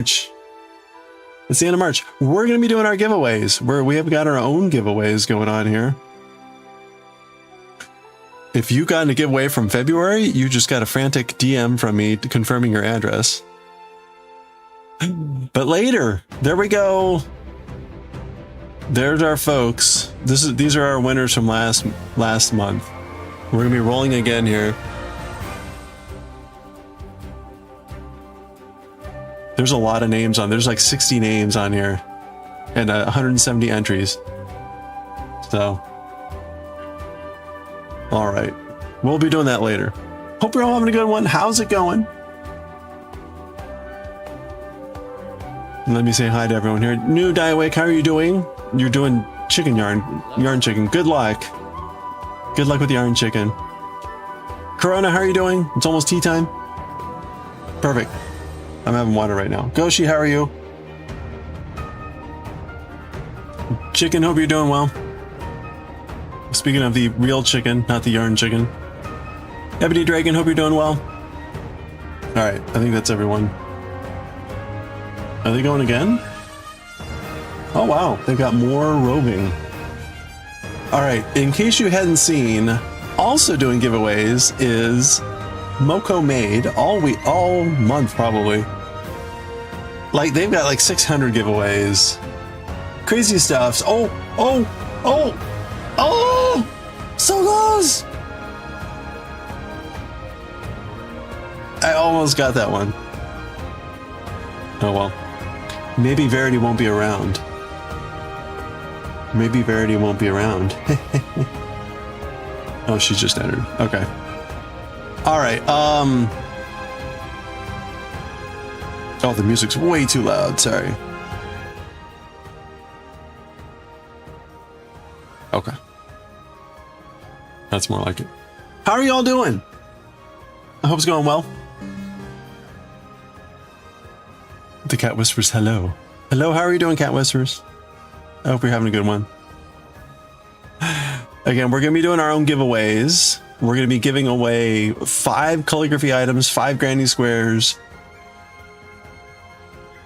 It's the end of March. We're going to be doing our giveaways. We have got our own giveaways going on here. If you got a giveaway from February, you just got a frantic DM from me confirming your address. But later, there we go. There's our folks. These are our winners from last month. We're gonna be rolling again here. There's a lot of names on. There's like 60 names on here, and 170 entries. So, all right, we'll be doing that later. Hope you're all having a good one. How's it going? Let me say hi to everyone here. New Diawake, how are you doing? You're doing chicken yarn chicken. Good luck. Good luck with the yarn chicken. Corona, how are you doing? It's almost tea time. Perfect. I'm having water right now. Goshi, how are you? Chicken, hope you're doing well. Speaking of the real chicken, not the yarn chicken. Ebony Dragon, hope you're doing well. Alright, I think that's everyone. Are they going again? Oh wow, they've got more roving. Alright, in case you hadn't seen, also doing giveaways is Moko Made all month probably. Like they've got like 600 giveaways. Crazy stuff. So close! I almost got that one. Oh well. Maybe Verity won't be around. Maybe Verity won't be around. Oh, she just entered. Okay. Alright, oh, the music's way too loud, sorry. Okay. That's more like it. How are y'all doing? I hope it's going well. The cat whispers hello. Hello, how are you doing, Cat Whispers? I hope you're having a good one. Again, we're going to be doing our own giveaways. We're going to be giving away 5 calligraphy items, 5 granny squares.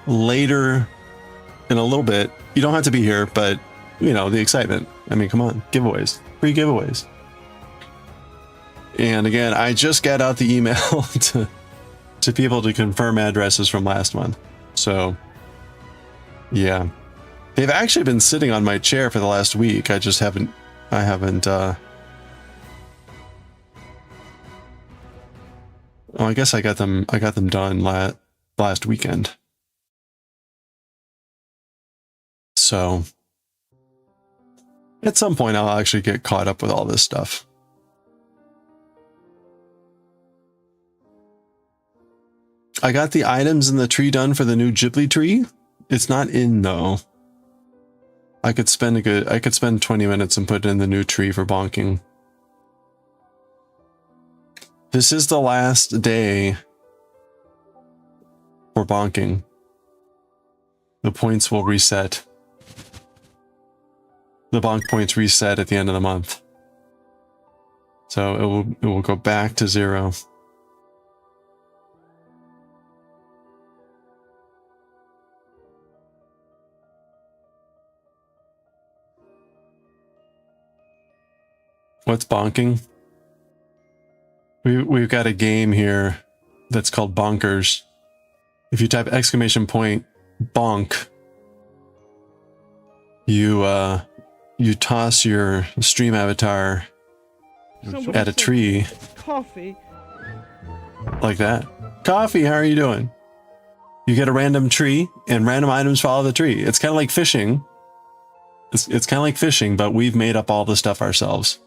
Later in a little bit. You don't have to be here, but, you know, the excitement. I mean, come on, giveaways. Free giveaways. And again, I just got out the email to people to confirm addresses from last month. So, yeah. They've actually been sitting on my chair for the last week. I haven't oh, I guess I got them done last weekend. So, at some point I'll actually get caught up with all this stuff. I got the items in the tree done for the new Ghibli tree. It's not in though. I could spend 20 minutes and put it in the new tree for bonking. This is the last day for bonking. The points will reset. The bonk points reset at the end of the month. So it will go back to 0. What's bonking? We've got a game here that's called Bonkers. If you type exclamation point bonk, you toss your stream avatar at a tree. Coffee. Like that. Coffee, how are you doing? You get a random tree and random items follow the tree. It's kind of like fishing. It's kind of like fishing, but we've made up all the stuff ourselves.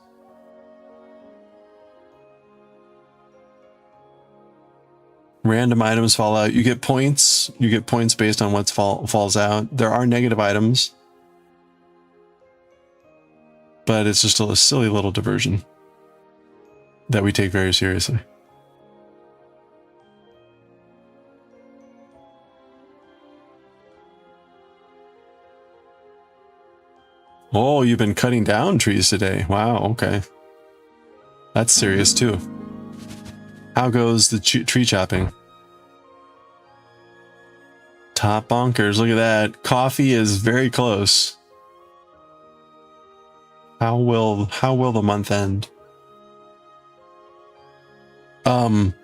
Random items fall out. You get points. You get points based on what falls out. There are negative items, but it's just a silly little diversion that we take very seriously. Oh, you've been cutting down trees today. Wow, okay. That's serious too. How goes the tree chopping? Top bonkers. Look at that. Coffee is very close. How will the month end? Lumi,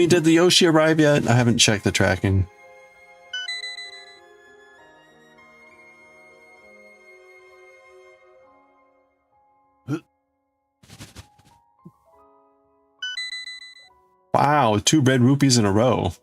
did the Yoshi arrive yet? I haven't checked the tracking. Wow, 2 red rupees in a row.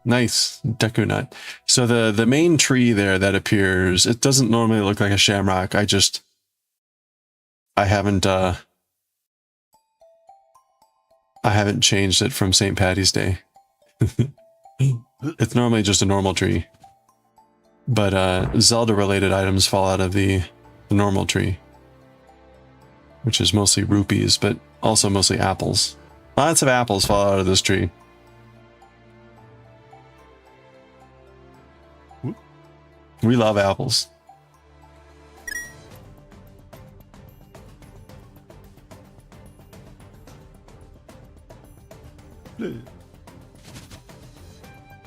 Nice Deku Nut. So the main tree there that appears, it doesn't normally look like a shamrock. I haven't changed it from St. Patty's Day. It's normally just a normal tree. But Zelda related items fall out of the normal tree, which is mostly rupees, but also mostly apples. Lots of apples fall out of this tree. We love apples.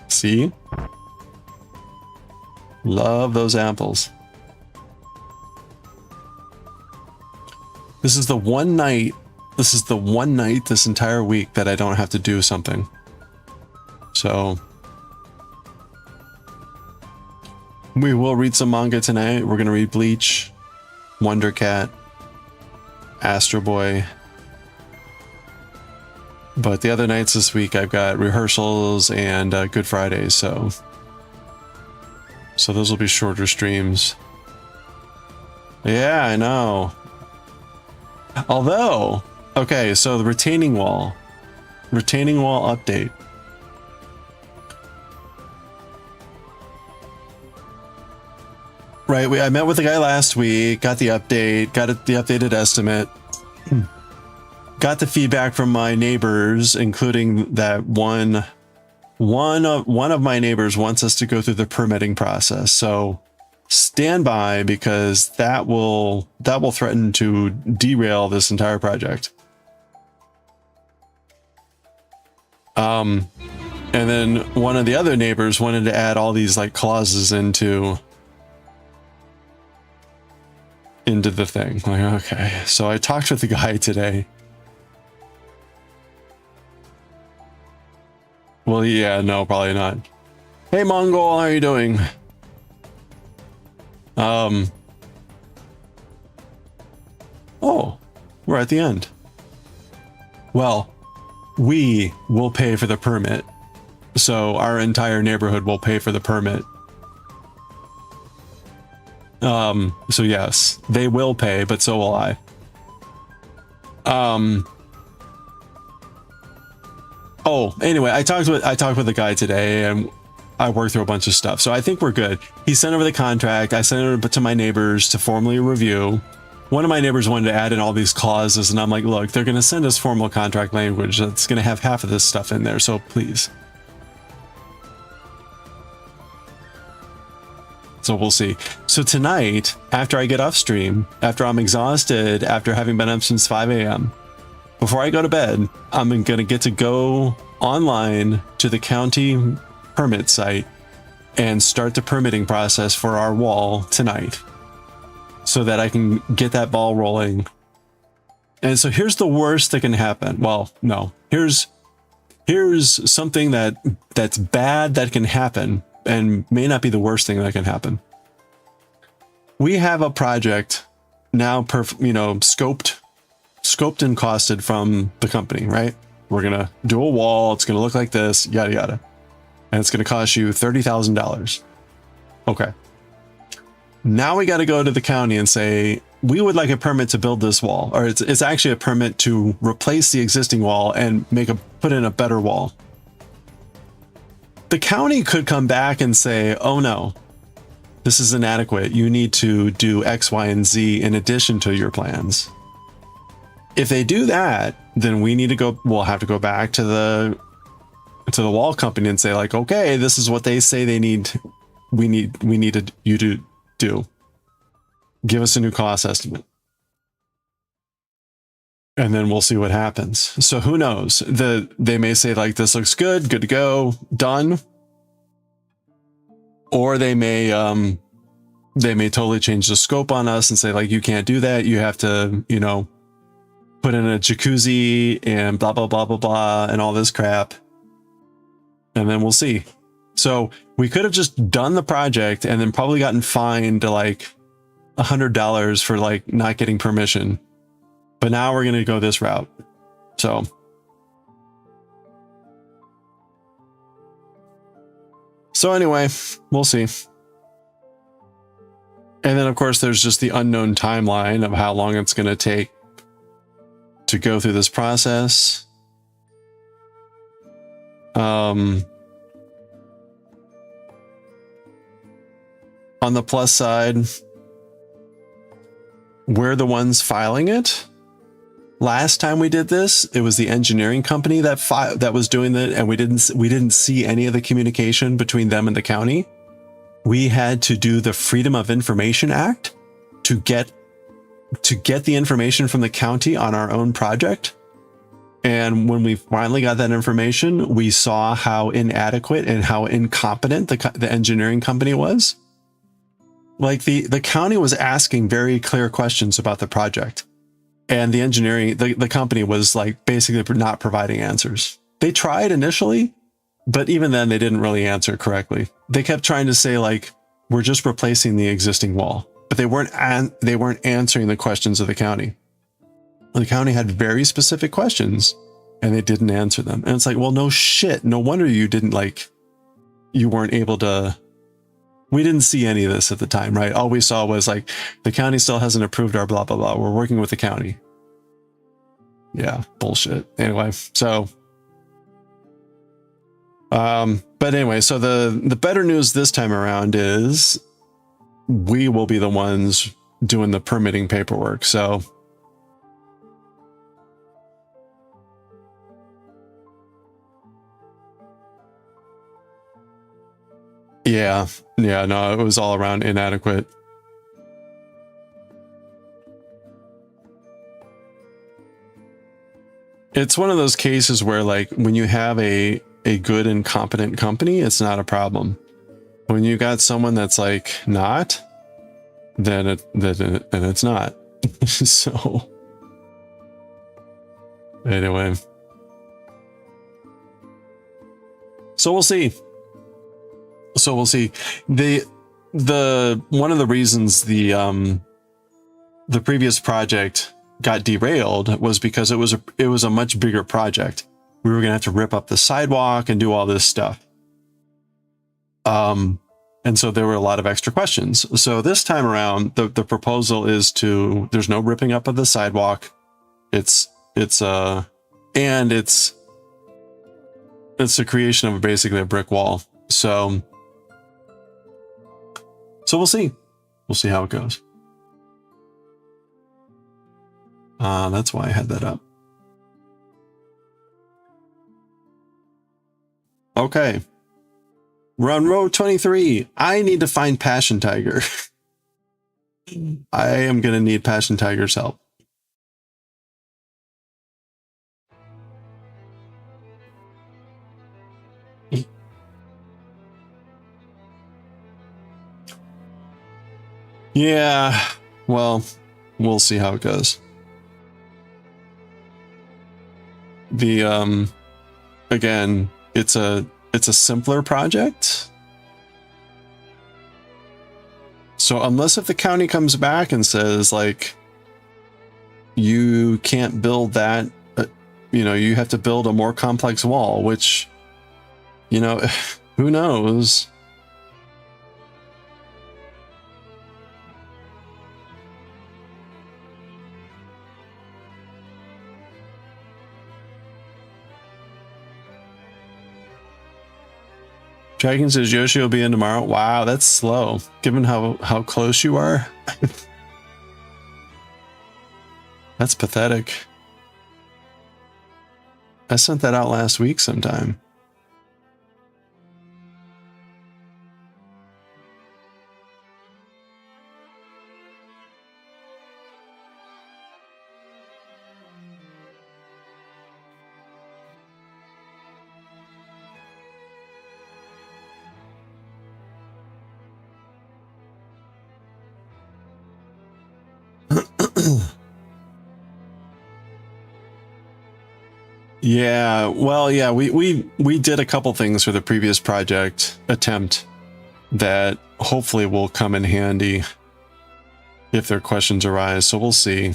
See? Love those apples. This is the one night this entire week that I don't have to do something. So we will read some manga tonight. We're gonna read Bleach, WonderCat, AstroBoy. But the other nights this week I've got rehearsals and Good Fridays, so those will be shorter streams. Yeah, I know. Although, okay, so the retaining wall update. Right, I met with the guy last week, got the update, got the updated estimate. Got the feedback from my neighbors, including that one of my neighbors wants us to go through the permitting process. So stand by, because that will threaten to derail this entire project. And then one of the other neighbors wanted to add all these like clauses into the thing. Like, okay, so I talked with the guy today. Well, yeah, no, probably not. Hey, Mongol, how are you doing? Oh, we're at the end. Well, we will pay for the permit. So our entire neighborhood will pay for the permit. So yes, they will pay, but so will I. Oh, anyway, I talked with the guy today, and I worked through a bunch of stuff. So I think we're good. He sent over the contract. I sent it to my neighbors to formally review. One of my neighbors wanted to add in all these clauses, and I'm like, look, they're going to send us formal contract language that's going to have half of this stuff in there, so please. So we'll see. So tonight, after I get off stream, after I'm exhausted, after having been up since 5 a.m., before I go to bed, I'm going to get to go online to the county permit site and start the permitting process for our wall tonight, so that I can get that ball rolling. And so here's the worst that can happen. Well, no, here's something that's bad that can happen, and may not be the worst thing that can happen. We have a project now, scoped and costed from the company, right? We're gonna do a wall. It's gonna look like this, yada yada, and it's gonna cost you $30,000. Okay. Now we got to go to the county and say, we would like a permit to build this wall, or it's actually a permit to replace the existing wall and put in a better wall. The county could come back and say, oh no, this is inadequate. You need to do X, Y, and Z in addition to your plans. If they do that, then we'll have to go back to to the wall company and say like, okay, this is what they say they need. We need you to do. Give us a new cost estimate. And then we'll see what happens. So who knows? They may say like, this looks good to go, done. Or they may totally change the scope on us and say like, you can't do that. You have to, you know, put in a jacuzzi and blah, blah, blah, blah, blah, and all this crap. And then we'll see. So we could have just done the project and then probably gotten fined to like $100 for like not getting permission. But now we're going to go this route. So anyway, we'll see. And then of course there's just the unknown timeline of how long it's going to take to go through this process. On the plus side, we're the ones filing it. Last time we did this, it was the engineering company that was doing it, and we didn't see any of the communication between them and the county. We had to do the Freedom of Information Act to get the information from the county on our own project. And when we finally got that information, we saw how inadequate and how incompetent the engineering company was. Like the county was asking very clear questions about the project. And the engineering, the company was like basically not providing answers. They tried initially, but even then they didn't really answer correctly. They kept trying to say like, we're just replacing the existing wall, but they weren't answering the questions of the county. The county had very specific questions and they didn't answer them. And it's like, well, no shit. No wonder you weren't able to. We didn't see any of this at the time, right? All we saw was like, the county still hasn't approved our blah, blah, blah. We're working with the county. Yeah, bullshit. Anyway, so. But anyway, so the better news this time around is we will be the ones doing the permitting paperwork. So. Yeah, no, it was all around inadequate. It's one of those cases where like when you have a good and competent company, it's not a problem. When you got someone that's like not, then it's not. So anyway. So we'll see. The one of the reasons the previous project got derailed was because it was a much bigger project. We were gonna have to rip up the sidewalk and do all this stuff. And so there were a lot of extra questions. So this time around, the proposal is there's no ripping up of the sidewalk. It's the creation of basically a brick wall. So we'll see. We'll see how it goes. That's why I had that up. Okay. We're on row 23. I need to find Passion Tiger. I am going to need Passion Tiger's help. Yeah, well, we'll see how it goes. Again, it's a simpler project. So unless if the county comes back and says like, you can't build that, you have to build a more complex wall, which, who knows? Dragon says Yoshi will be in tomorrow. Wow, that's slow. Given how close you are. That's pathetic. I sent that out last week sometime. Yeah, well, yeah, we did a couple things for the previous project attempt that hopefully will come in handy if their questions arise. So we'll see.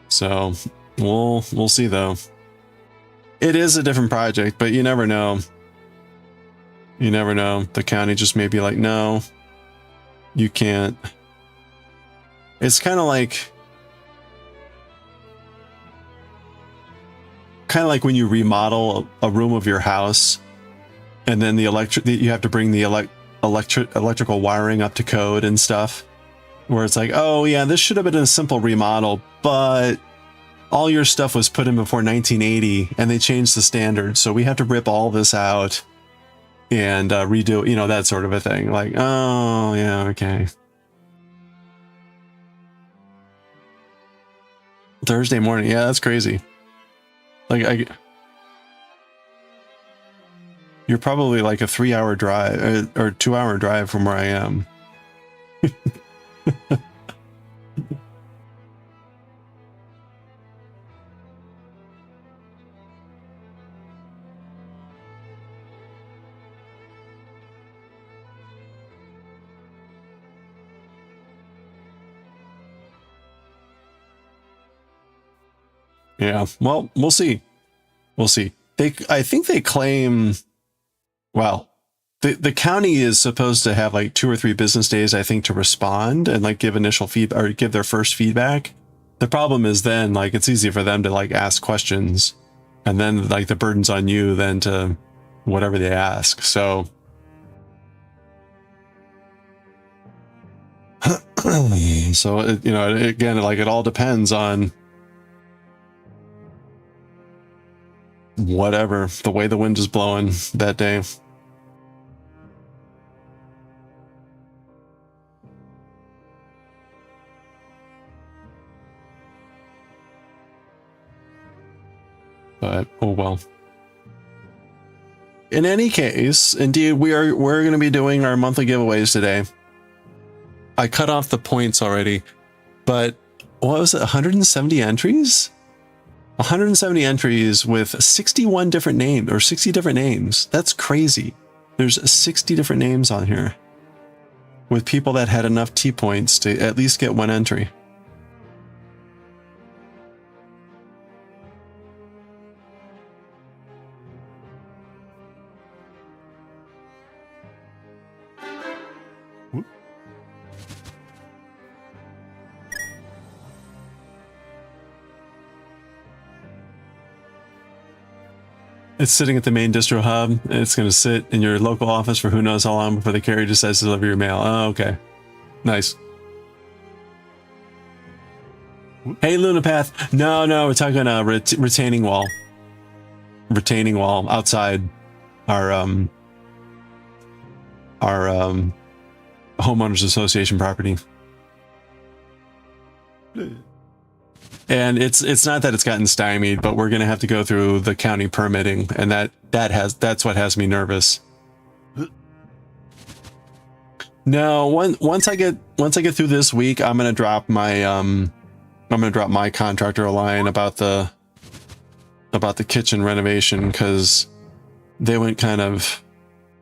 So we'll see though. It is a different project, but you never know. You never know. The county just may be like, no, you can't. It's kind of like when you remodel a room of your house, and then you have to bring the electrical wiring up to code and stuff, where it's like, oh yeah, this should have been a simple remodel, but all your stuff was put in before 1980 and they changed the standard, so we have to rip all this out and redo, you know, that sort of a thing. Like, oh yeah, okay. Thursday morning, yeah, that's crazy. Like, you're probably like a 3-hour drive or 2-hour drive from where I am. Yeah, well, we'll see. We'll see. I think they claim, well, the county is supposed to have like 2 or 3 business days, I think, to respond and like give initial feedback or give their first feedback. The problem is then like it's easy for them to like ask questions, and then like the burden's on you then to whatever they ask. So so it, you know, again, like it all depends on whatever, the way the wind is blowing that day. But oh well. In any case, indeed, we're going to be doing our monthly giveaways today. I cut off the points already, but what was it, 170 entries? 170 entries with 61 different names, or 60 different names. That's crazy. There's 60 different names on here with people that had enough T points to at least get 1 entry. It's sitting at the main distro hub. It's going to sit in your local office for who knows how long before the carrier decides to deliver your mail. Oh, okay. Nice. Hey, Lunapath. No, we're talking a retaining wall. Retaining wall outside our homeowners association property. And it's not that it's gotten stymied, but we're gonna have to go through the county permitting, and that's what has me nervous. No, once I get through this week, I'm gonna drop my contractor a line about the kitchen renovation, because they went kind of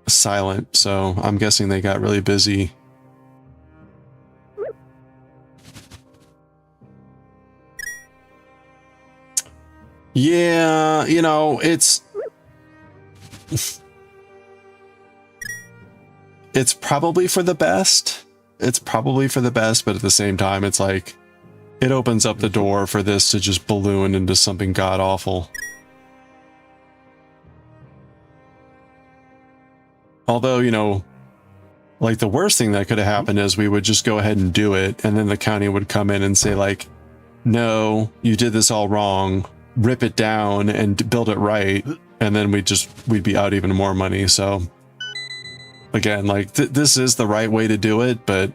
silent, so I'm guessing they got really busy. Yeah, you know, it's probably for the best. It's probably for the best, but at the same time, it's like it opens up the door for this to just balloon into something god-awful. Although, you know, like the worst thing that could have happened is we would just go ahead and do it, and then the county would come in and say like, no, you did this all wrong. Rip it down and build it right, and then we'd be out even more money. So again, like this is the right way to do it, but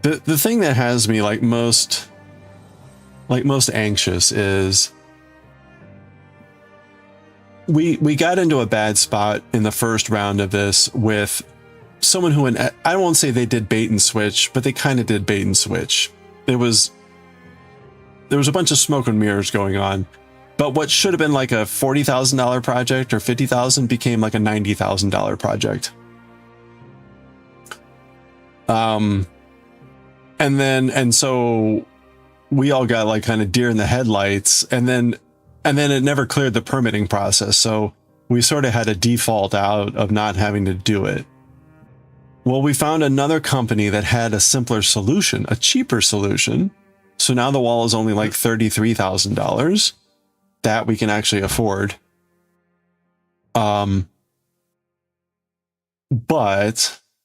the thing that has me like most anxious is we got into a bad spot in the first round of this with someone who, I won't say they did bait and switch, but they kind of did bait and switch. There was a bunch of smoke and mirrors going on, but what should have been like a $40,000 project or $50,000 became like a $90,000 project. And so we all got like kind of deer in the headlights, and then it never cleared the permitting process. So we sort of had a default out of not having to do it. Well, we found another company that had a simpler solution, a cheaper solution. So now the wall is only like $33,000 that we can actually afford. But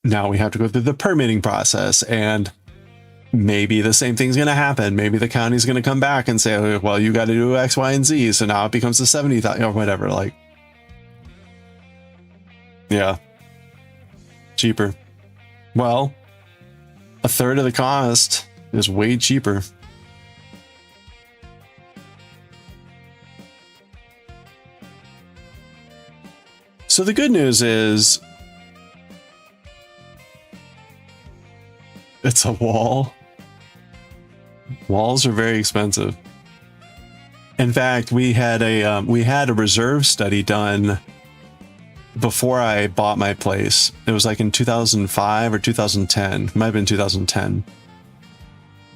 now we have to go through the permitting process, and maybe the same thing's going to happen. Maybe the county's going to come back and say, well, you got to do X, Y, and Z. So now it becomes the 70,000 or whatever. Like, yeah, cheaper. Well, a third of the cost is way cheaper. So the good news is it's a wall. Walls are very expensive. In fact, we had a reserve study done before I bought my place. It was like in 2005 or 2010. It might have been 2010.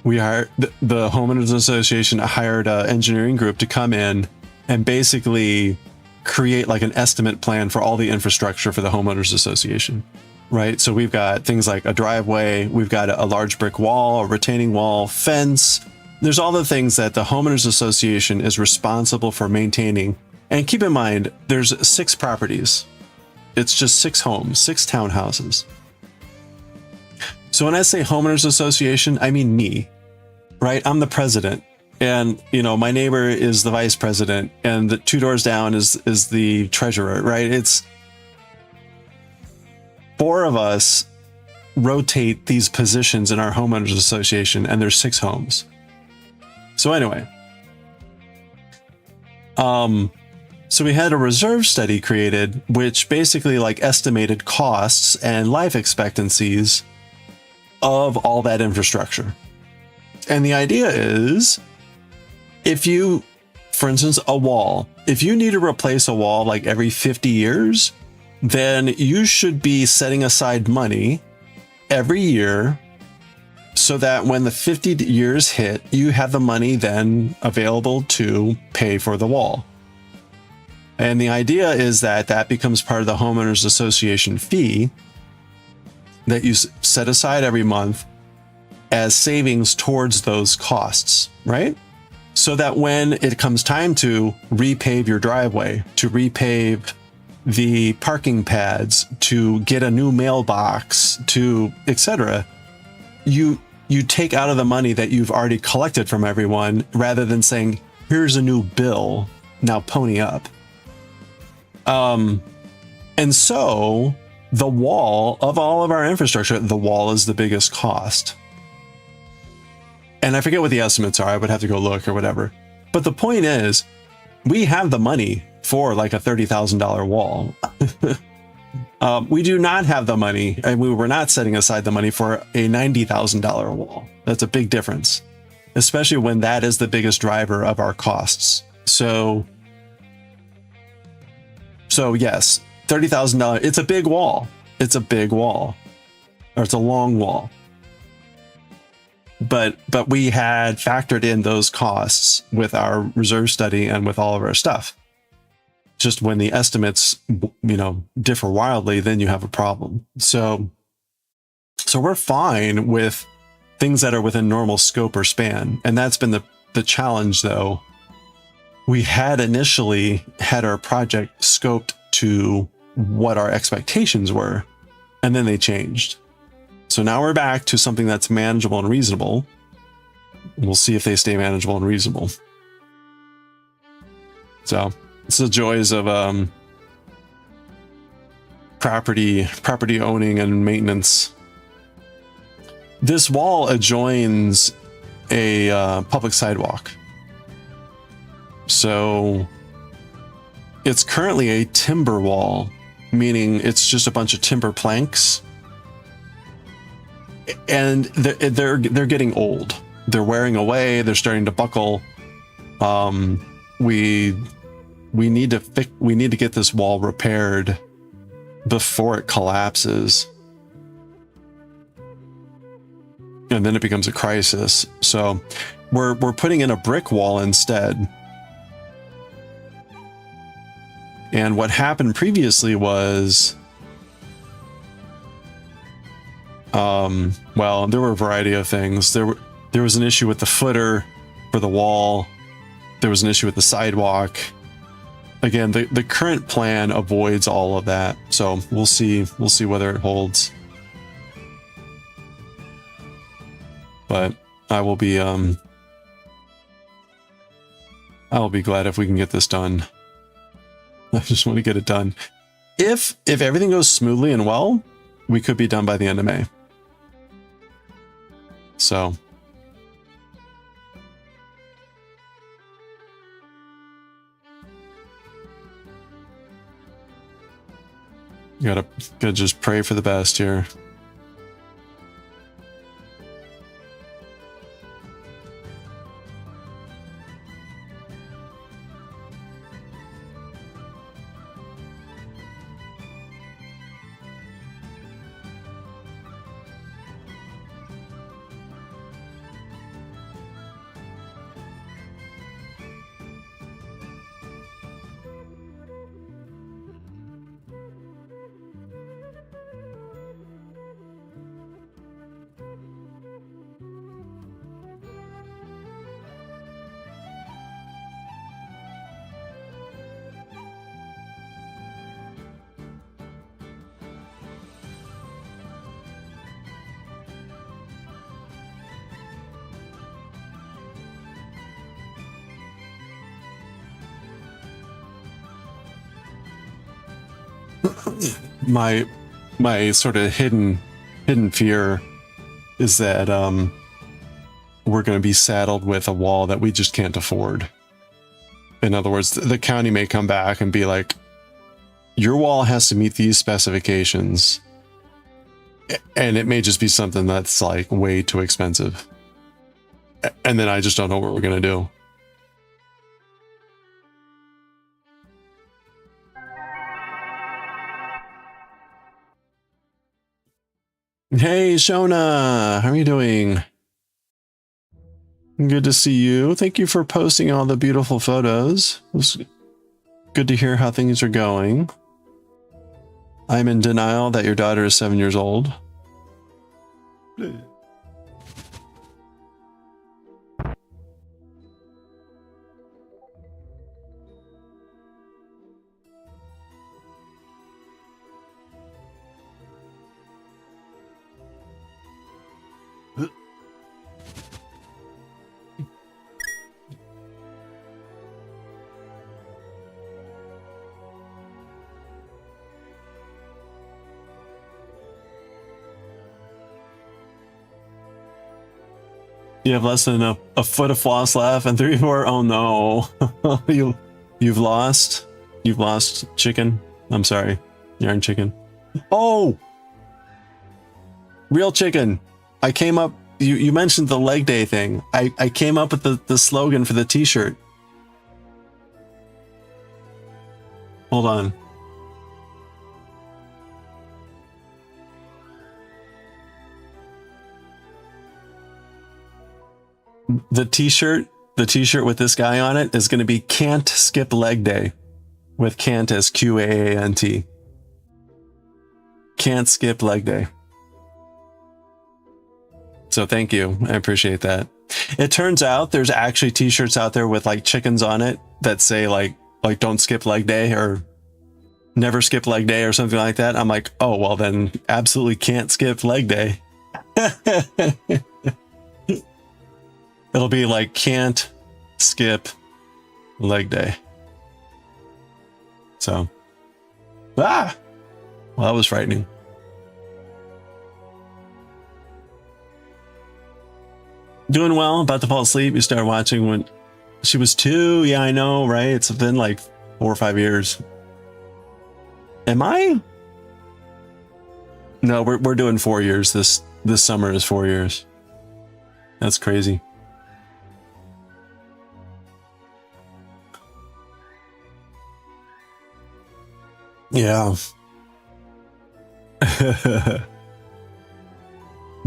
We hired the Homeowners Association hired an engineering group to come in and basically create like an estimate plan for all the infrastructure for the Homeowners Association, right? So we've got things like a driveway, we've got a large brick wall, a retaining wall, fence. There's all the things that the Homeowners Association is responsible for maintaining. And keep in mind, there's 6 properties. It's just 6 homes, 6 townhouses. So when I say Homeowners Association, I mean me, right? I'm the president. And, you know, my neighbor is the vice president, and the 2 doors down is the treasurer, right? It's 4 of us rotate these positions in our Homeowners Association, and there's 6 homes. So anyway, so we had a reserve study created, which basically like estimated costs and life expectancies of all that infrastructure. And the idea is, if you, for instance, a wall, if you need to replace a wall like every 50 years, then you should be setting aside money every year so that when the 50 years hit, you have the money then available to pay for the wall. And the idea is that that becomes part of the Homeowners Association fee that you set aside every month as savings towards those costs, right? So that when it comes time to repave your driveway, to repave the parking pads, to get a new mailbox, to etc., you take out of the money that you've already collected from everyone, rather than saying, here's a new bill, now pony up. And so the wall of all of our infrastructure, the wall is the biggest cost. And I forget what the estimates are. I would have to go look or whatever. But the point is, we have the money for like a $30,000 wall. We do not have the money, and we were not setting aside the money for a $90,000 wall. That's a big difference, especially when that is the biggest driver of our costs. So yes, $30,000. It's a big wall. It's a big wall, or it's a long wall. But we had factored in those costs with our reserve study and with all of our stuff. Just when the estimates, you know, differ wildly, then you have a problem. So we're fine with things that are within normal scope or span. And that's been the challenge, though. We had initially had our project scoped to what our expectations were, and then they changed. So now we're back to something that's manageable and reasonable. We'll see if they stay manageable and reasonable. So it's the joys of property owning and maintenance. This wall adjoins a public sidewalk. So it's currently a timber wall, meaning it's just a bunch of timber planks and they're getting old. They're wearing away. They're starting to buckle. We need to get this wall repaired before it collapses, and then it becomes a crisis. So we're putting in a brick wall instead. And what happened previously was, well, there were a variety of things. There was an issue with the footer for the wall. There was an issue with the sidewalk. Again, the current plan avoids all of that. So we'll see whether it holds. But I will be glad if we can get this done. I just want to get it done. If everything goes smoothly and well, we could be done by the end of May. So you gotta just pray for the best here. My sort of hidden fear is that we're going to be saddled with a wall that we just can't afford. In other words, the county may come back and be like, your wall has to meet these specifications, and it may just be something that's like way too expensive, and then I just don't know what we're going to do. Hey, Shona, how are you doing? Good to see you. Thank you for posting all the beautiful photos. It was good to hear how things are going. I'm in denial that your daughter is 7 years old. You have less than a foot of floss left and 3 more. Oh no. You've lost chicken. I'm sorry. Yarn chicken. Oh, real chicken. I came up, you mentioned the leg day thing. I came up with the slogan for the t-shirt. Hold on. The t-shirt with this guy on it is going to be Can't Skip Leg Day, with Can't as Q-A-A-N-T. Can't Skip Leg Day. So thank you. I appreciate that. It turns out there's actually t-shirts out there with like chickens on it that say like don't skip leg day or never skip leg day or something like that. I'm like, oh, well then absolutely can't skip leg day. It'll be like can't skip leg day. So, well, that was frightening. Doing well, about to fall asleep. You started watching when she was 2. Yeah, I know, right? It's been like 4 or 5 years. Am I? No, we're doing 4 years this summer is 4 years. That's crazy. Yeah.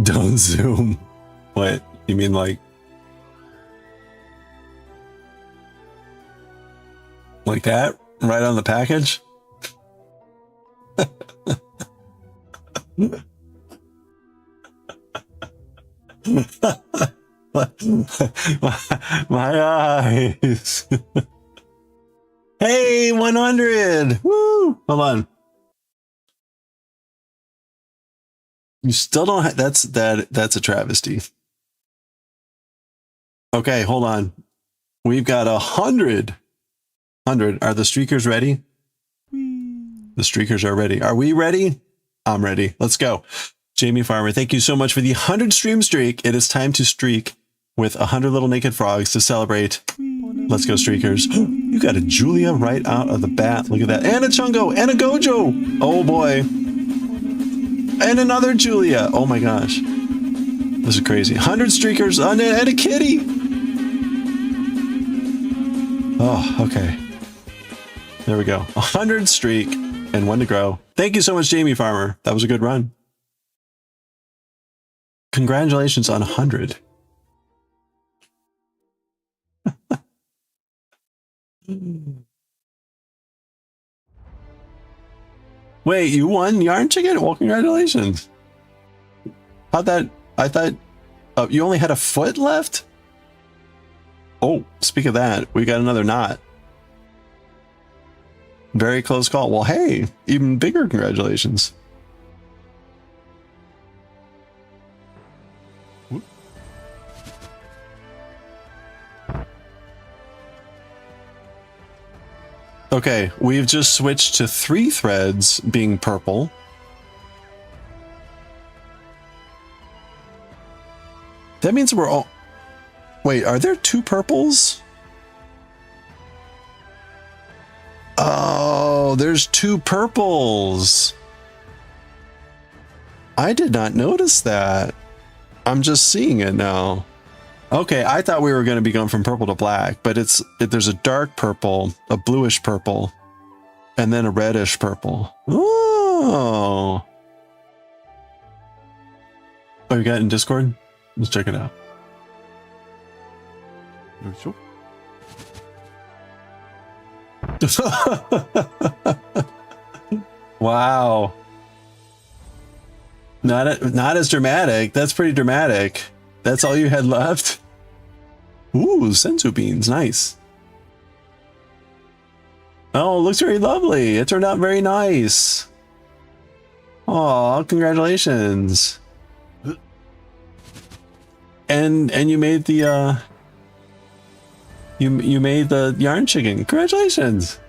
Don't zoom. What? You mean like that? Right on the package? my eyes. Hey, 100. Woo! Hold on. You still don't have, that's a travesty. Okay, hold on. We've got 100. 100. Are the streakers ready? The streakers are ready. Are we ready? I'm ready. Let's go. Jamie Farmer, thank you so much for the 100 stream streak. It is time to streak with 100 little naked frogs to celebrate. Let's go, streakers. You got a Julia right out of the bat. Look at that. And a Chungo and a Gojo. Oh boy. And another Julia. Oh my gosh. This is crazy. 100 streakers and a kitty. Oh, okay. There we go. 100 streak and 1 to grow. Thank you so much, Jamie Farmer. That was a good run. Congratulations on 100. Wait, you won Yarn Chicken? Well, congratulations. How'd that... I thought... you only had a foot left? Oh, speak of that, we got another knot. Very close call. Well, hey, even bigger congratulations. Okay, we've just switched to 3 threads being purple. That means we're all... Wait, are there 2 purples? Oh, there's 2 purples. I did not notice that. I'm just seeing it now. Okay, I thought we were going to be going from purple to black, but there's a dark purple, a bluish purple, and then a reddish purple. Oh. Oh, you got it in Discord? Let's check it out. Wow. Not as dramatic. That's pretty dramatic. That's all you had left? Ooh, senzu beans. Nice. Oh, it looks very lovely. It turned out very nice. Oh, congratulations. And you made the you made the yarn chicken. Congratulations.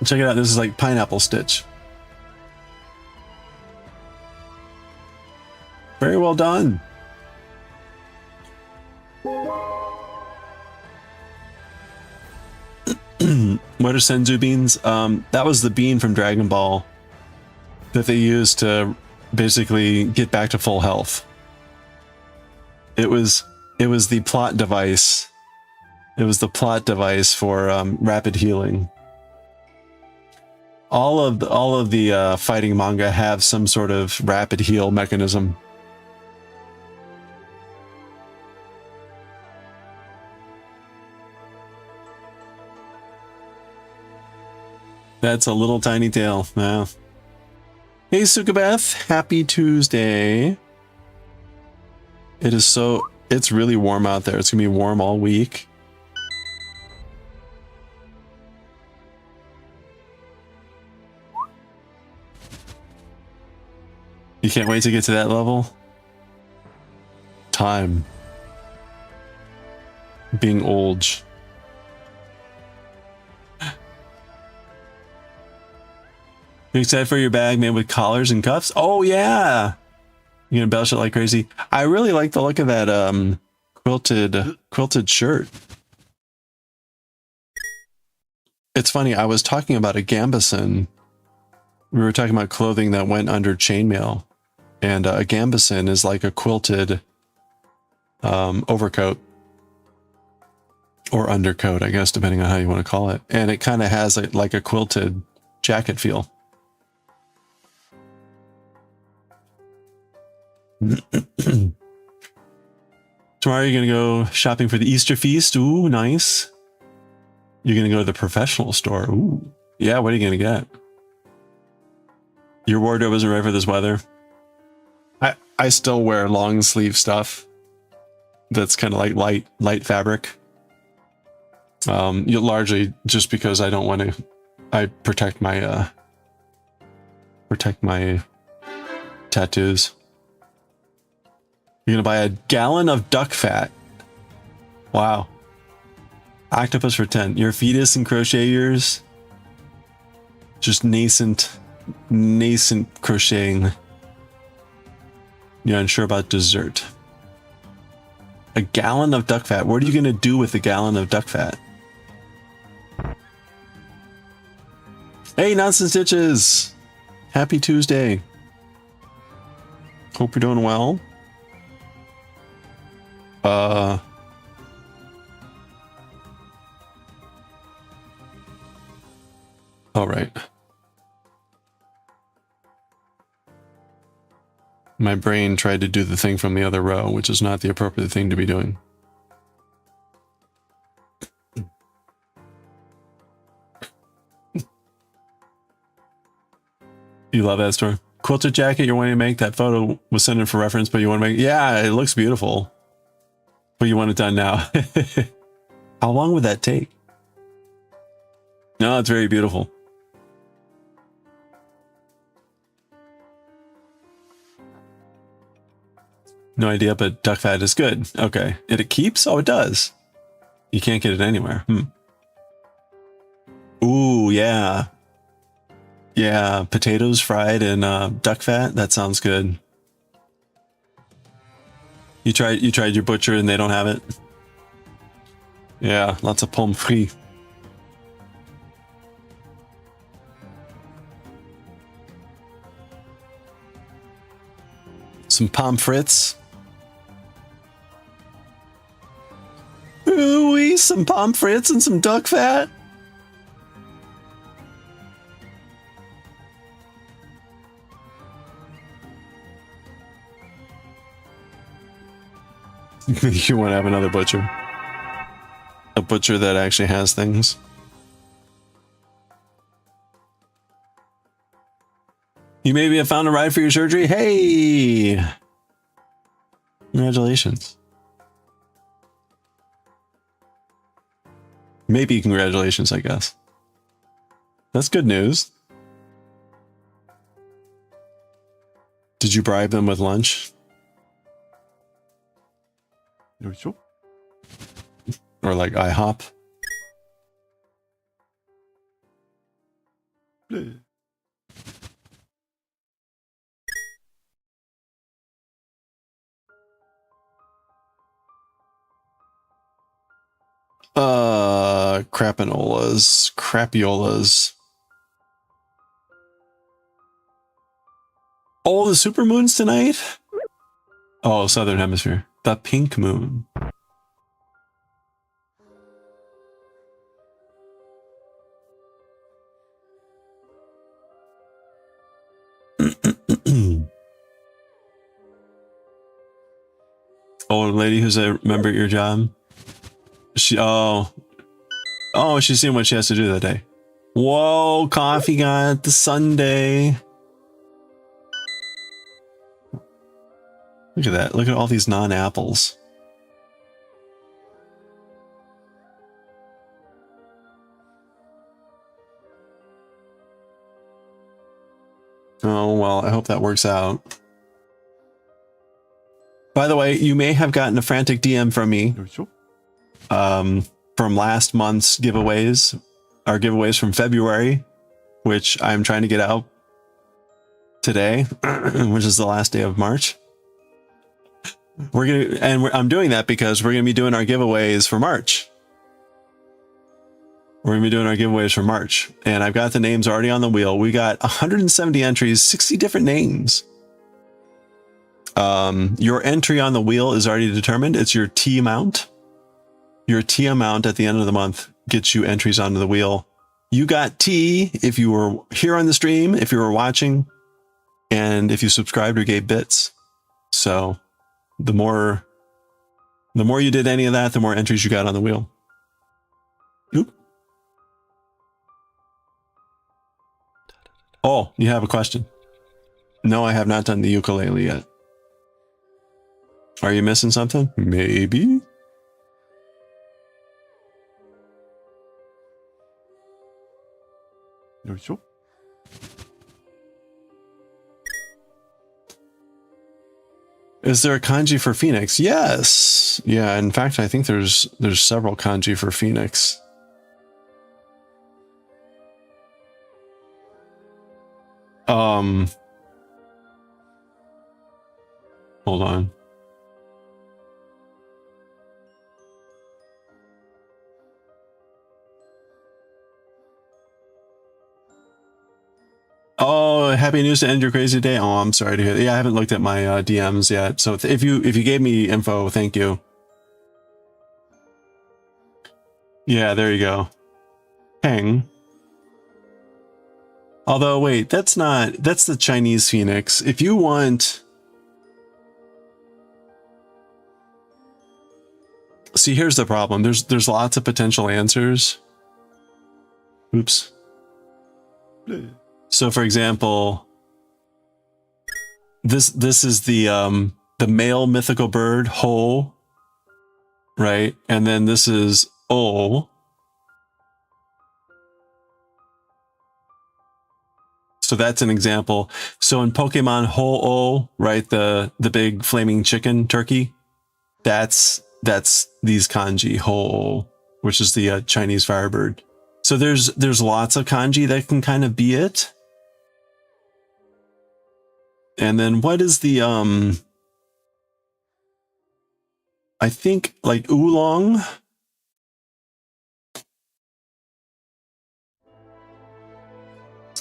Check it out. This is like pineapple stitch. Very well done. What are senzu beans? That was the bean from Dragon Ball that they used to basically get back to full health. It was the plot device. It was the plot device for rapid healing. All of the fighting manga have some sort of rapid heal mechanism. That's a little tiny tail. Yeah. Hey, Sukabeth, happy Tuesday. It's really warm out there. It's gonna be warm all week. You can't wait to get to that level? Time. Being old. You excited for your bag made with collars and cuffs? Oh yeah! You're gonna embellish it like crazy. I really like the look of that quilted shirt. It's funny, I was talking about a gambeson. We were talking about clothing that went under chainmail. And a gambeson is like a quilted overcoat. Or undercoat, I guess, depending on how you want to call it. And it kind of has like a quilted jacket feel. Tomorrow you're going to go shopping for the Easter feast. Ooh, nice. You're going to go to the professional store. Ooh. Yeah, what are you going to get? Your wardrobe isn't ready for this weather. I still wear long sleeve stuff. That's kind of like light fabric. Largely just because I don't want to. I protect my tattoos. You're gonna buy a gallon of duck fat. Wow. Octopus for 10. Your fetus and crochet years. Just nascent crocheting. You're unsure about dessert. A gallon of duck fat. What are you gonna do with a gallon of duck fat? Hey, Nonsense Stitches! Happy Tuesday. Hope you're doing well. All right. My brain tried to do the thing from the other row, which is not the appropriate thing to be doing. You love ASTRO. Quilted jacket you're wanting to make? That photo was sent in for reference, but you want to make... Yeah, it looks beautiful. But you want it done now. How long would that take? No, it's very beautiful. No idea, but duck fat is good. Okay. And it keeps? Oh, it does. You can't get it anywhere. Ooh, yeah. Yeah, potatoes fried in duck fat. That sounds good. You tried your butcher and they don't have it? Yeah, lots of pommes frites. Some pommes frites. Ooh-wee, some pommes frites and some duck fat. You want to have another butcher? A butcher that actually has things? You maybe have found a ride for your surgery? Hey! Congratulations. Maybe congratulations, I guess. That's good news. Did you bribe them with lunch? Or like IHOP? Crapiolas. Oh, the supermoon's tonight? Oh, Southern Hemisphere. The pink moon. Old lady who's a member at your job. Oh, she's seeing what she has to do that day. Whoa, coffee got the Sunday. Look at that. Look at all these non-apples. Oh, well, I hope that works out. By the way, you may have gotten a frantic DM from me from last month's giveaways, our giveaways from February, which I'm trying to get out today, which is the last day of March. I'm doing that because we're gonna be doing our giveaways for March. We're going to be doing our giveaways for March. And I've got the names already on the wheel. We got 170 entries, 60 different names. Your entry on the wheel is already determined. It's your T amount. Your T amount at the end of the month gets you entries onto the wheel. You got T if you were here on the stream, if you were watching, and if you subscribed or gave bits. So the more you did any of that, the more entries you got on the wheel. Oop. Oh, you have a question? No, I have not done the ukulele yet. Are you missing something? Maybe. Is there a kanji for Phoenix? Yes. Yeah, in fact, I think there's several kanji for Phoenix. Hold on. Oh, happy news to end your crazy day. Oh, I'm sorry to hear that. Yeah, I haven't looked at my DMs yet. So if you gave me info, thank you. Yeah, there you go. Peng. Although, wait, that's the Chinese Phoenix. If you want... See, here's the problem. There's lots of potential answers. Oops. So, for example, this is the male mythical bird, Ho, right? And then this is O. So that's an example. So in Pokemon Ho-Oh, right, the big flaming chicken turkey, that's these kanji, Ho-Oh, which is the Chinese firebird. So there's lots of kanji that can kind of be it. And then what is the I think like oolong.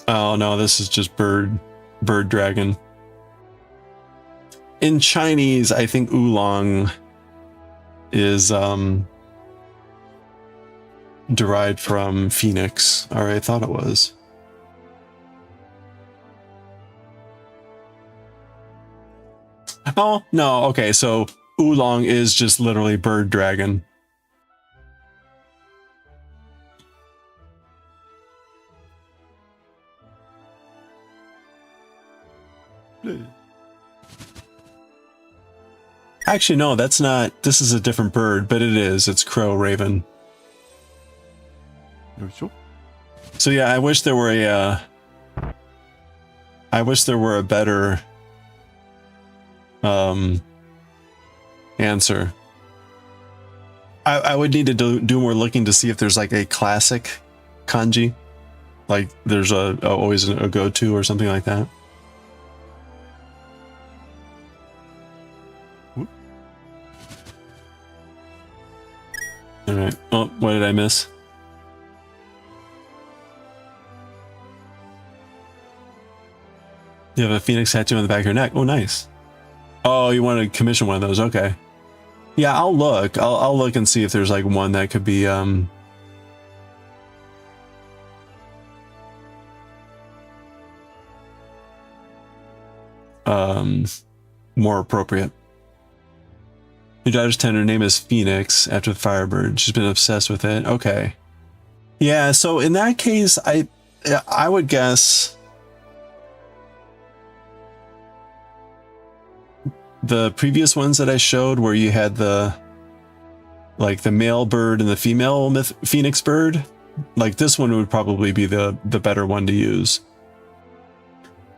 Oh no, this is just bird dragon. In Chinese, I think oolong is derived from phoenix. All right, I thought it was. Oh, no, okay, so oolong is just literally bird dragon. Actually, no, that's not. This is a different bird, but it is. It's crow raven. So yeah, I wish there were a better answer. I would need to do more looking to see if there's like a classic kanji, like there's always a go-to or something like that. All right. Oh, what did I miss? You have a phoenix tattoo on the back of your neck. Oh, nice. Oh, you want to commission one of those? Okay. Yeah, I'll look. I'll look and see if there's like one that could be more appropriate. Your daughter's tender name is Phoenix after the Firebird. She's been obsessed with it. Okay. Yeah, so in that case, I would guess the previous ones that I showed where you had the male bird and the female phoenix bird, like this one would probably be the better one to use.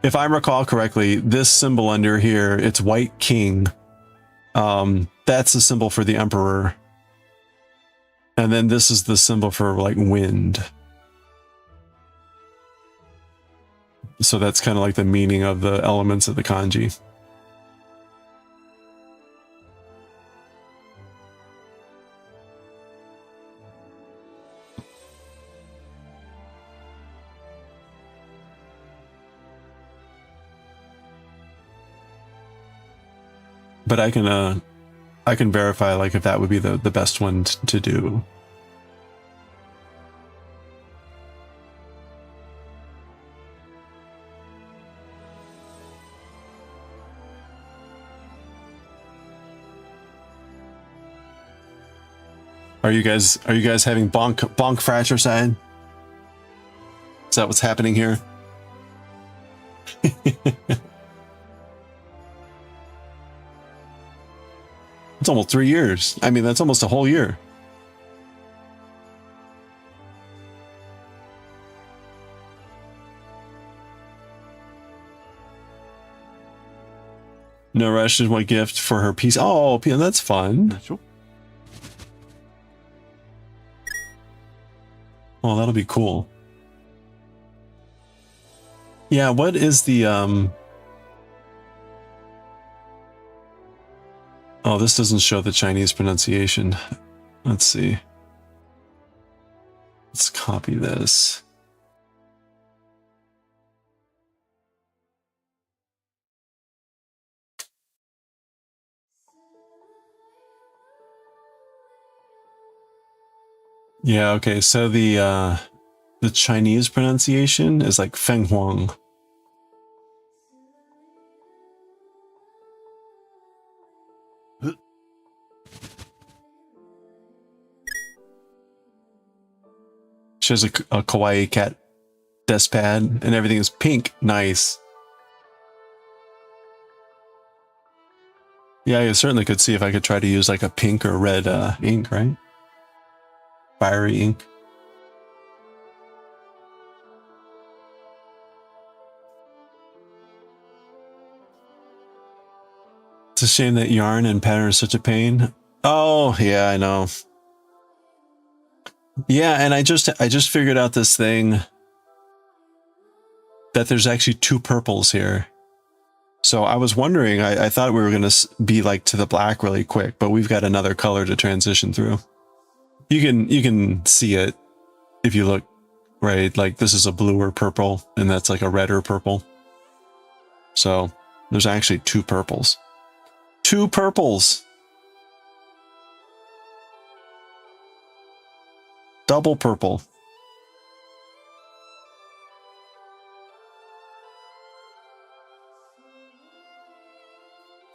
If I recall correctly, this symbol under here, it's White King. That's the symbol for the Emperor. And then this is the symbol for like wind. So that's kind of like the meaning of the elements of the kanji. but I can verify like if that would be the best one to do. Are you guys having bonk fratricide? Is that what's happening here? It's almost 3 years. I mean, that's almost a whole year. No rush is what gift for her piece. Oh, that's fun. Sure. Oh, that'll be cool. Yeah, what is the oh, this doesn't show the Chinese pronunciation. Let's see. Let's copy this. Yeah, okay, so the Chinese pronunciation is like Feng Huang. She has a kawaii cat desk pad and everything is pink. Nice. Yeah, I certainly could see if I could try to use like a pink or red ink, right? Fiery ink. It's a shame that yarn and pattern is such a pain. Oh, yeah, I know. Yeah, and I just figured out this thing that there's actually 2 purples here. So I was wondering, I thought we were going to be like to the black really quick, but we've got another color to transition through. You can see it if you look, right? Like this is a bluer purple and that's like a redder purple. So there's actually 2 purples. 2 purples. Double purple.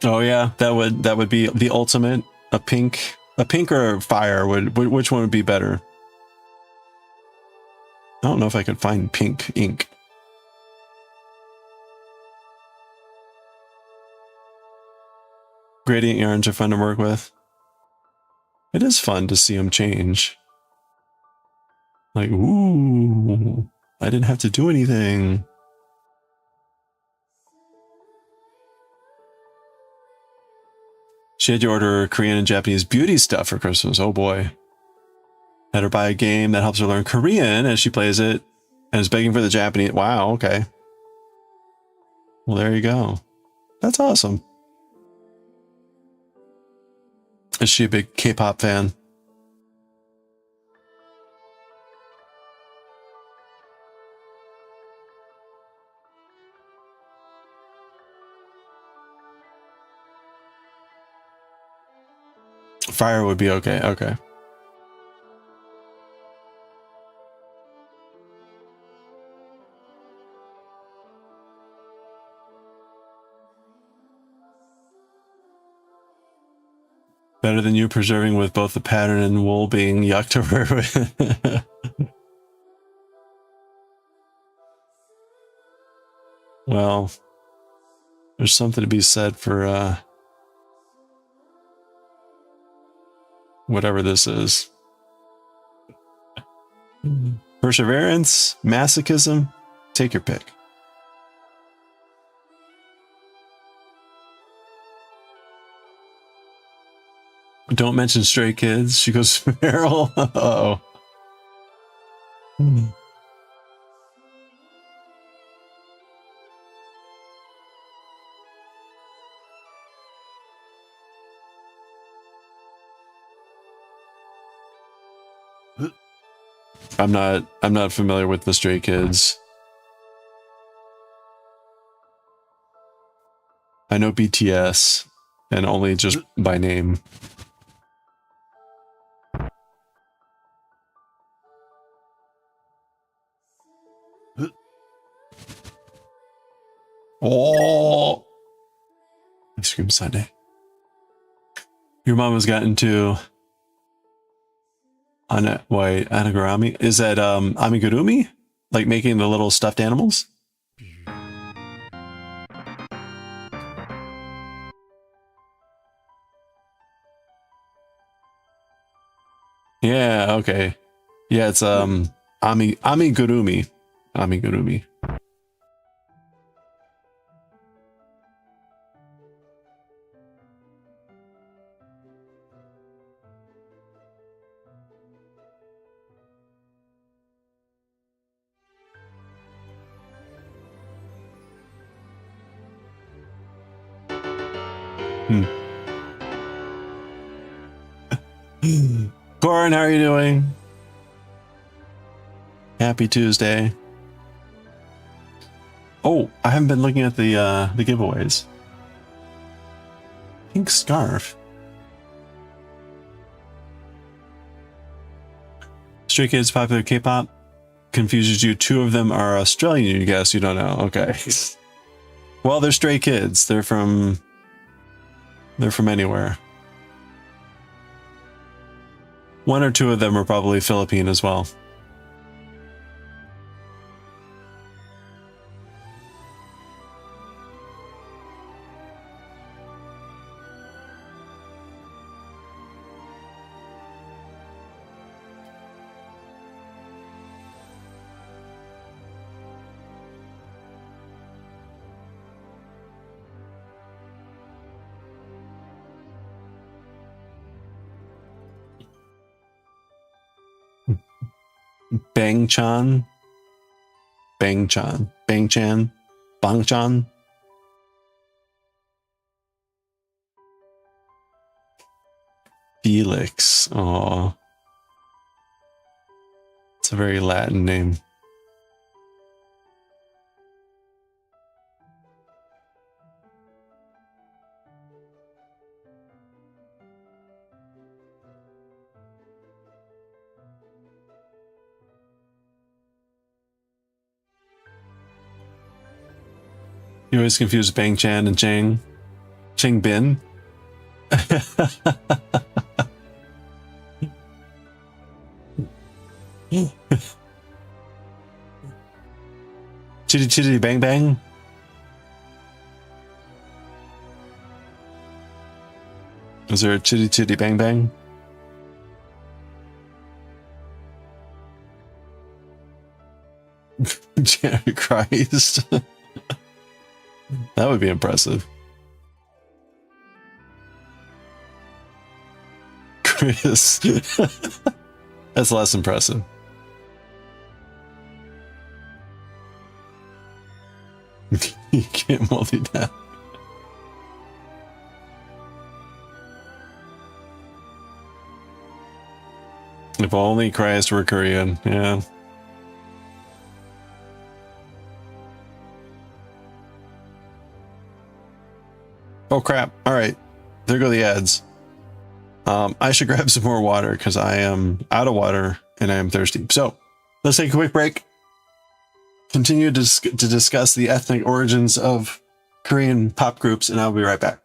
Oh yeah, that would be the ultimate. A pink or fire which one would be better? I don't know if I could find pink ink. Gradient yarns are fun to work with. It is fun to see them change. Like, ooh, I didn't have to do anything. She had to order Korean and Japanese beauty stuff for Christmas. Oh boy. Had her buy a game that helps her learn Korean as she plays it and is begging for the Japanese. Wow, okay. Well, there you go. That's awesome. Is she a big K-pop fan? Fire would be okay. Okay. Better than you preserving with both the pattern and wool being yucked over. Well, there's something to be said for whatever this is. Perseverance, masochism, take your pick. Don't mention Stray Kids. She goes feral. Uh-oh. I'm not familiar with the Stray Kids. I know BTS and only just by name. Oh, ice cream sundae. Your mom has gotten to anagurami. Is that amigurumi? Like making the little stuffed animals? Yeah, okay. Yeah, it's amigurumi. Amigurumi. Corin, how are you doing? Happy Tuesday. Oh, I haven't been looking at the giveaways. Pink scarf. Stray Kids popular K-pop confuses you. 2 of them are Australian. You guess you don't know. Okay. Well, they're Stray Kids. They're from anywhere. 1 or 2 of them are probably Philippine as well. Bangchan, Bangchan. Felix. Oh, it's a very Latin name. You always confuse Bang Chan and Chang Bin. Chitty Chitty Bang Bang. Is there a Chitty Chitty Bang Bang? Jared Christ. That would be impressive. Chris. That's less impressive. You can't multitask. If only Christ were Korean, yeah. Oh crap, alright. There go the ads. I should grab some more water because I am out of water and I am thirsty. So, let's take a quick break. Continue to discuss the ethnic origins of Korean pop groups, and I'll be right back.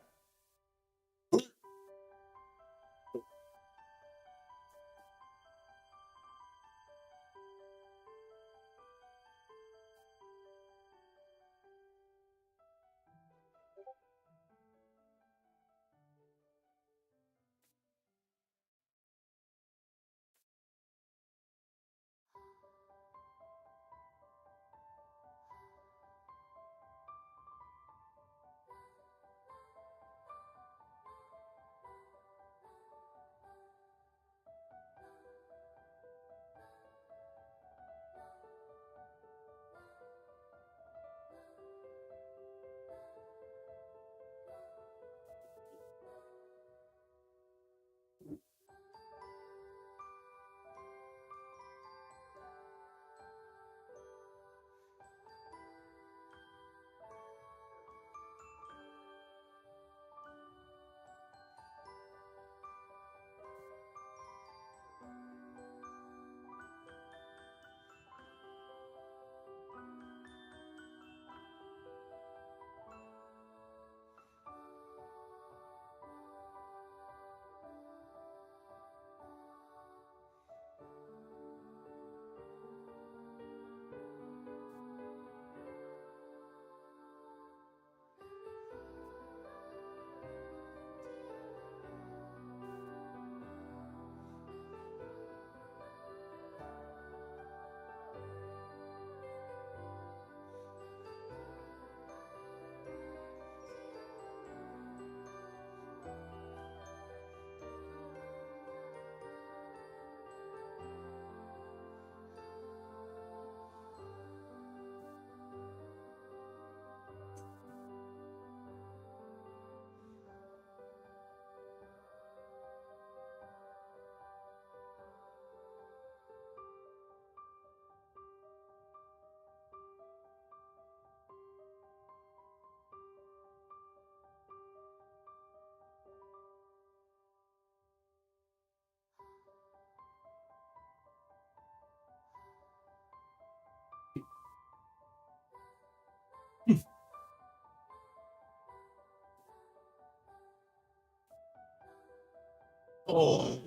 Oh.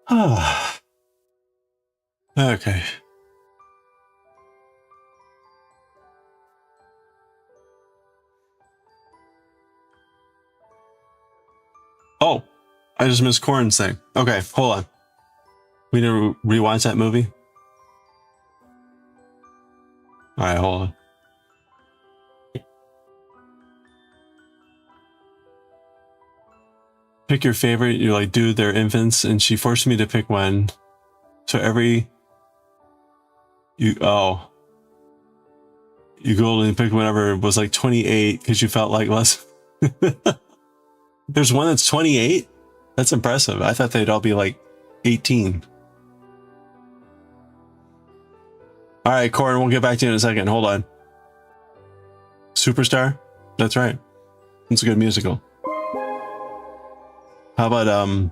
Ah. Okay. Oh, I just missed Corn's thing. Okay, hold on. We need to rewatch that movie. All right, hold on. Pick your favorite. You're like, dude, they're infants, and she forced me to pick one. So every you go and pick whatever was like 28 because you felt like less. There's one that's 28. That's impressive. I thought they'd all be like 18. All right, Corin, we'll get back to you in a second. Hold on. Superstar? That's right. It's a good musical. How about,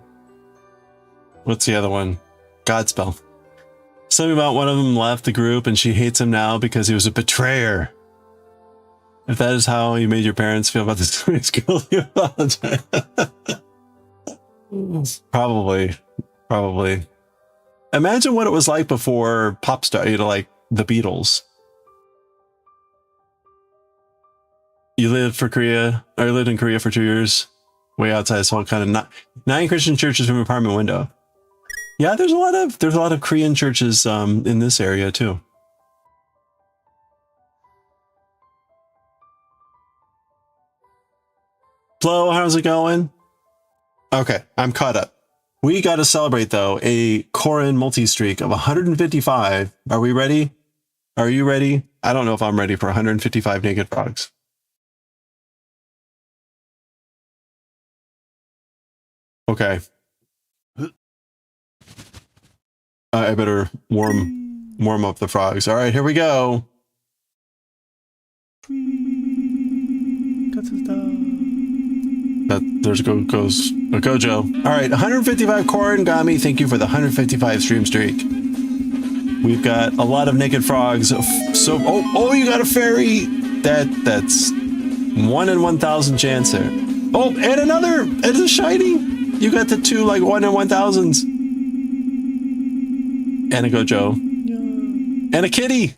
what's the other one? Godspell. Something about one of them left the group and she hates him now because he was a betrayer. If that is how you made your parents feel about this girl, you apologize. Probably. Imagine what it was like before pop star, you know, like the Beatles. You lived in Korea for 2 years, way outside Seoul, kind of 9 Christian churches from an apartment window. Yeah, there's a lot of Korean churches in this area too. Flo, how's it going? Okay, I'm caught up. We got to celebrate though a Corin multi-streak of 155. Are we ready? Are you ready? I don't know if I'm ready for 155 naked frogs. Okay. I better warm up the frogs. All right, here we go. There's goes a Gojo. All right, 155 Corin Gami. Thank you for the 155 stream streak. We've got a lot of naked frogs. So oh, you got a fairy. That's 1 in 1,000 chance there. Oh, and another. It's a shiny. You got the 2 like 1 in 1,000s. And a Gojo. And a kitty.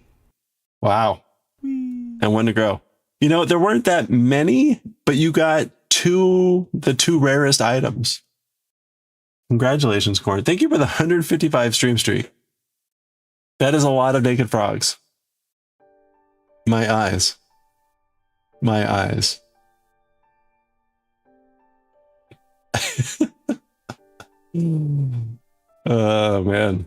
Wow. And 1 to grow. You know, there weren't that many, but you got the 2 rarest items. Congratulations, Corn. Thank you for the 155 stream streak. That is a lot of naked frogs. My eyes. My eyes. Oh, man.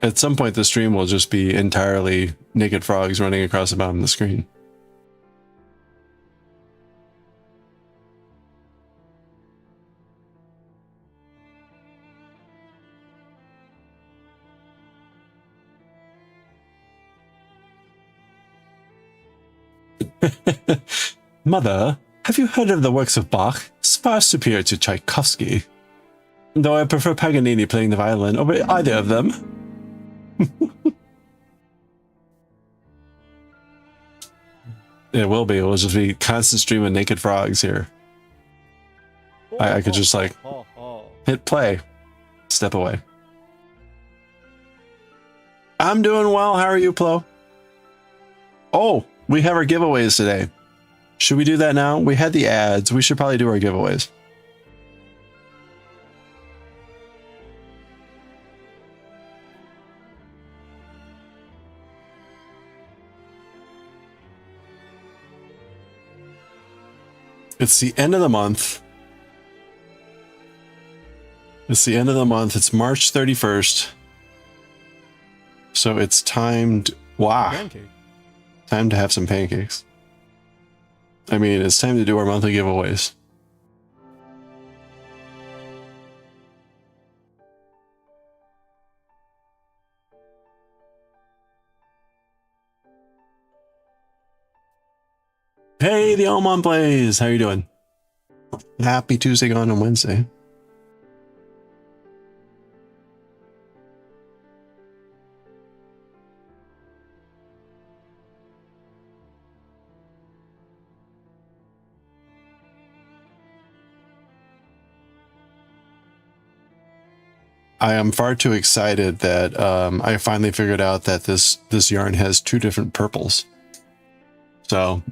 At some point, the stream will just be entirely naked frogs running across the bottom of the screen. Mother, have you heard of the works of Bach? Far superior to Tchaikovsky. Though I prefer Paganini playing the violin over either of them. It will be. It will just be constant stream of naked frogs here. I could just like hit play, step away. I'm doing well. How are you, Plo? Oh, we have our giveaways today. Should we do that now? We had the ads. We should probably do our giveaways. It's the end of the month. It's the end of the month. It's March 31st. So it's timed. Wow. Pancake. Time to have some pancakes. I mean, it's time to do our monthly giveaways. Hey, the Almond Blaze. How you doing? Happy Tuesday gone on Wednesday. I am far too excited that I finally figured out that this yarn has 2 different purples. So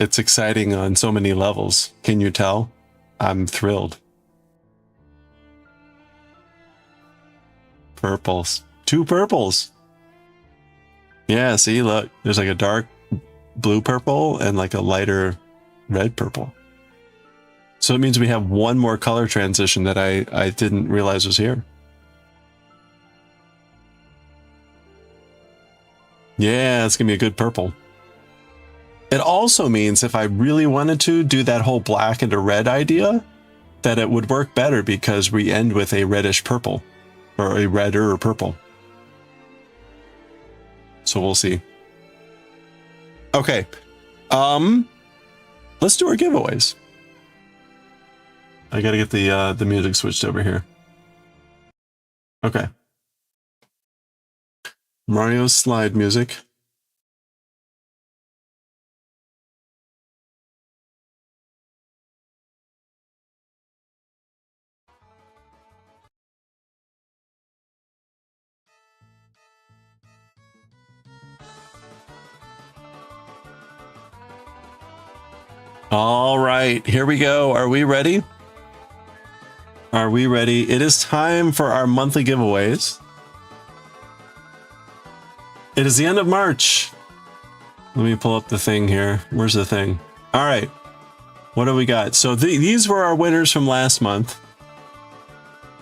it's exciting on so many levels. Can you tell? I'm thrilled. Purples. 2 purples. Yeah, see, look. There's like a dark blue purple and like a lighter red purple. So it means we have 1 more color transition that I didn't realize was here. Yeah, it's gonna be a good purple. It also means if I really wanted to do that whole black into red idea, that it would work better because we end with a reddish purple or a redder purple. So we'll see. Okay. Let's do our giveaways. I gotta get the music switched over here. Okay. Mario's slide music. All right, here we go. Are we ready? Are we ready? It is time for our monthly giveaways. It is the end of March. Let me pull up the thing here. Where's the thing? All right. What do we got? So these were our winners from last month.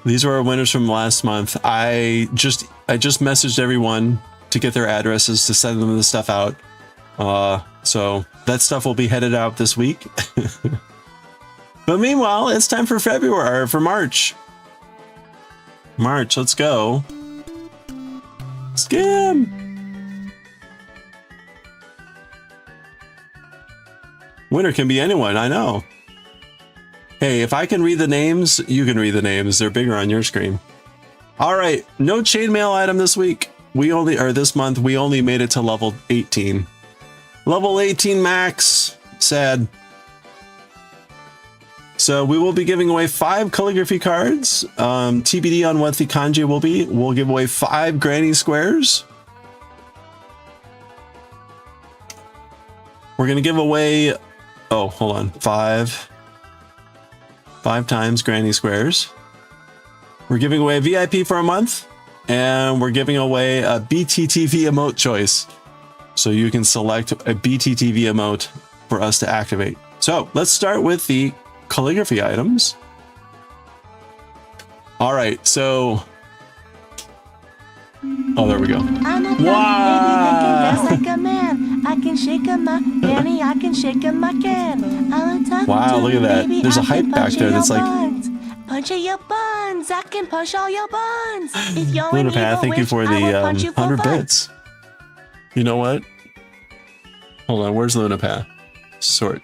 These were our winners from last month. I just messaged everyone to get their addresses to send them the stuff out. So that stuff will be headed out this week. But meanwhile, it's time for February, or for March. March, let's go. Skim. Winner can be anyone, I know. Hey, if I can read the names, you can read the names. They're bigger on your screen. All right, no chainmail item this week. This month, we only made it to level 18. Level 18 max. Sad. So we will be giving away 5 calligraphy cards. TBD on what the kanji will be. We'll give away 5 granny squares. We're going to give away... Oh, hold on. 5 times granny squares. We're giving away a VIP for a month. And we're giving away a BTTV emote choice. So you can select a BTTV emote for us to activate. So let's start with the calligraphy items. All right, so... Oh, there we go. Wow! Like a man. I can shake a my Danny, I can shake a my can. Wow, look at that. There's a hype back there that's like... Punch your buns. I can punch all your buns. If you're LunaPath, thank you for the 100 bits. You know what? Hold on, where's LunaPath? Sort.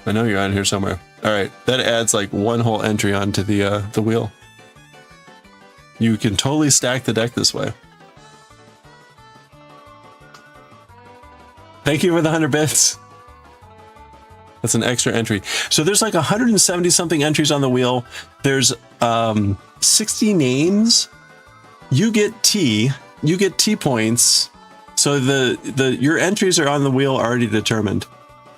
I know you're on here somewhere. All right, that adds like 1 whole entry onto the wheel. You can totally stack the deck this way. Thank you for the 100 bits. That's an extra entry. So there's like 170 something entries on the wheel. There's 60 names. You get T points. So your entries are on the wheel already determined.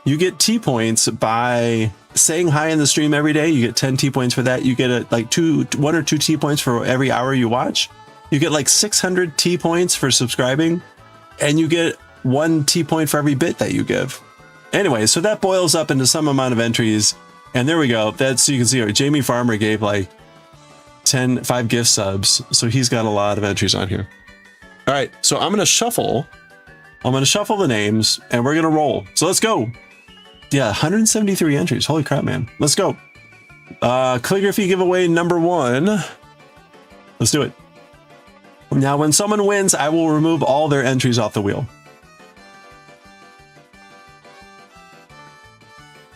You get T points by saying hi in the stream every day. You get 10 T points for that. You get like 1 or 2 T points for every hour you watch. You get like 600 T points for subscribing, and you get 1 T point for every bit that you give. Anyway, so that boils up into some amount of entries, and there we go. That's, you can see Jamie Farmer gave like 5 gift subs, so he's got a lot of entries on here. All right, so I'm gonna shuffle the names, and we're gonna roll. So let's go. Yeah, 173 entries. Holy crap, man. Let's go. Calligraphy giveaway number 1. Let's do it. Now, when someone wins, I will remove all their entries off the wheel.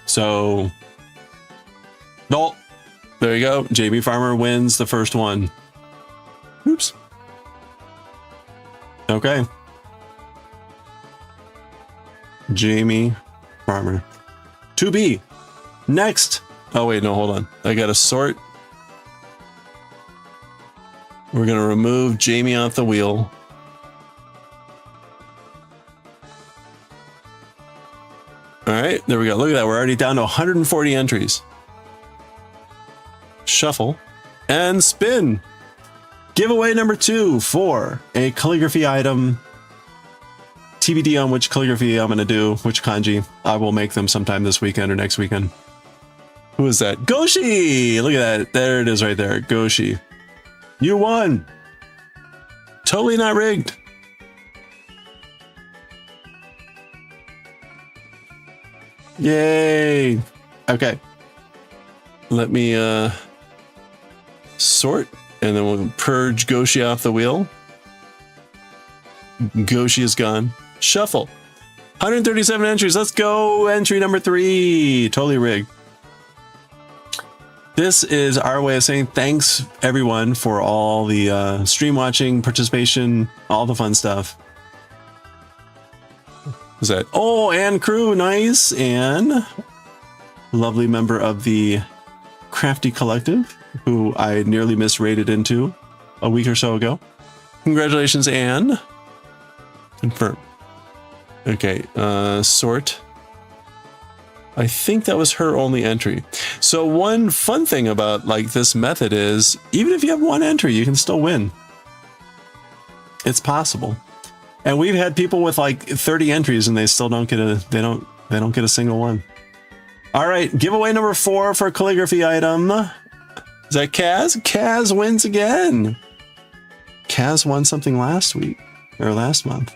So, no, there you go. JB Farmer wins the first one. Oops. Okay. Jamie Farmer. 2B. Next. Oh, wait, no, hold on. I got to sort. We're going to remove Jamie off the wheel. All right, there we go. Look at that. We're already down to 140 entries. Shuffle and spin. Giveaway number 2 for a calligraphy item. TBD on which calligraphy I'm going to do, which kanji. I will make them sometime this weekend or next weekend. Who is that? Goshi! Look at that. There it is right there. Goshi. You won. Totally not rigged. Yay. Okay. Let me sort, and then we'll purge Goshi off the wheel. Goshi is gone. Shuffle. 137 entries. Let's go. Entry number 3. Totally rigged. This is our way of saying thanks, everyone, for all the stream watching, participation, all the fun stuff. Is that? Oh, and crew. Nice. And lovely member of the Crafty Collective, who I nearly misrated into a week or so ago. Congratulations, Anne. Confirm. Okay, sort. I think that was her only entry. So one fun thing about like this method is even if you have one entry, you can still win. It's possible. And we've had people with like 30 entries and they still don't get a they don't get a single one. All right, giveaway number 4 for a calligraphy item. Is that Kaz? Kaz wins again. Kaz won something last week or last month.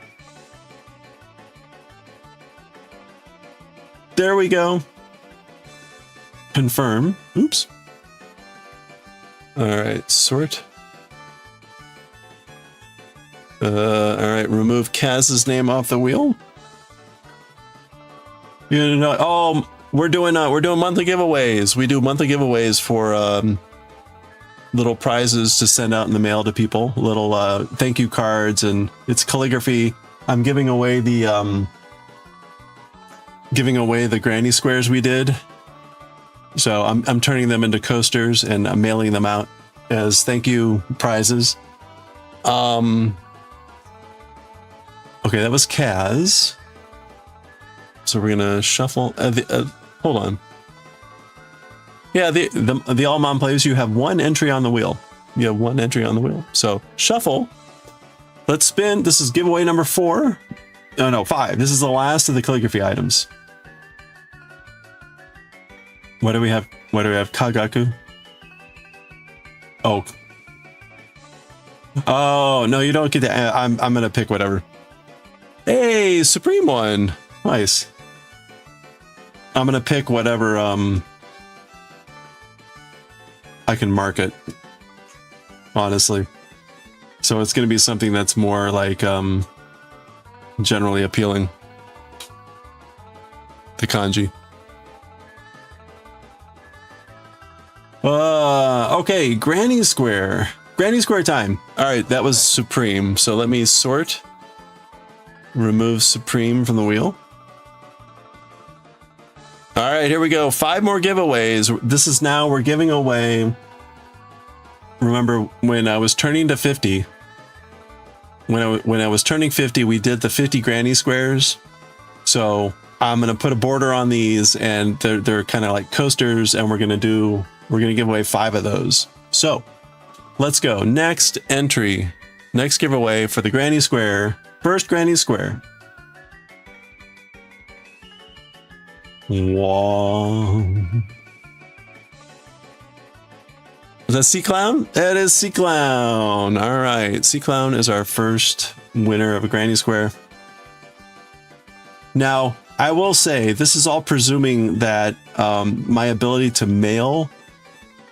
There we go. Confirm. Oops. All right, sort. All right, remove Kaz's name off the wheel. You know, oh, we're doing monthly giveaways. We do monthly giveaways for little prizes to send out in the mail to people. Little thank you cards, and it's calligraphy. I'm giving away the granny squares we did. So I'm turning them into coasters and I'm mailing them out as thank you prizes. Okay, that was Kaz. So we're gonna shuffle. Hold on. Yeah, the All Mom players, you have one entry on the wheel. You have one entry on the wheel. So shuffle. Let's spin. This is giveaway number 4. Oh no, 5. This is the last of the calligraphy items. What do we have? What do we have? Kagaku. Oh. Oh no, you don't get to. I'm gonna pick whatever. Hey, Supreme one. Nice. I'm gonna pick whatever I can mark it. Honestly. So it's gonna be something that's more like generally appealing. The kanji. Okay, Granny Square. Granny Square time. All right, that was Supreme. So let me sort. Remove Supreme from the wheel. All right, here we go. 5 more giveaways. This is now, we're giving away. Remember when I was turning to 50? When I was turning 50, we did the 50 Granny Squares. So I'm gonna put a border on these, and they're kind of like coasters, and we're gonna give away 5 of those. So let's go. Next entry, next giveaway for the Granny Square. First Granny Square. Whoa. Is that Sea Clown? That is Sea Clown. All right. Sea Clown is our first winner of a Granny Square. Now, I will say this is all presuming that my ability to mail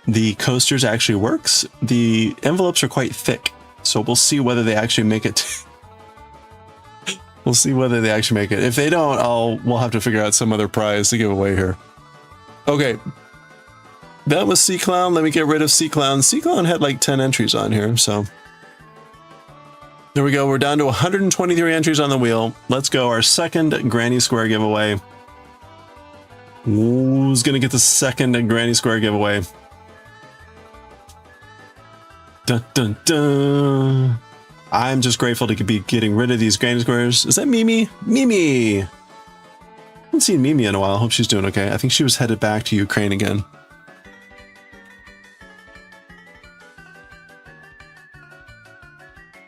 the coasters actually works. The envelopes are quite thick, so we'll see whether they actually make it. We'll see whether they actually make it. If they don't, we'll have to figure out some other prize to give away here. Okay. That was Sea Clown. Let me get rid of Sea Clown. Sea Clown had like 10 entries on here, so. There we go. We're down to 123 entries on the wheel. Let's go. Our second Granny Square giveaway. Who's going to get the second Granny Square giveaway? Dun, dun, dun. I'm just grateful to be getting rid of these Granny Squares. Is that Mimi? Mimi! I haven't seen Mimi in a while. Hope she's doing okay. I think she was headed back to Ukraine again.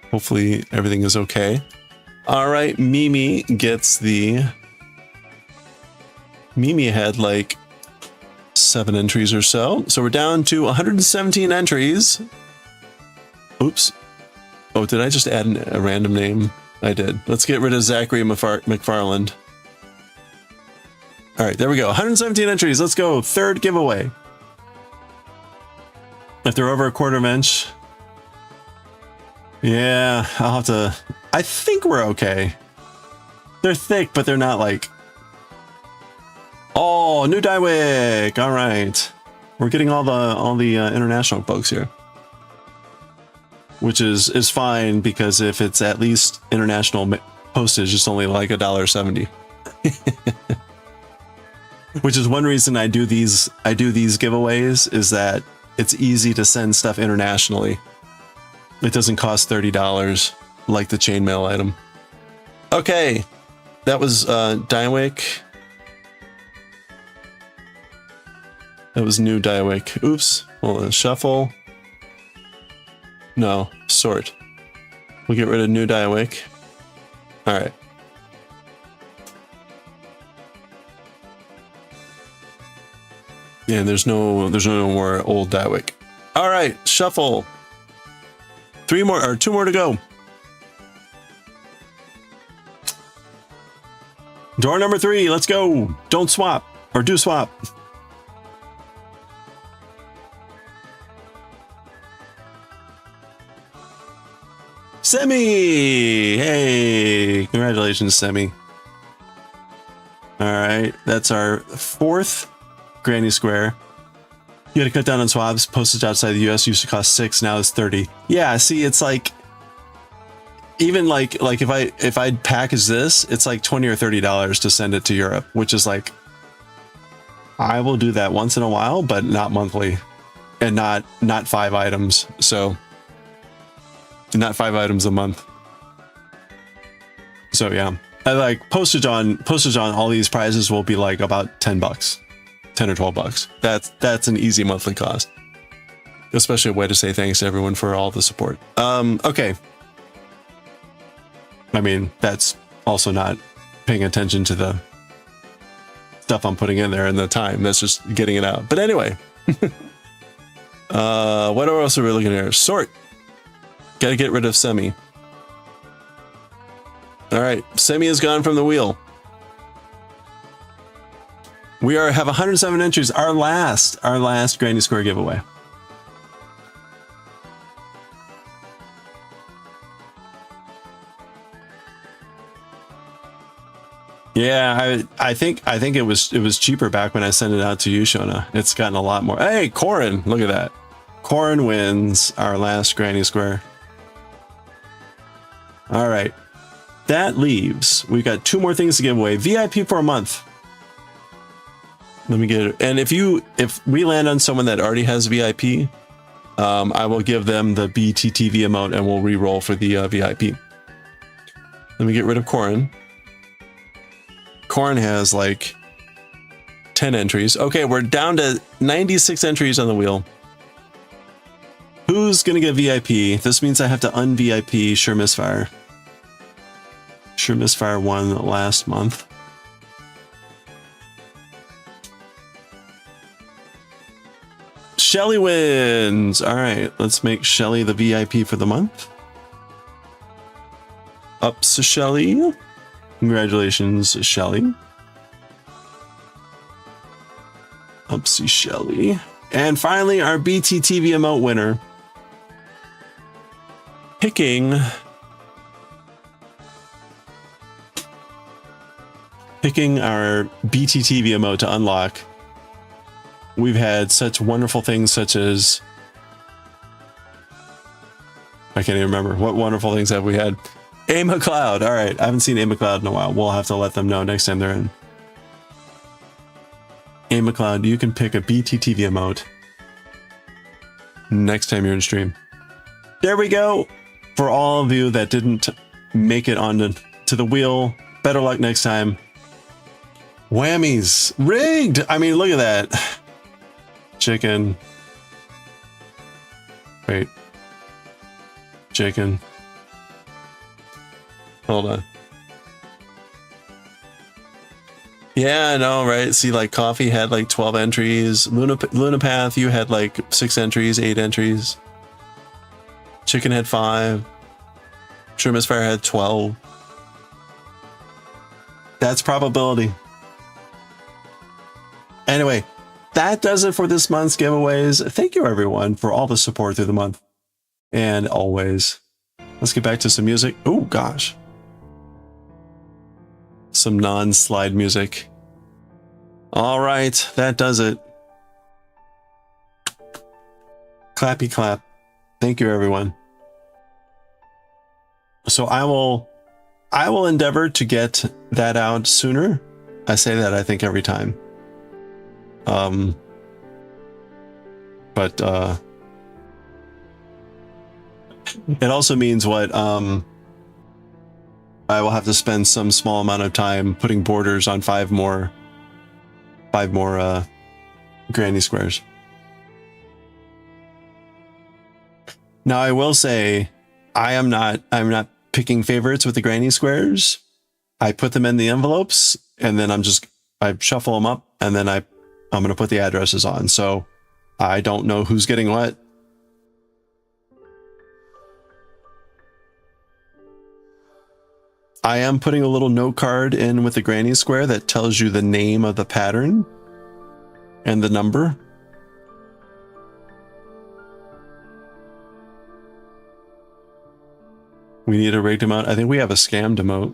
Hopefully everything is okay. All right, Mimi gets the... Mimi had like 7 entries or so. So we're down to 117 entries. Oops. Oh, did I just add a random name? I did. Let's get rid of Zachary McFarland. All right, there we go. 117 entries. Let's go. Third giveaway. If they're over a quarter of an inch... Yeah, I'll have to... I think we're okay. They're thick, but they're not like... Oh, new dye wick! All right. We're getting all the international folks here. Which is fine, because if it's at least international postage, it's only like $1.70. Which is one reason I do these giveaways, is that it's easy to send stuff internationally. It doesn't cost $30 like the chainmail item. Okay, that was dye wick. That was new dye wick. Oops. Hold on. Shuffle. No, sort. We'll get rid of new dye wick. All right. Yeah, there's no more old dye wick. All right, shuffle. 2 more to go. Door number 3, let's go. Don't swap, or do swap. Semi! Hey, congratulations, Semi. All right, that's our 4th Granny Square. You had to cut down on swabs. Postage outside the US used to cost 6, now it's 30. Yeah, see, it's like, even like if I'd package this, it's like $20 or $30 to send it to Europe, which is like, I will do that once in a while, but not monthly, and not 5 items. So not 5 items a month. So yeah, I like postage on all these prizes will be like about $10. 10 or 12 bucks. That's an easy monthly cost. Especially a way to say thanks to everyone for all the support. Okay. I mean, that's also not paying attention to the stuff I'm putting in there and the time. That's just getting it out. But anyway. What else are we looking at here? Sort. Gotta get rid of Semi. All right. Semi is gone from the wheel. We have 107 entries. Our last Granny Square giveaway. Yeah, I think it was cheaper back when I sent it out to you, Shona. It's gotten a lot more. Hey, Corin, look at that. Corin wins our last Granny Square. All right. That leaves, we got 2 more things to give away. VIP for a month. Let me get it. And if we land on someone that already has VIP, I will give them the BTTV emote and we'll re-roll for the VIP. Let me get rid of Corin. Corin has like 10 entries. Okay, we're down to 96 entries on the wheel. Who's gonna get VIP? This means I have to un-VIP Sure Misfire. Sure Misfire won last month. Shelly wins. All right, let's make Shelly the VIP for the month. Ups to Shelly. Congratulations, Shelly. Upsy Shelly. And finally, our BTTV emote winner. Picking our BTTV emote to unlock. We've had such wonderful things such as I can't even remember. What wonderful things have we had? A McLeod. All right. I haven't seen A McLeod in a while. We'll have to let them know next time they're in. A McLeod, you can pick a BTTV emote next time you're in stream. There we go. For all of you that didn't make it onto the wheel, better luck next time. Whammies. Rigged. I mean, look at that. Chicken. Wait. Chicken. Hold on. Yeah, I know, right? See, like, Coffee had like 12 entries. Lunapath, you had like 6 entries, 8 entries. Chicken had 5. Sure Misfire had 12. That's probability. Anyway, that does it for this month's giveaways. Thank you, everyone, for all the support through the month. And always. Let's get back to some music. Oh, gosh. Some non-slide music. All right, that does it. Clappy clap. Thank you, everyone. So I will endeavor to get that out sooner. I say that, I think, every time. But it also means what I will have to spend some small amount of time putting borders on 5 more granny squares. Now I will say I'm not picking favorites with the granny squares. I put them in the envelopes and then I shuffle them up and then I'm going to put the addresses on. So I don't know who's getting what. I am putting a little note card in with the granny square that tells you the name of the pattern and the number. We need a rigged emote. I think we have a scammed emote.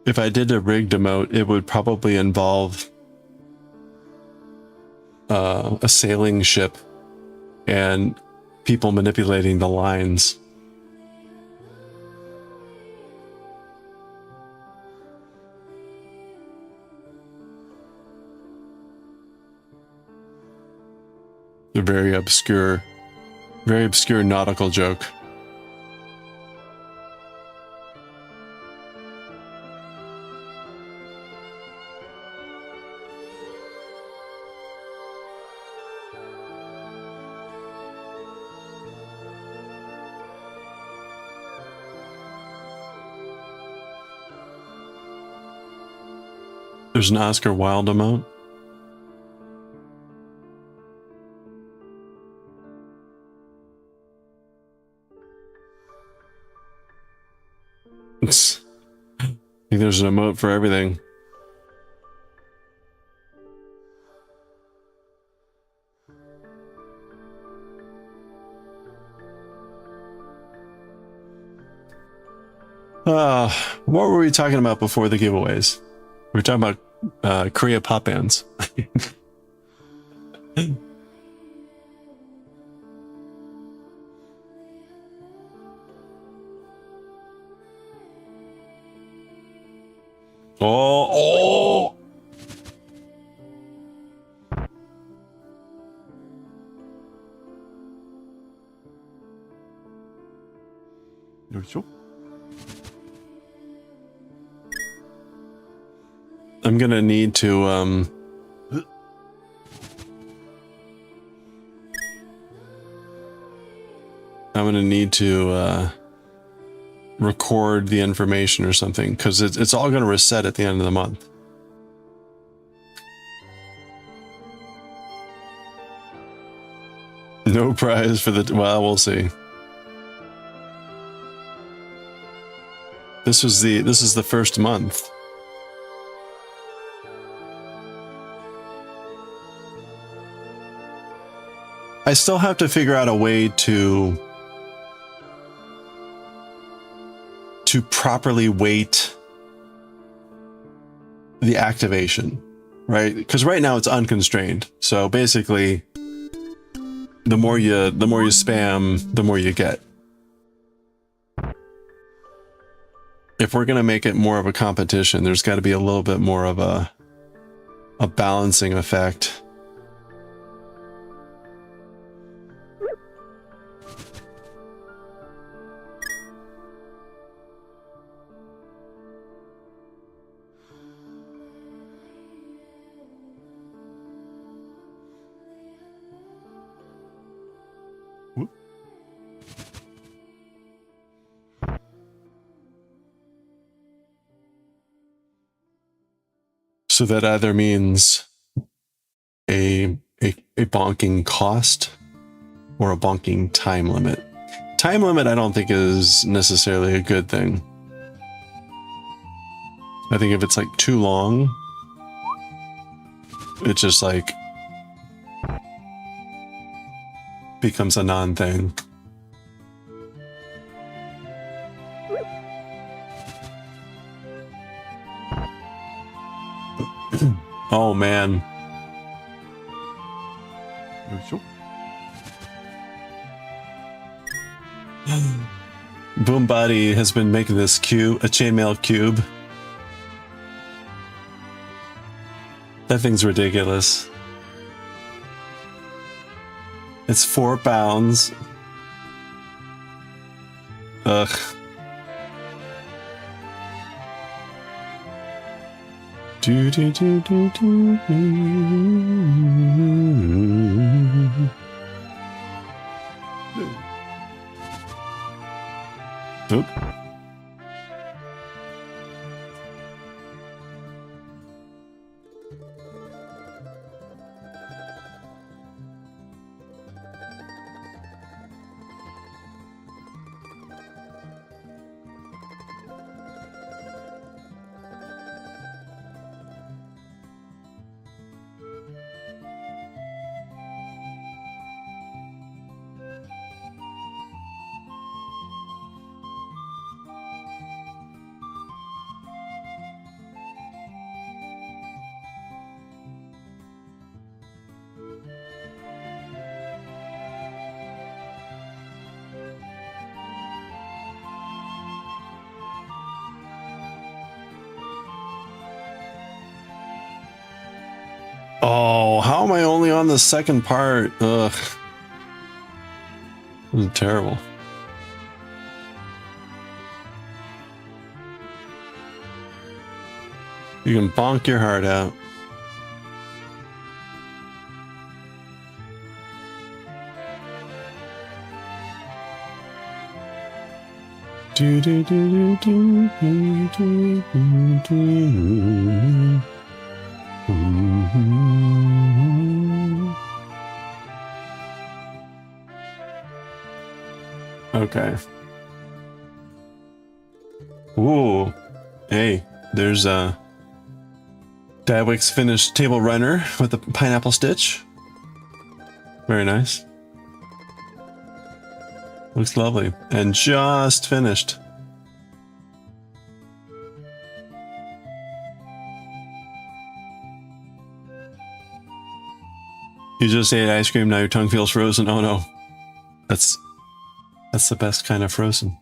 If I did a rigged emote, it would probably involve a sailing ship and people manipulating the lines. A very obscure nautical joke. There's an Oscar Wilde emote. I think there's an emote for everything. What were we talking about before the giveaways? We were talking about Korea pop bands. Oh! I'm gonna need to record the information or something, because it's all going to reset at the end of the month. No prize for the... Well, we'll see. This is the first month. I still have to figure out a way to properly weight the activation, right? Because right now it's unconstrained. So basically, the more you spam, the more you get. If we're gonna make it more of a competition, there's got to be a little bit more of a balancing effect. So that either means a bonking cost or a bonking time limit. Time limit I don't think is necessarily a good thing. I think if it's like too long, it just like becomes a non-thing. Oh man. Boom Body has been making this cube, a chainmail cube. That thing's ridiculous. It's 4 pounds. Ugh. Do, do, do, do, do, do. Oop. Oh, how am I only on the second part? Ugh. This is terrible. You can bonk your heart out. Do do do do do do do do. Okay. Ooh. Hey, there's Dadwick's finished table runner with a pineapple stitch. Very nice. Looks lovely. And just finished. You just ate ice cream, now your tongue feels frozen. Oh no. That's the best kind of frozen.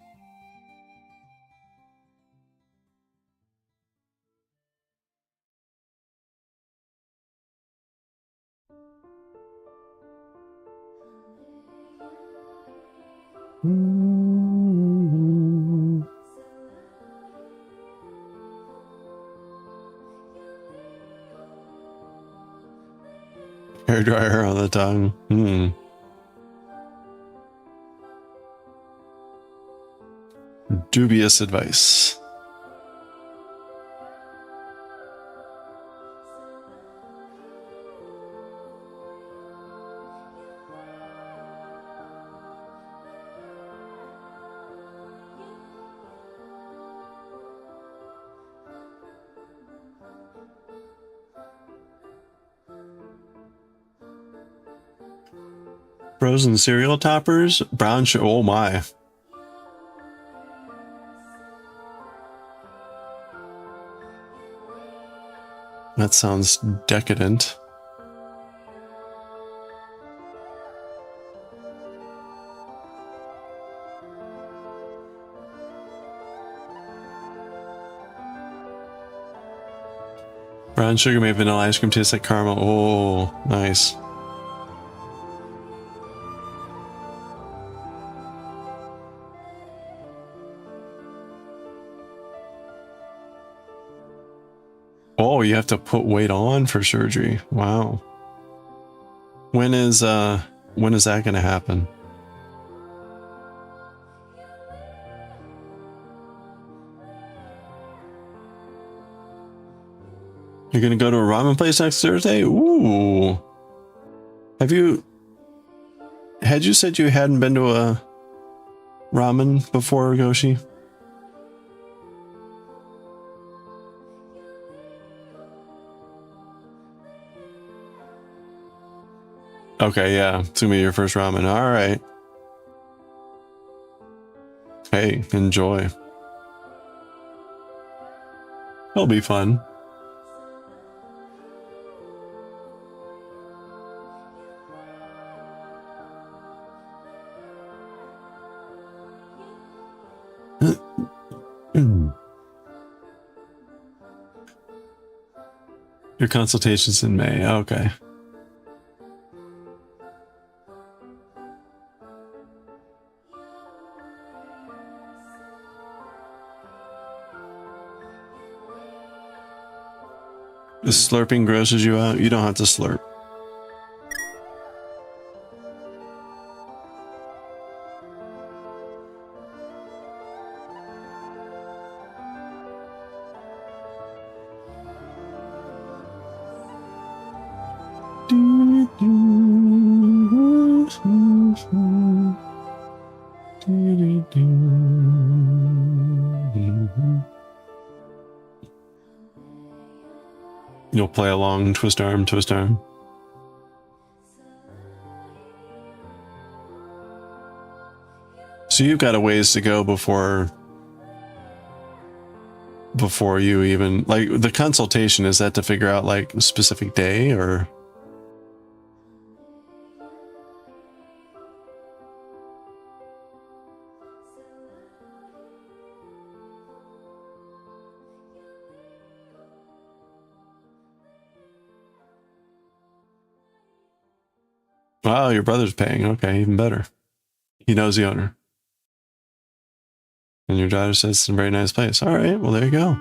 Hair dryer on the tongue. Dubious advice. Frozen cereal toppers, brown sugar. Oh my. That sounds decadent. Brown sugar made vanilla ice cream taste like caramel. Oh, nice. Oh, you have to put weight on for surgery. Wow. When is that gonna happen? You're gonna go to a ramen place next Thursday? Ooh. Had you said you hadn't been to a ramen before, Goshi? Okay, yeah. It's gonna be your first ramen. Alright. Hey, enjoy. It'll be fun. Your consultation's in May. Okay. The slurping grosses you out. You don't have to slurp. You'll play along, twist arm, twist arm. So you've got a ways to go before you even, like, the consultation, is that to figure out like a specific day or? Wow, your brother's paying. Okay, even better. He knows the owner. And your daughter says it's a very nice place. All right, well, there you go.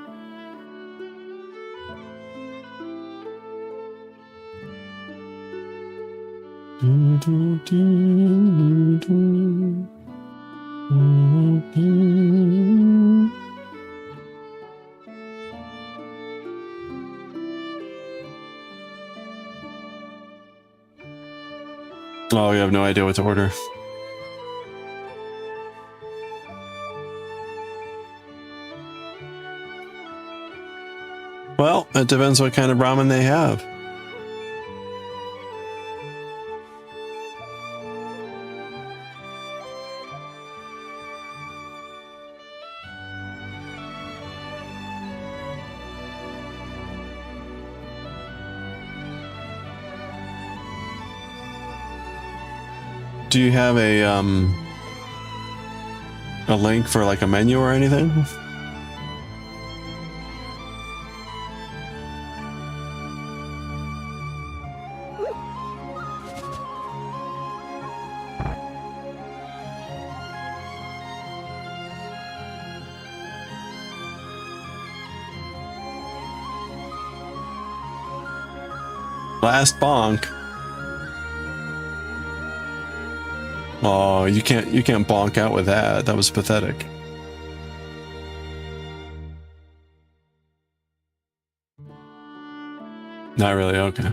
Oh, you have no idea what to order. Well, it depends what kind of ramen they have. Do you have a link for like a menu or anything? Last bonk. Oh, you can't bonk out with that. That was pathetic. Not really, okay.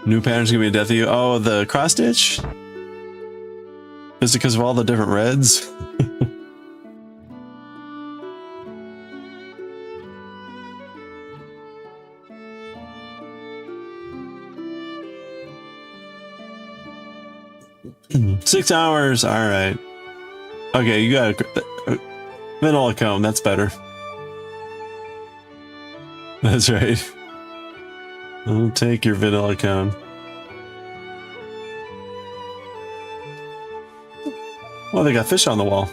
New pattern's gonna be a death of you. Oh, the cross stitch? Is it because of all the different reds? 6 hours. All right. Okay, you got a vanilla cone. That's better. That's right. I'll take your vanilla cone. Well, they got fish on the wall.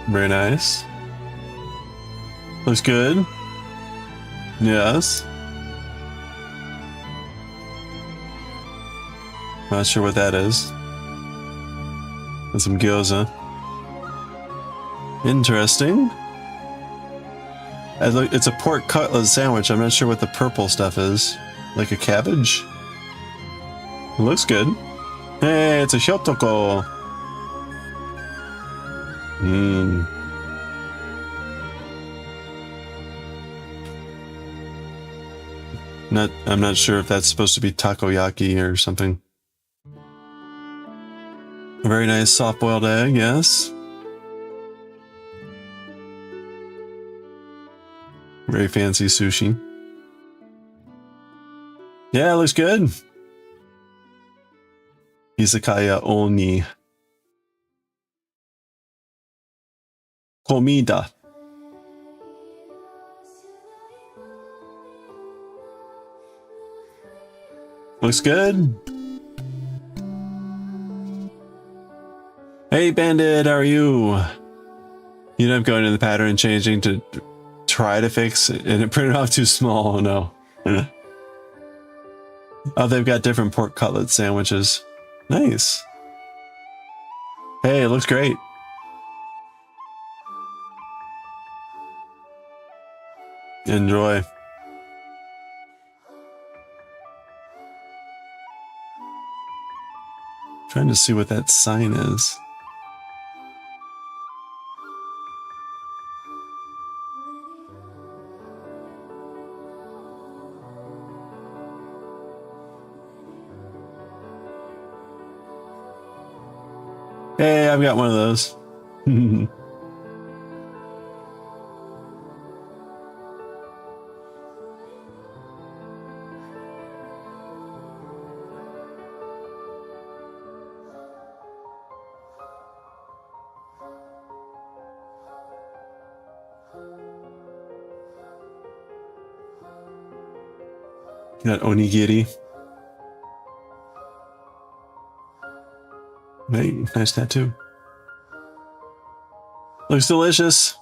Very nice. Looks good. Yes. Not sure what that is. And some gyoza. Interesting. It's a pork cutlet sandwich. I'm not sure what the purple stuff is. Like a cabbage? It looks good. Hey, it's a hyotoko. Mmm. I'm not sure if that's supposed to be takoyaki or something. A very nice soft-boiled egg, yes. Very fancy sushi. Yeah, it looks good. Izakaya Oni. Comida. Looks good. Hey Bandit, how are you? You know I'm going in the pattern and changing to try to fix it, and it printed off too small. Oh no. Oh, they've got different pork cutlet sandwiches. Nice. Hey, it looks great. Enjoy. Trying to see what that sign is. Hey, I've got one of those. Got onigiri. Hey, nice tattoo. Looks delicious.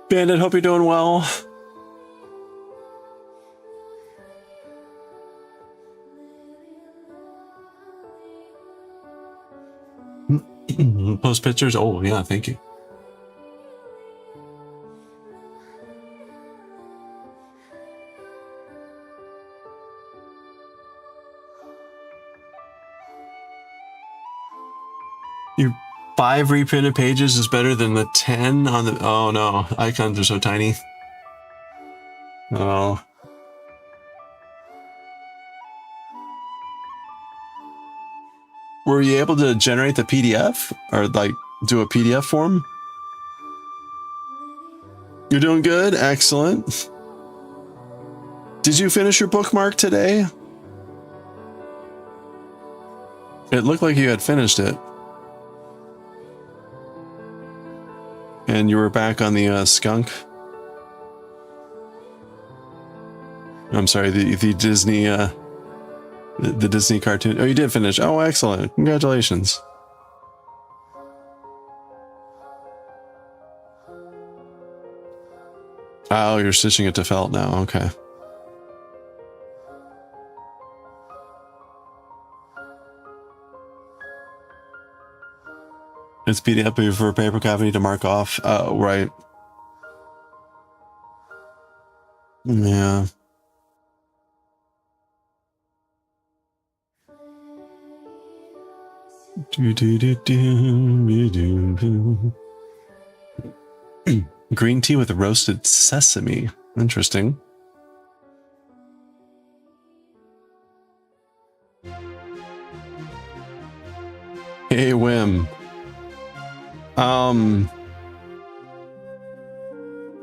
Bandit, hope you're doing well. Post pictures? Oh, yeah, thank you. Your 5 reprinted pages is better than the 10 on the... Oh no, icons are so tiny. Oh. Were you able to generate the PDF? Or like do a PDF form? You're doing good? Excellent. Did you finish your bookmark today? It looked like you had finished it. And you were back on the skunk. I'm sorry, the Disney the Disney cartoon. Oh, you did finish. Oh, excellent. Congratulations. Oh, you're stitching it to felt now. Okay. It's PDF for paper copy to mark off. Oh, right. Yeah. Green tea with roasted sesame. Interesting. Hey, Whim.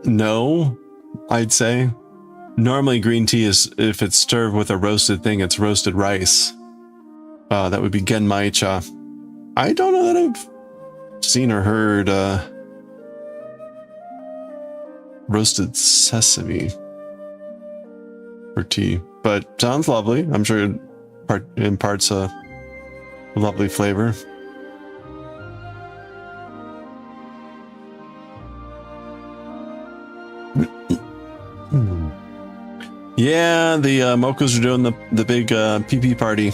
No, I'd say. Normally green tea is, if it's served with a roasted thing, it's roasted rice. That would be genmai cha. I don't know that I've seen or heard roasted sesame for tea, but sounds lovely. I'm sure it imparts a lovely flavor. Yeah, the Mochas are doing the big PP party.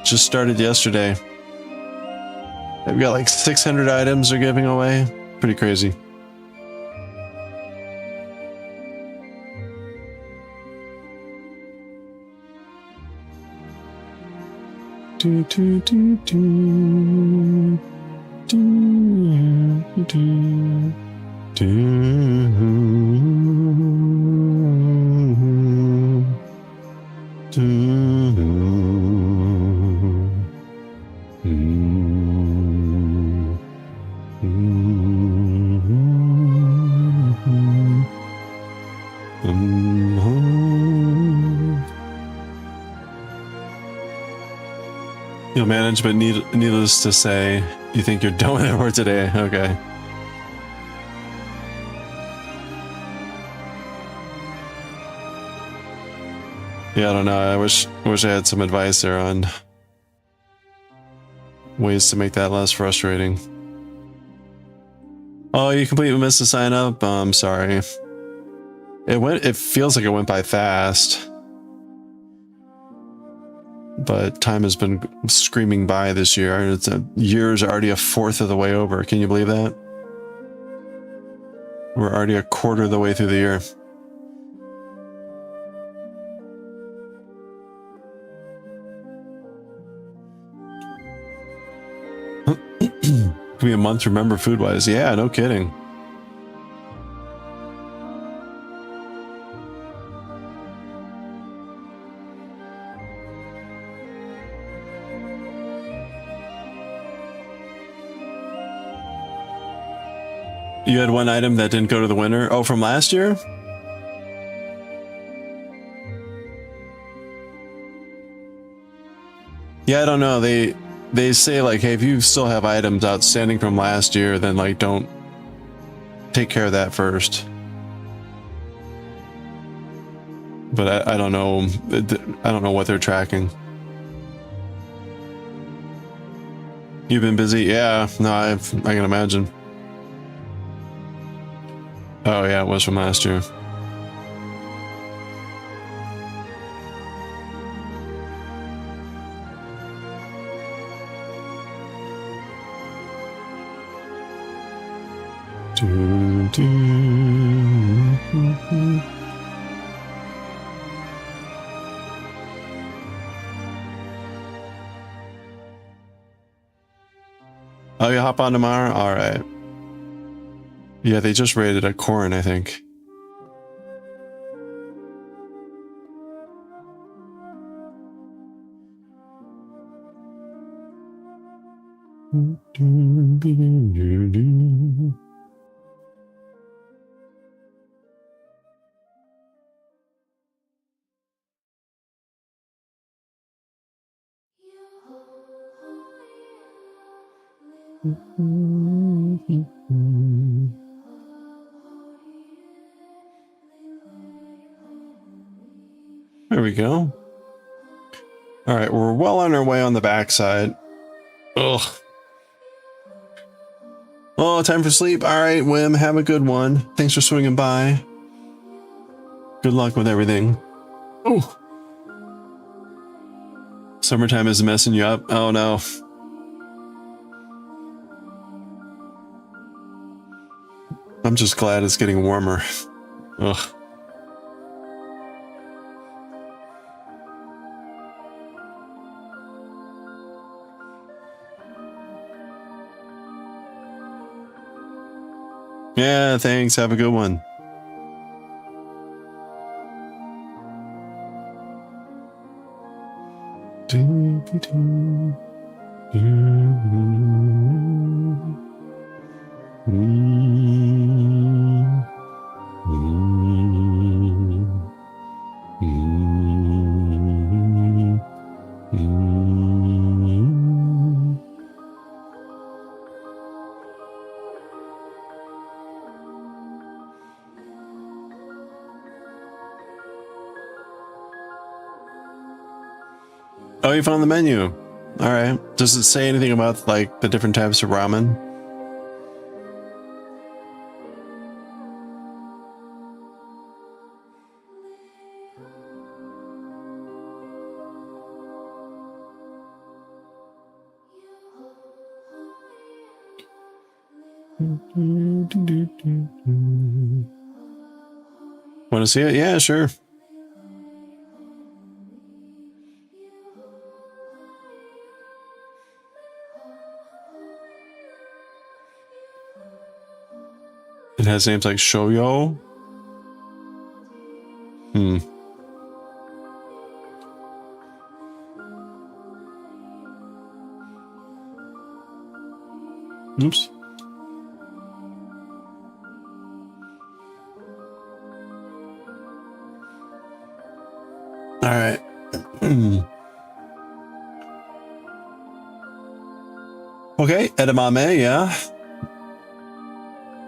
Just started yesterday. They've got like 600 items they're giving away. Pretty crazy. Do, do, do, do. Do, do, do. You'll manage, but needless to say, you think you're done with it for today. Okay. Yeah, I don't know. I wish I had some advice there on ways to make that less frustrating. Oh, you completely missed the sign up? I'm sorry. It feels like it went by fast. But time has been screaming by this year. It's a year's already a fourth of the way over. Can you believe that? We're already a quarter of the way through the year. Could be a month to remember food-wise. Yeah, no kidding. You had one item that didn't go to the winner? Oh, from last year? Yeah, I don't know. They say like, hey, if you still have items outstanding from last year, then like don't take care of that first. But I don't know. I don't know what they're tracking. You've been busy? Yeah, no, I can imagine. Oh yeah, it was from last year. Oh, you hop on tomorrow? All right. Yeah, they just raided a corn, I think. There we go. All right, we're well on our way on the backside. Ugh. Oh, time for sleep. All right, Wim, have a good one. Thanks for swinging by. Good luck with everything. Oh. Summertime is messing you up. Oh no. I'm just glad it's getting warmer. Ugh. Yeah, thanks. Have a good one. Oh, you found the menu. All right. Does it say anything about like the different types of ramen? Want to see it? Yeah, sure. It has names like Shoyo. Oops. All right. Okay, edamame, yeah.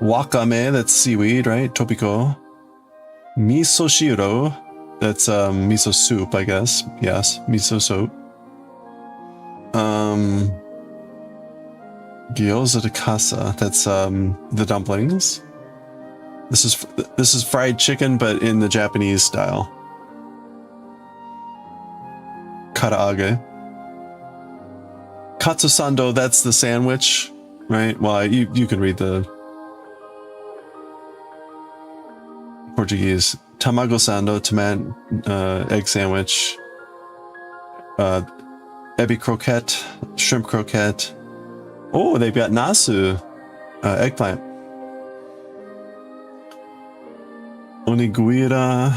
Wakame, that's seaweed, right? Topiko. Miso shiro, that's miso soup, I guess. Yes, miso soup. Gyoza de casa, that's the dumplings. This is fried chicken, but in the Japanese style. Karaage. Katsusando, that's the sandwich, right? Well, you can read the Portuguese. Tamago sando, egg sandwich. Ebi croquette, shrimp croquette. Oh, they've got nasu, eggplant. Oniguira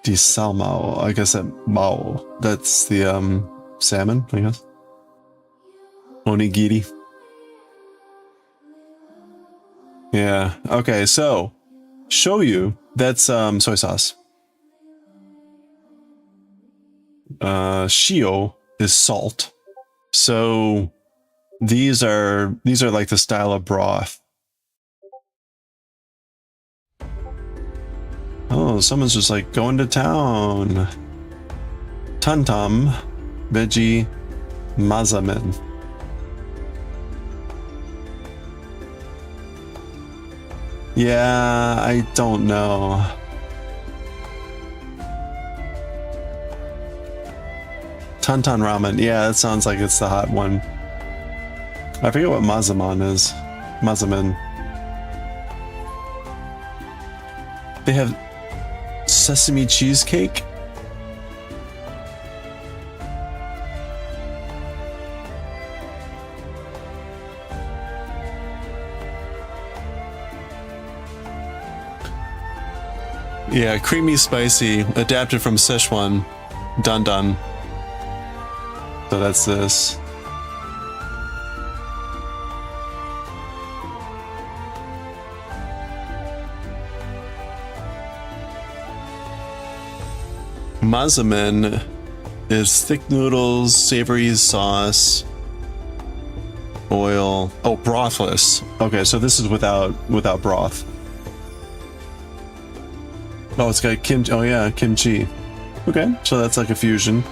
di salmao. I guess that mao. That's the salmon, I guess. Onigiri. Yeah. Okay, so shoyu, that's soy sauce. Shio is salt. So these are like the style of broth. Oh, someone's just like going to town. Tantam, veggie, mazamen. Yeah, I don't know. Tantan ramen. Yeah, that sounds like it's the hot one. I forget what mazaman is. Mazamen. They have sesame cheesecake. Yeah, creamy spicy, adapted from Szechuan, dandan. So that's this. Mazamen is thick noodles, savory sauce, oil. Oh, brothless. Okay, so this is without broth. Oh, it's got kimchi. Oh yeah, kimchi. Okay, so that's like a fusion.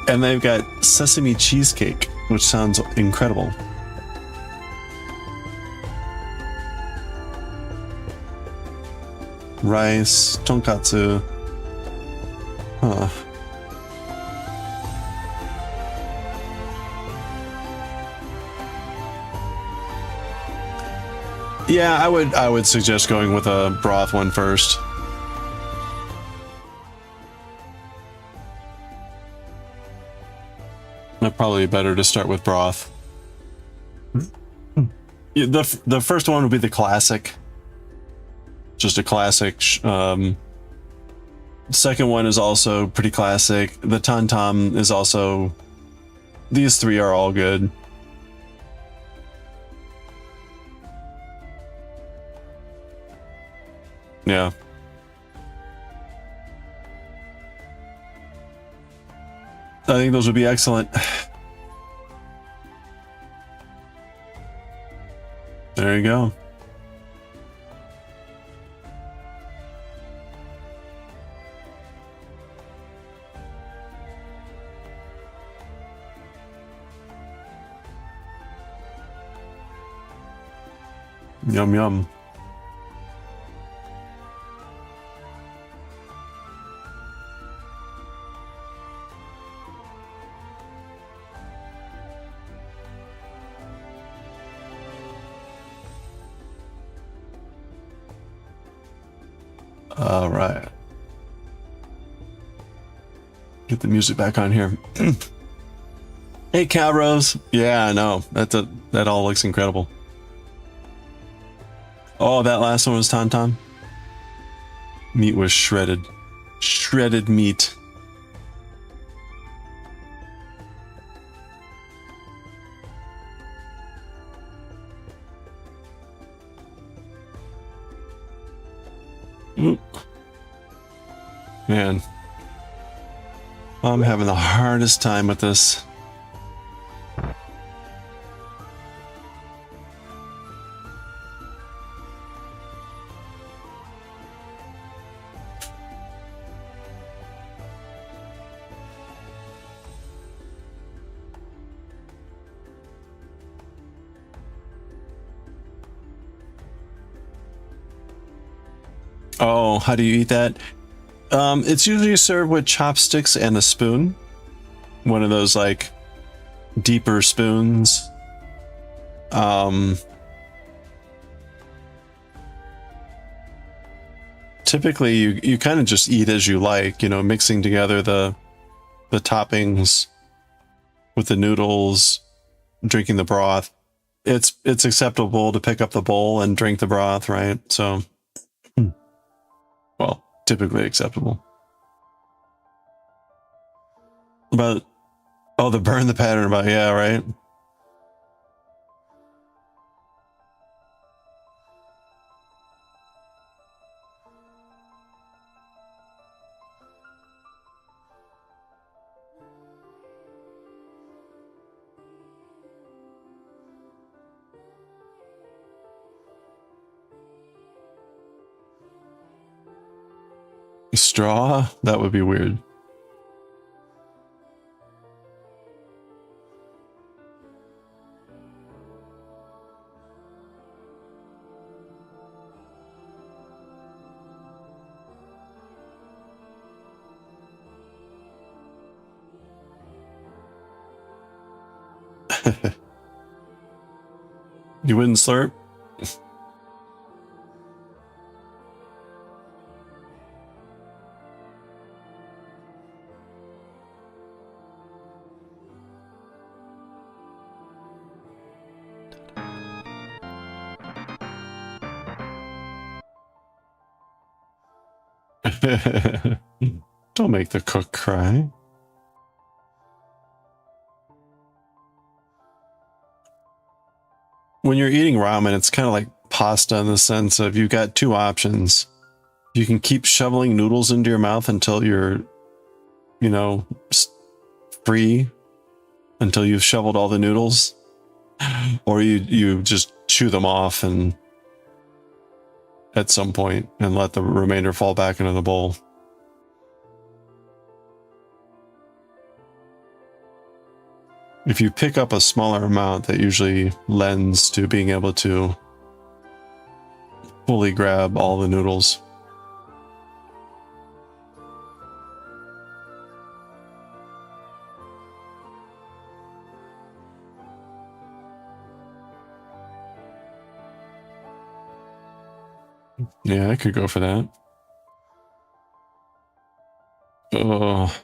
And they've got sesame cheesecake, which sounds incredible. Rice, tonkatsu. Huh. Yeah, I would suggest going with a broth one first. Probably better to start with broth. The first one would be the classic. Just a classic Second one is also pretty classic. The Tom Tom is also... These three are all good. Yeah. I think those would be excellent. There you go. Yum yum. All right. Get the music back on here. Hey, Cow Rose. Yeah, I know. That all looks incredible. Oh, that last one was Tauntaun. Meat was shredded. Shredded meat. Man, I'm having the hardest time with this. Oh, how do you eat that? It's usually served with chopsticks and a spoon. One of those like deeper spoons. Typically you kind of just eat as you like, you know, mixing together the toppings with the noodles, drinking the broth. It's acceptable to pick up the bowl and drink the broth, right? So, well, typically acceptable. But, oh, the burn the pattern about, yeah, right? Straw? That would be weird. You wouldn't slurp? Don't make the cook cry. When you're eating ramen, it's kind of like pasta in the sense of you've got two options. You can keep shoveling noodles into your mouth until you're, you know, free, until you've shoveled all the noodles, or you just chew them off and at some point and let the remainder fall back into the bowl. If you pick up a smaller amount, that usually lends to being able to fully grab all the noodles. Yeah, I could go for that. Oh.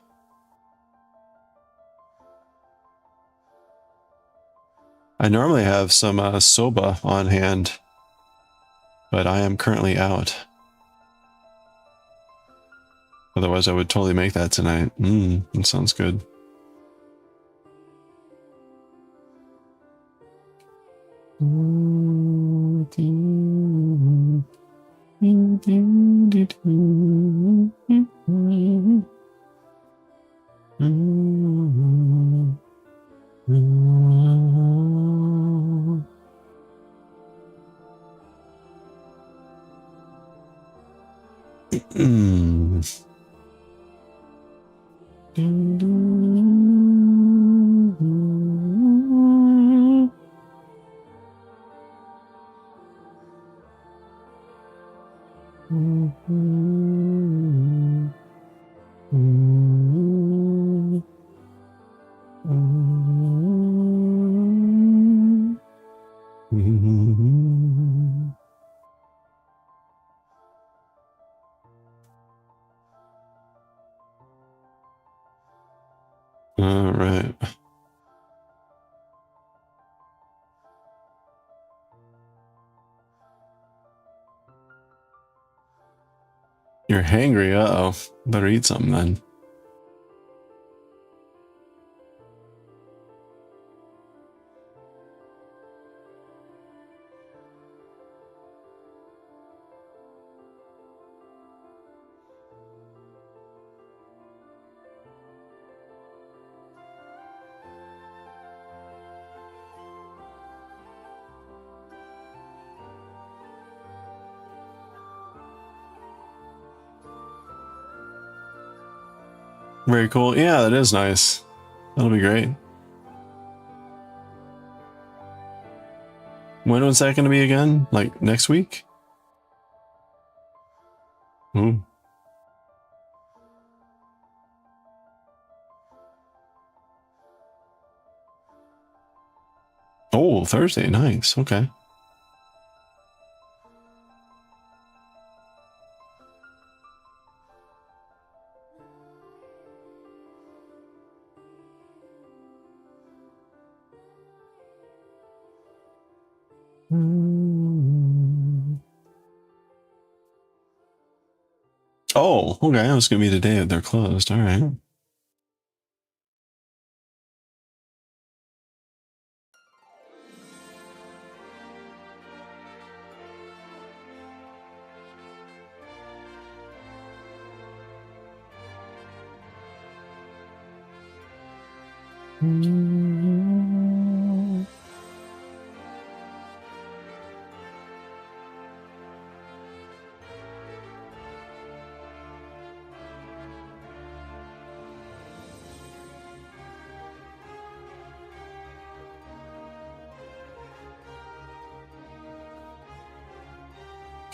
I normally have some soba on hand, but I am currently out of Otherwise, I would totally make that tonight. That sounds good. All right. You're hangry, uh-oh. Better eat something then. Very cool. Yeah, that is nice. That'll be great. When was that going to be again? Like next week? Ooh. Oh, Thursday. Nice. Okay. Oh, okay. It was going to be the day that they're closed. All right.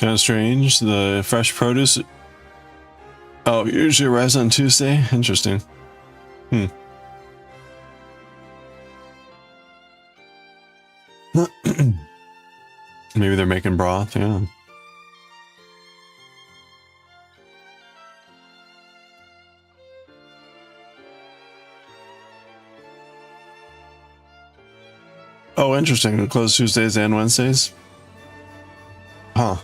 Kind of strange. The fresh produce. Oh, usually arrives on Tuesday. Interesting. Maybe they're making broth. Yeah. Oh, interesting. It closed Tuesdays and Wednesdays. Huh.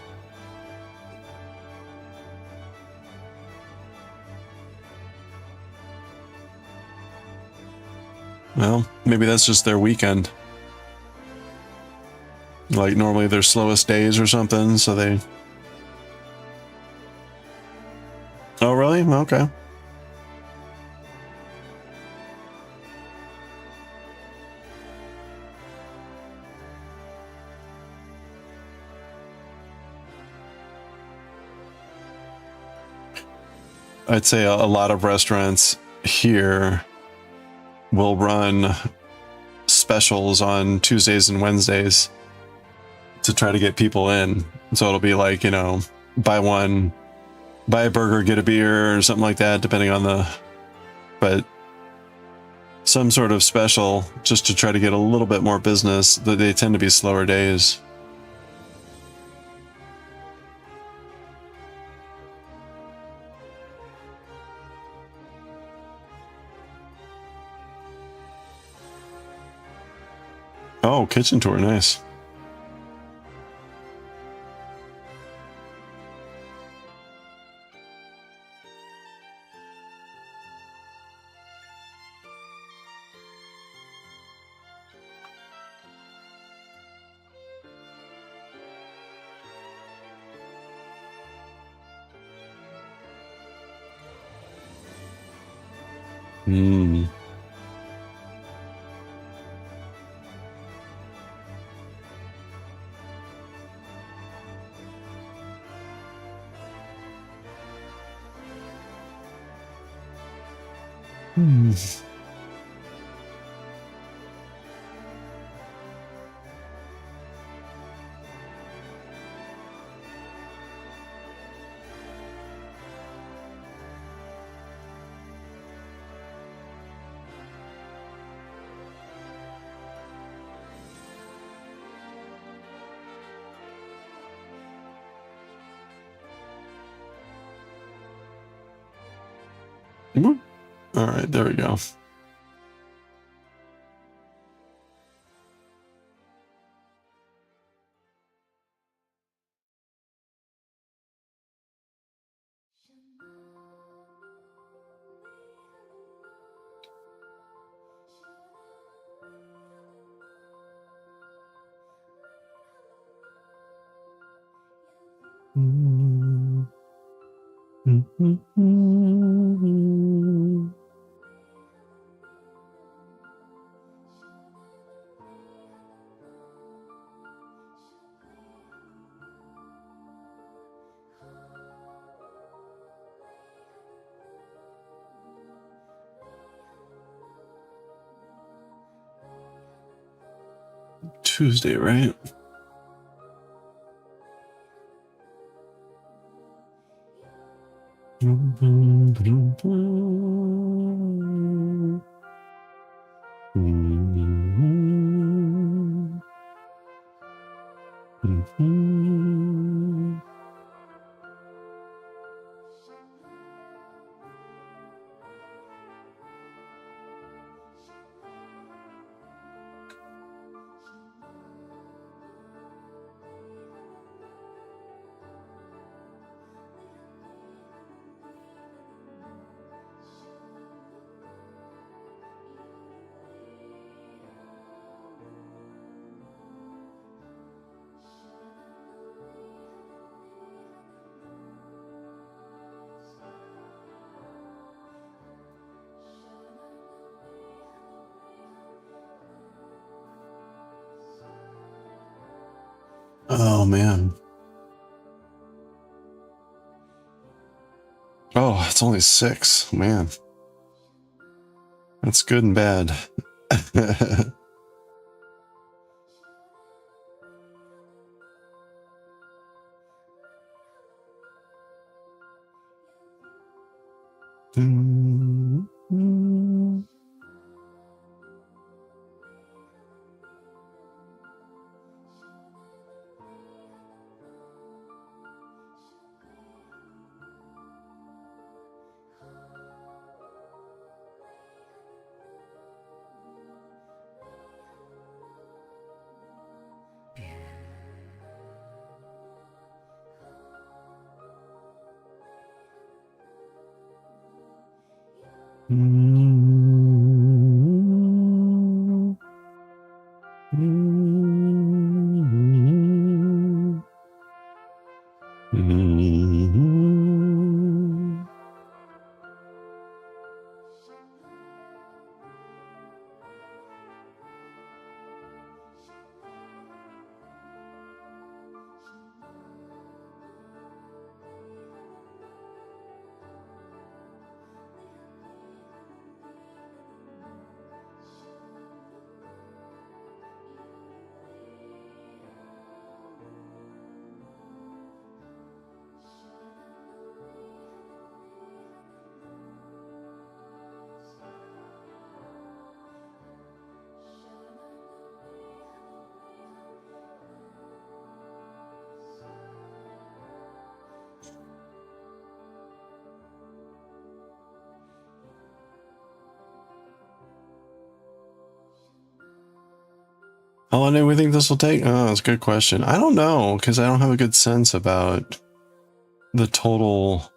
Well, maybe that's just their weekend. Like normally their slowest days or something, so they... Oh, really? Okay. I'd say a lot of restaurants here will run specials on Tuesdays and Wednesdays to try to get people in. So it'll be like, you know, buy one, buy a burger, get a beer or something like that, depending on the, but some sort of special just to try to get a little bit more business. They tend to be slower days. Oh, kitchen tour, nice. Hmm. Hmm. All right, there we go. Tuesday, right? Oh man. Oh, it's only 6. Man. That's good and bad. How long do we think this will take? Oh, that's a good question. I don't know, because I don't have a good sense about the total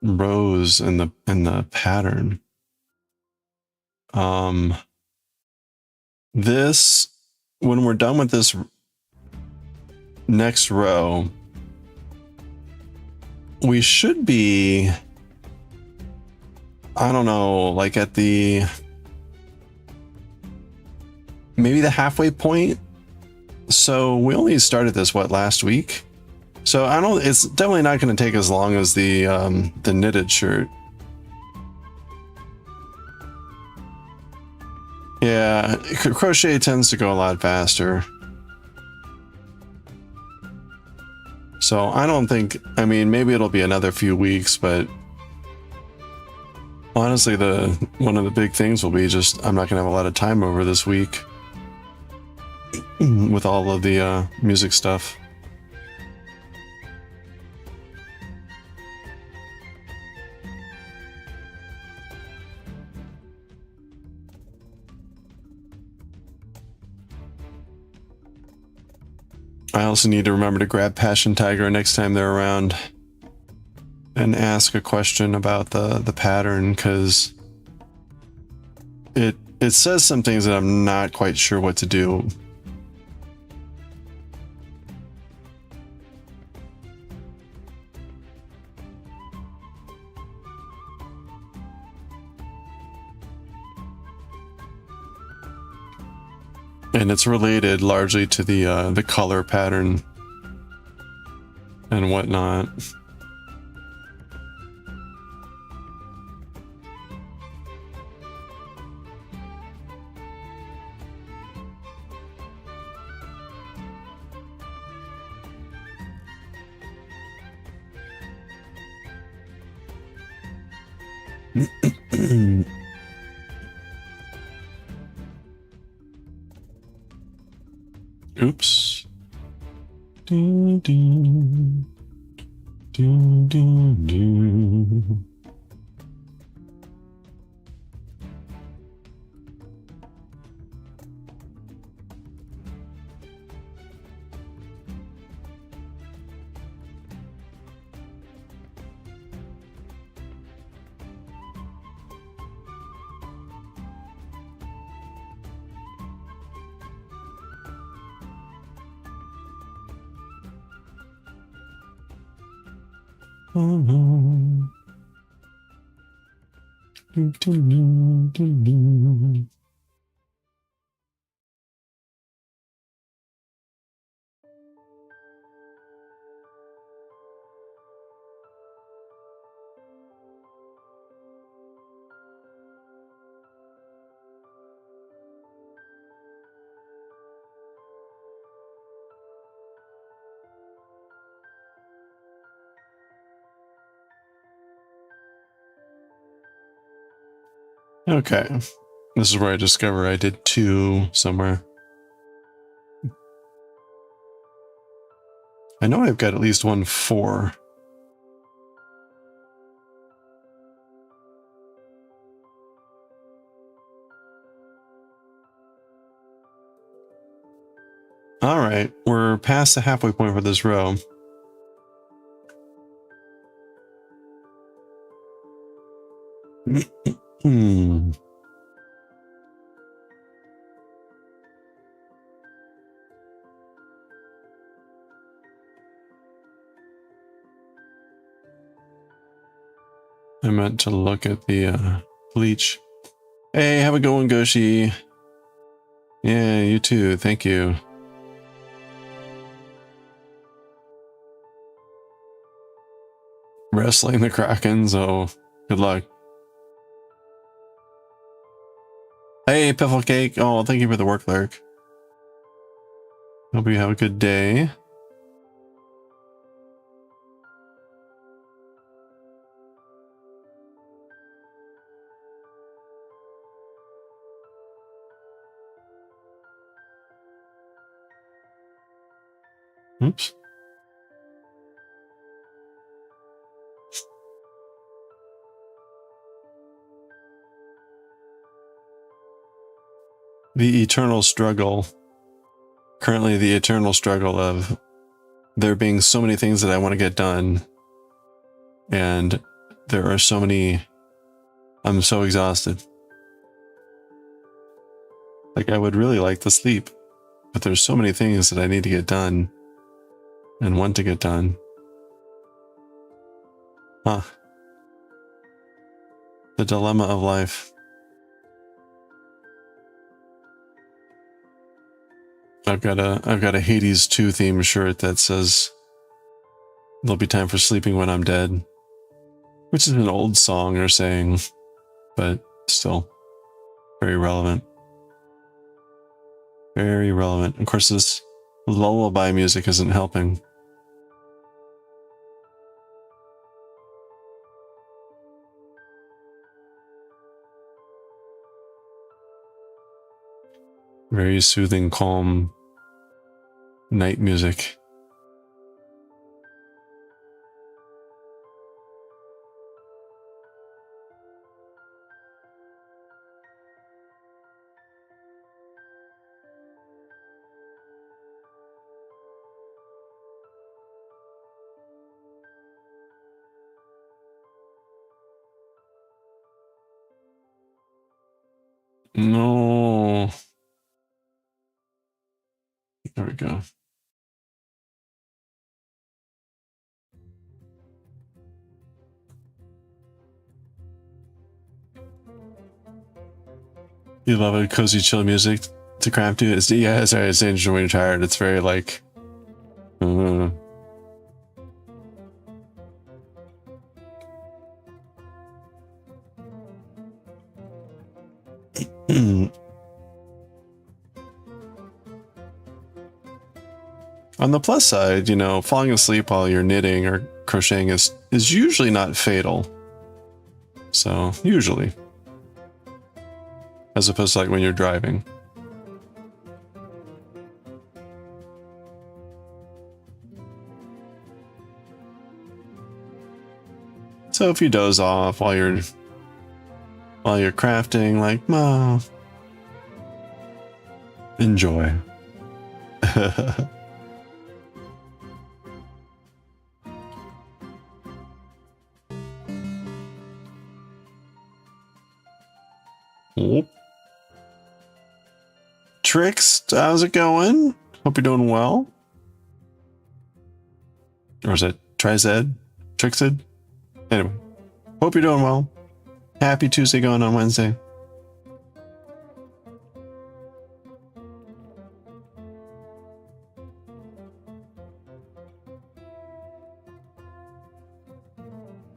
rows in the pattern. This, when we're done with this next row, we should be, I don't know, like at the, maybe the halfway point. So we only started this, what, last week? So I don't, it's definitely not going to take as long as the knitted shirt. Yeah, crochet tends to go a lot faster. So I don't think, I mean, maybe it'll be another few weeks, but honestly, one of the big things will be just, I'm not going to have a lot of time over this week with all of the music stuff. I also need to remember to grab Passion Tiger next time they're around and ask a question about the pattern, because it says some things that I'm not quite sure what to do. And it's related largely to the color pattern and whatnot. Oops. Do, do, do, do, do. Oh no. Do, do, do, do, do. Okay, this is where I discover I did 2 somewhere. I know I've got at least 1 4. All right, we're past the halfway point for this row. I meant to look at the bleach. Hey, have a good one, Goshi. Yeah, you too. Thank you. Wrestling the Krakens. Oh, good luck. Hey, Piffle Cake. Oh, thank you for the work, Lurk. Hope you have a good day. Oops. The eternal struggle. Currently, the eternal struggle of there being so many things that I want to get done. And there are so many. I'm so exhausted. Like, I would really like to sleep, but there's so many things that I need to get done and want to get done. Huh. The dilemma of life. I've got a Hades 2 theme shirt that says there'll be time for sleeping when I'm dead. Which is an old song or saying, but still very relevant. Very relevant. Of course, this lullaby music isn't helping. Very soothing, calm night music. No. There we go. You love it, cozy, chill music to craft to. It's, yeah, sorry, it's interesting when you're tired. It's very like. On the plus side, you know, falling asleep while you're knitting or crocheting is usually not fatal. So, usually. As opposed to like when you're driving. So if you doze off while you're crafting, like, well, enjoy. Oh. Trix, how's it going? Hope you're doing well. Or is it Trized? Trixid? Anyway, hope you're doing well. Happy Tuesday going on Wednesday.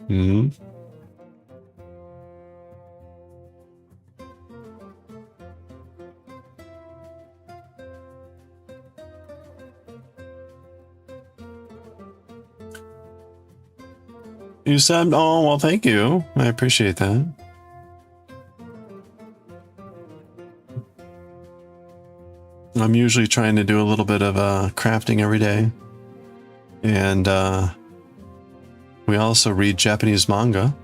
Hmm. You said, oh, well, thank you. I appreciate that. I'm usually trying to do a little bit of crafting every day. And we also read Japanese manga.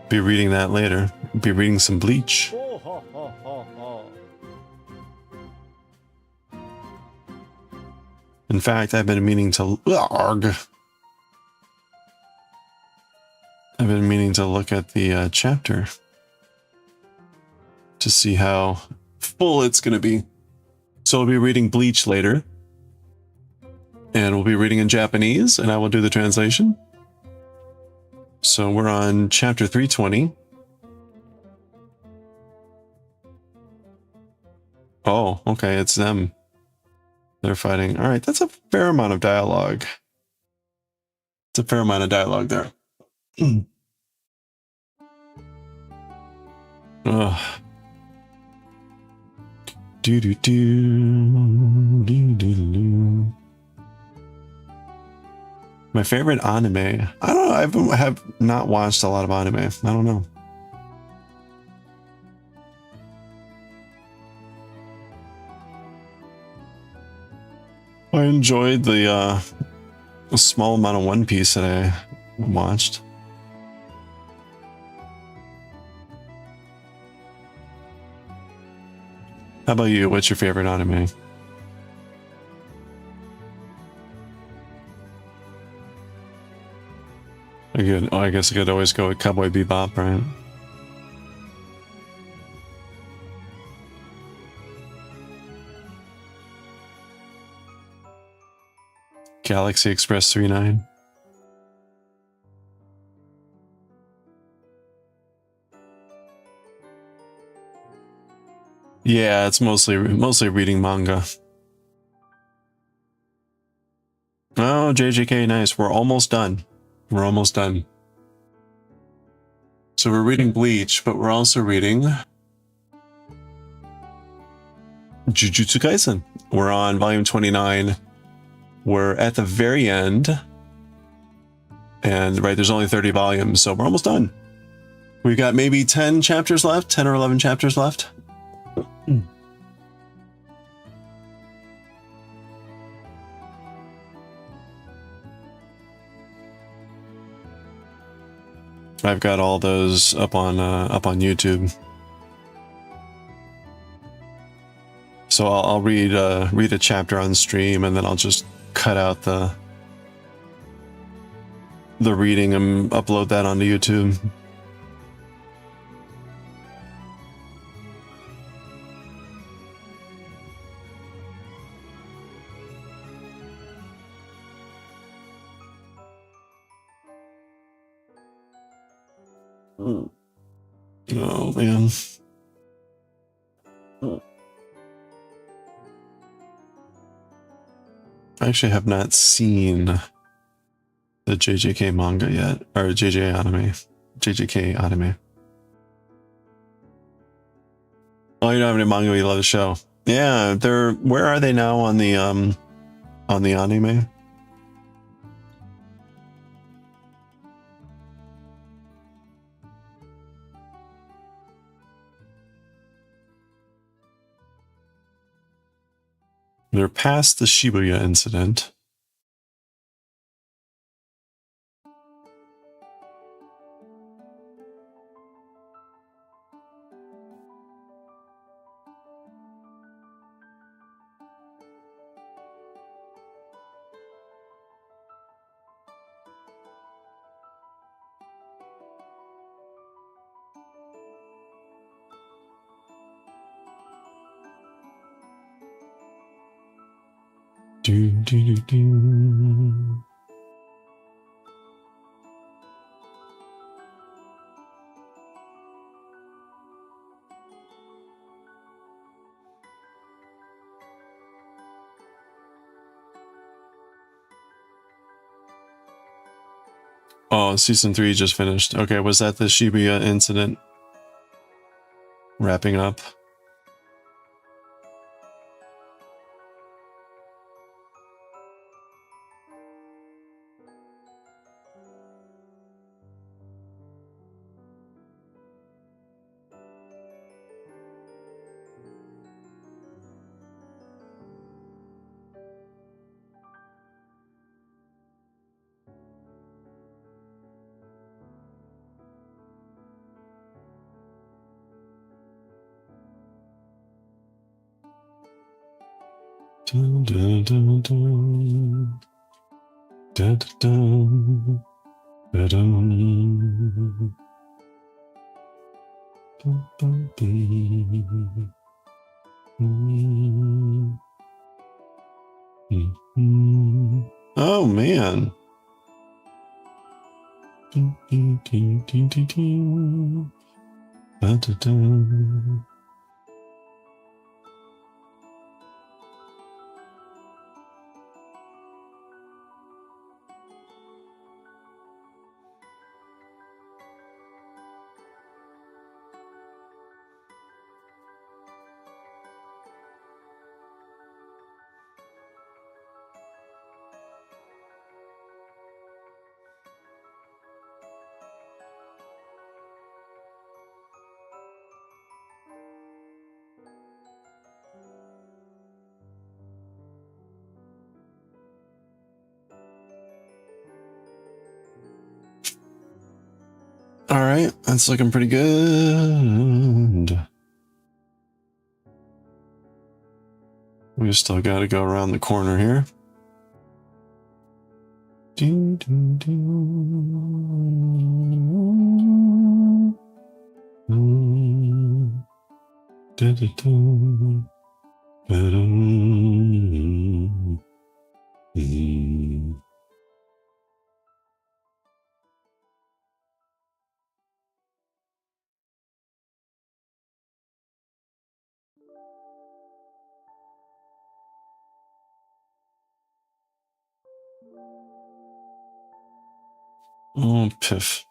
Be reading that later. Be reading some Bleach. In fact, I've been meaning to... I've been meaning to look at the chapter to see how full it's going to be. So we'll be reading Bleach later. And we'll be reading in Japanese, and I will do the translation. So we're on chapter 320. Oh, okay, it's them. They're fighting. All right, that's a fair amount of dialogue. It's a fair amount of dialogue there. Ugh. Do do do do do do. My favorite anime. I don't know. I have not watched a lot of anime. I don't know. I enjoyed the small amount of One Piece that I watched. How about you? What's your favorite anime? I guess I could always go with Cowboy Bebop, right? Galaxy Express 39. Yeah, it's mostly reading manga. Oh, JJK, nice. We're almost done. We're almost done. So we're reading Bleach, but we're also reading Jujutsu Kaisen. We're on volume 29. We're at the very end. And right, there's only 30 volumes, so we're almost done. We've got maybe 10 chapters left, 10 or 11 chapters left. I've got all those up on YouTube. So I'll read a chapter on stream, and then I'll just cut out the reading and upload that onto YouTube. Oh man. I actually have not seen the JJK manga yet, or JJK anime. Oh, you don't have any manga, you love the show. Yeah, where are they now on the anime? They're past the Shibuya incident. Do, do, do, do. Oh, season 3 just finished. Okay, was that the Shibuya incident wrapping up? Dun, dun, dun, dun. Dun, dun, dun, dun. Dun, dun, dun. Oh man. Dun, dun, dun, dun, dun, dun. Dun, dun, dun. All right, that's looking pretty good. We still got to go around the corner here. Doo, doo, doo. Da, da, da. Da, da. Oh, piff.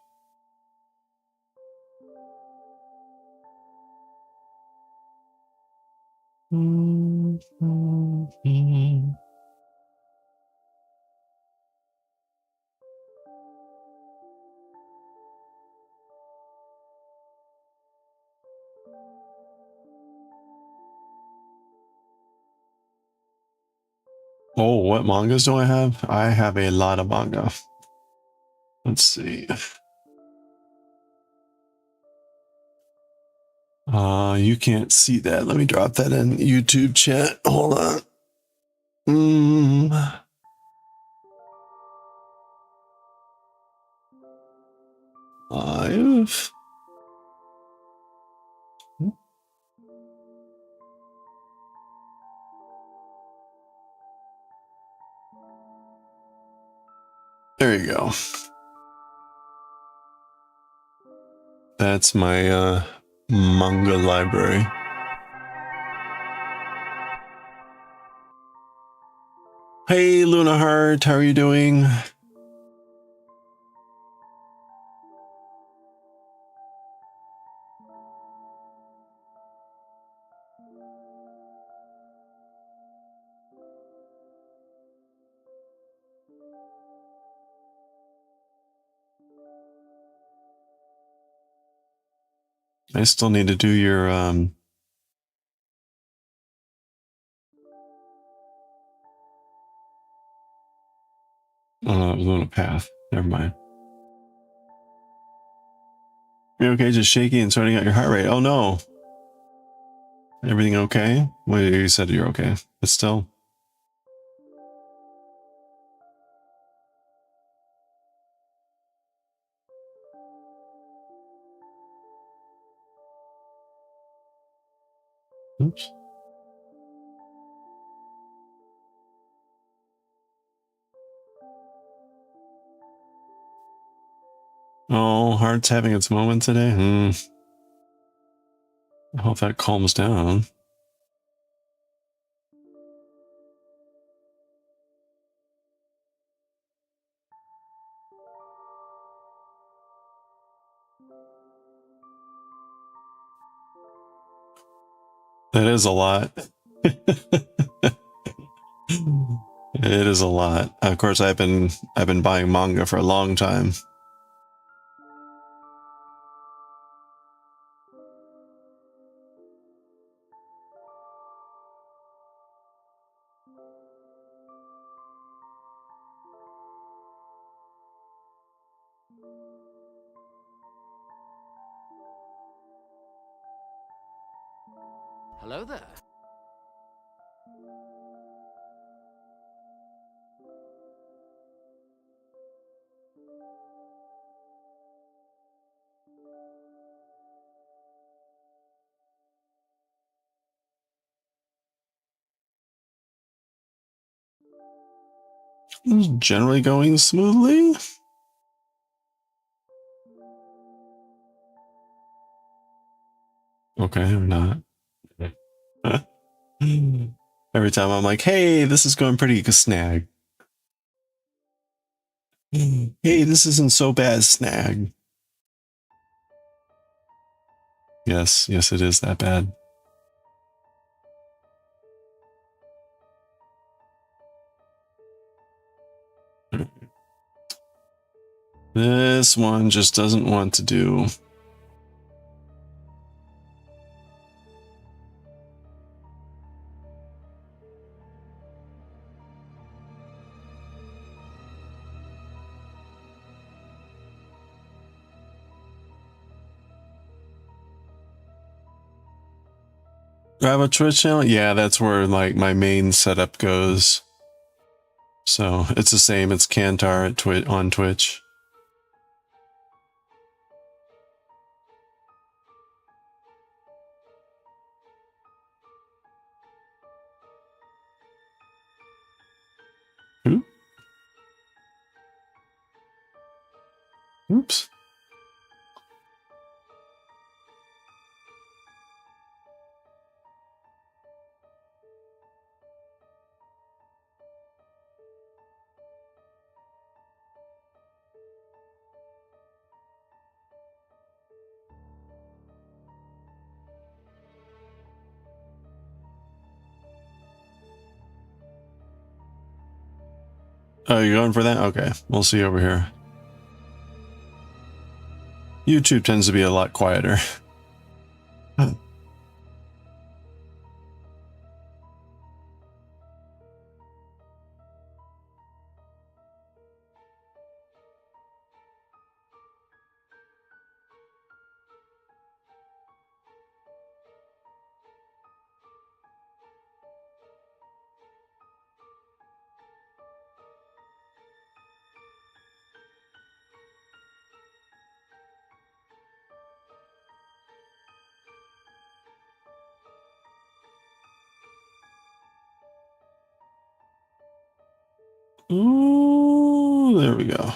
Oh, what mangas do I have? I have a lot of manga. Let's see. You can't see that. Let me drop that in YouTube chat. Hold on. Live. There you go. That's my manga library. Hey, Luna Heart, how are you doing? I still need to do your Luna Path. Never mind. You're okay, just shaky and sorting out your heart rate. Oh no. Everything okay? Well, you said you're okay, but still. Oops. Oh, heart's having its moment today. I hope that calms down. That is a lot. It is a lot. Of course, I've been buying manga for a long time. Hello there. It's generally going smoothly. Okay, I'm not. Every time I'm like, hey, this is going pretty snag. Hey, this isn't so bad, snag. Yes, it is that bad. This one just doesn't want to do. Do I have a Twitch channel? Yeah, that's where like my main setup goes. So it's the same. It's Kantar at on Twitch. Oops. Oh, you're going for that? Okay, we'll see over here. YouTube tends to be a lot quieter. Ooh, there we go.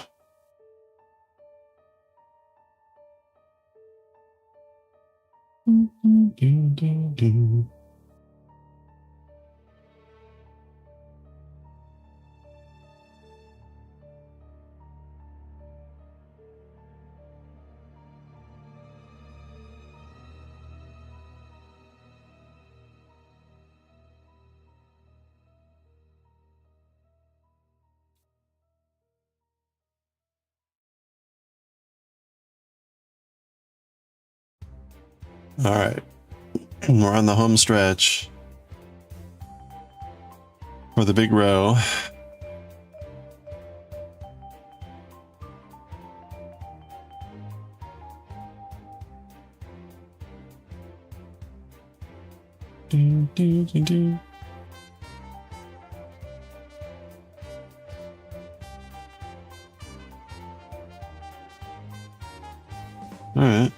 All right, we're on the home stretch for the big row. All right.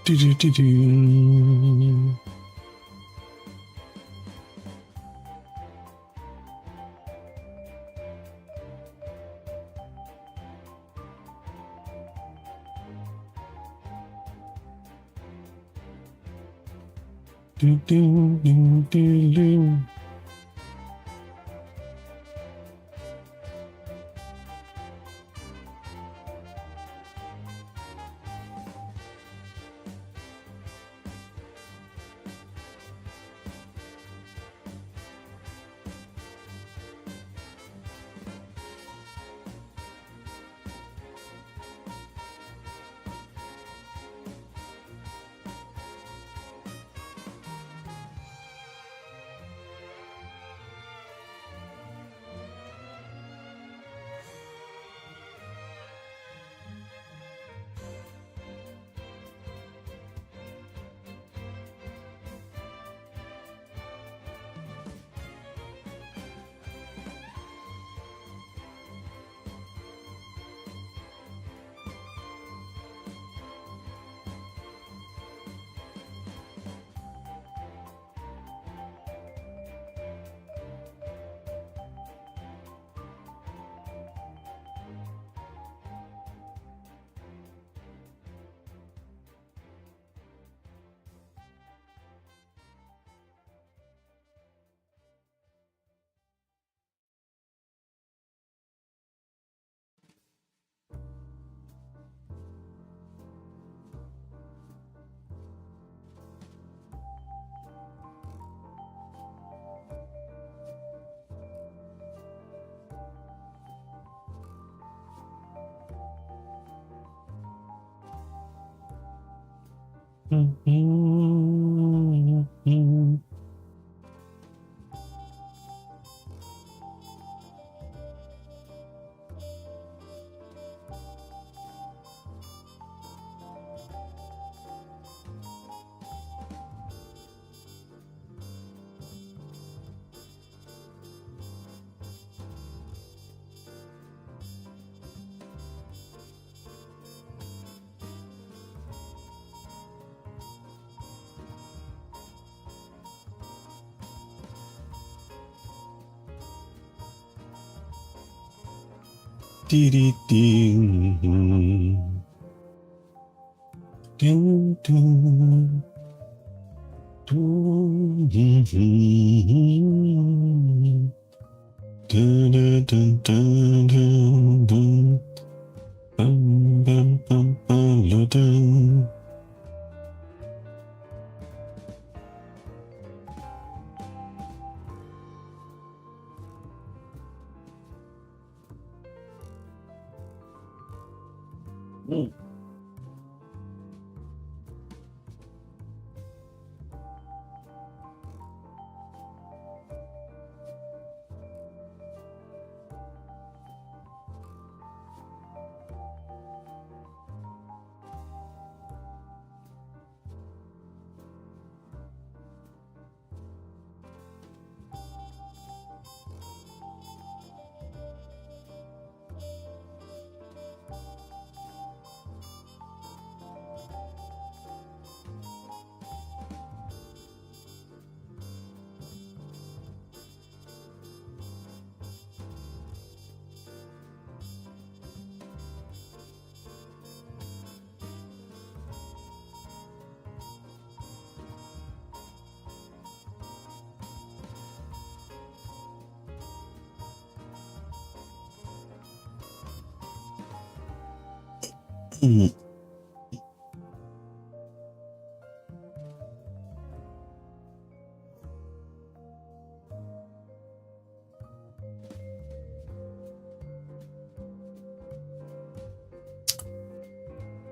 Do-do-do-do. Do-do-do-do-do. Dee dee dee. Ding ding. Dun, dun, dun, dun, dun, dun. Bum, bum, bum, bum, dun. Mm.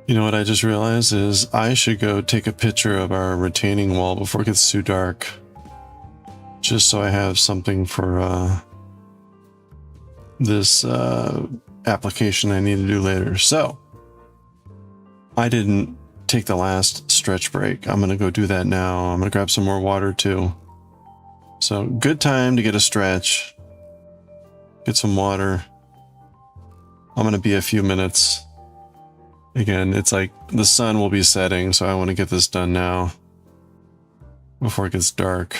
You know what I just realized is I should go take a picture of our retaining wall before it gets too dark. Just so I have something for this application I need to do later. So, I didn't take the last stretch break. I'm going to go do that now. I'm going to grab some more water too. So, good time to get a stretch. Get some water. I'm going to be a few minutes. Again, it's like the sun will be setting, so I want to get this done now before it gets dark.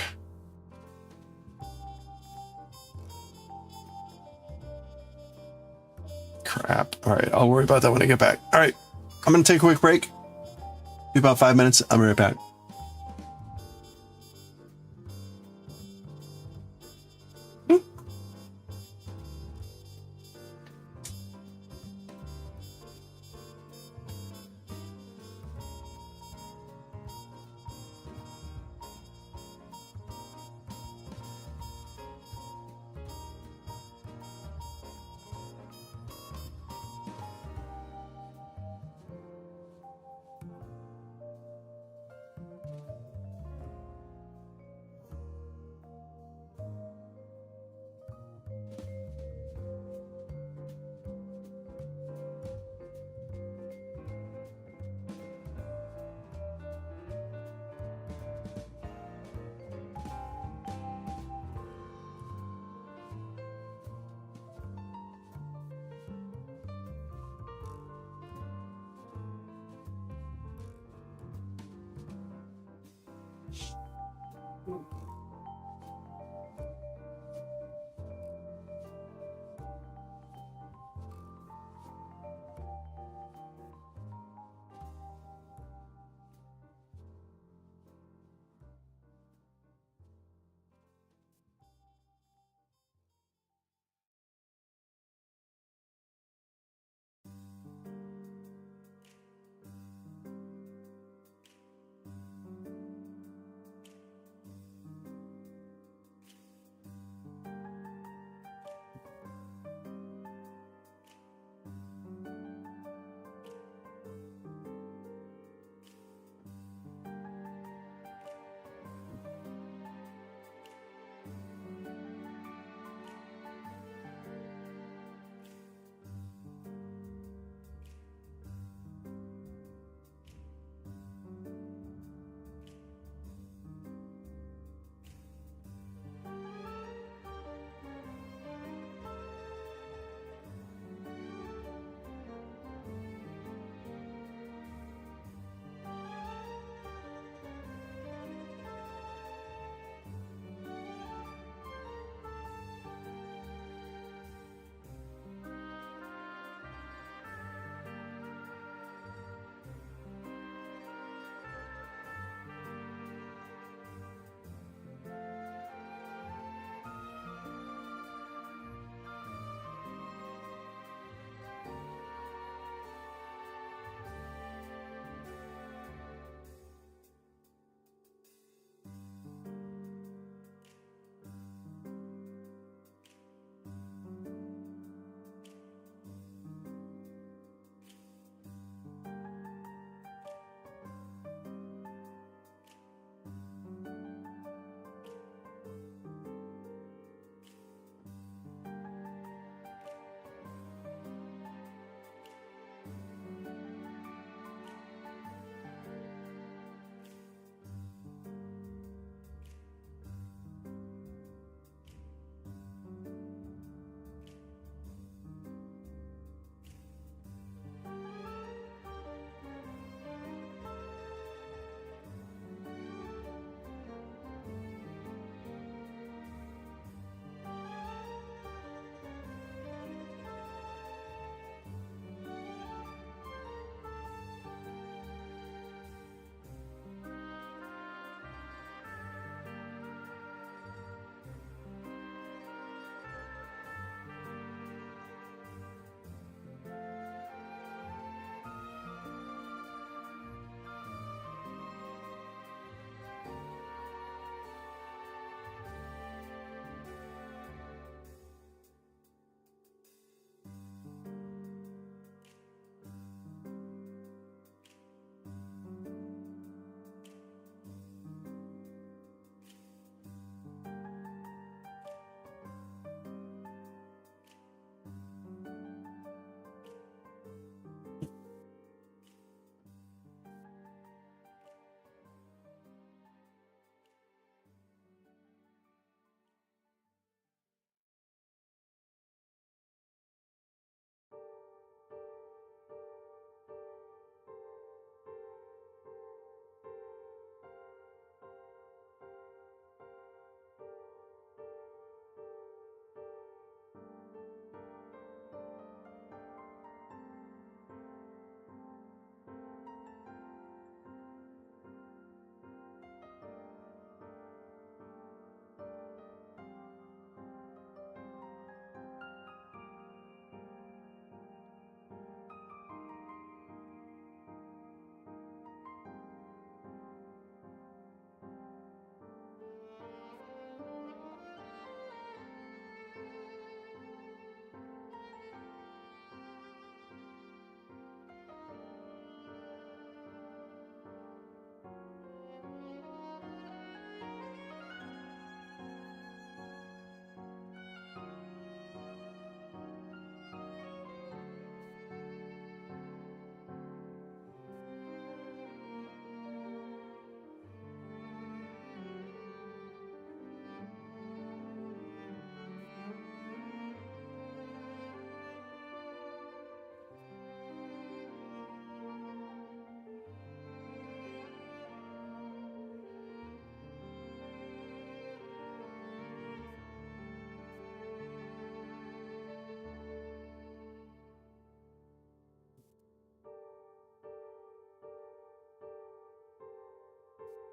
Crap. All right, I'll worry about that when I get back. All right, I'm going to take a quick break. Be about 5 minutes. I'll be right back.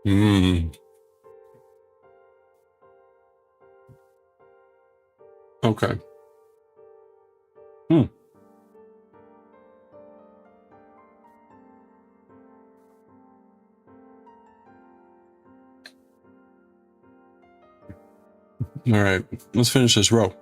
Hmm. Okay. Hmm. All right, let's finish this row.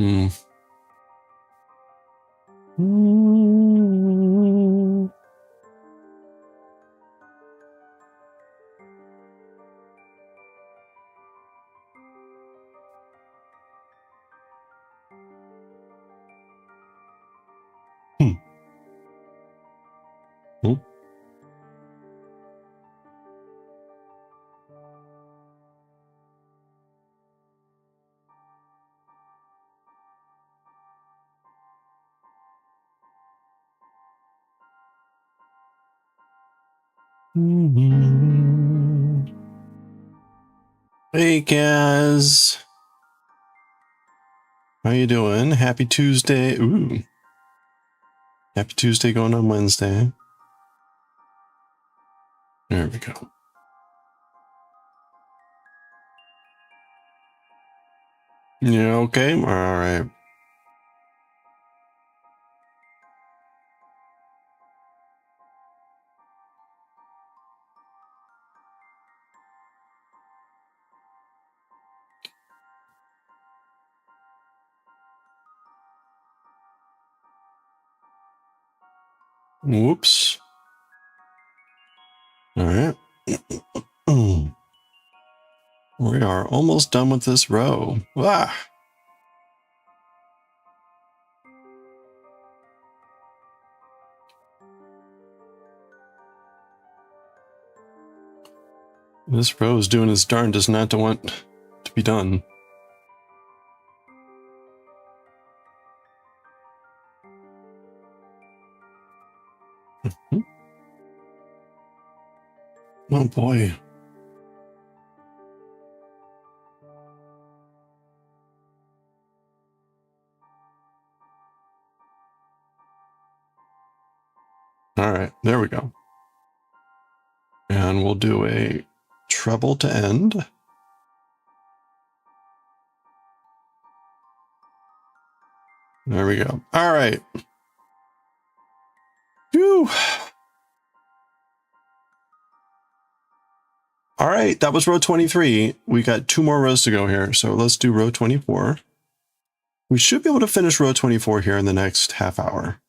Hmm. Hmm. Hey, Kaz. How you doing? Happy Tuesday. Ooh. Happy Tuesday going on Wednesday. There we go. Yeah, okay. All right. Whoops. All right. We are almost done with this row. Ah. This row is doing its darndest not to want to be done. Oh boy. All right, there we go. And we'll do a treble to end. There we go. All right. Phew. All right, that was row 23. We got 2 more rows to go here. So let's do row 24. We should be able to finish row 24 here in the next half hour.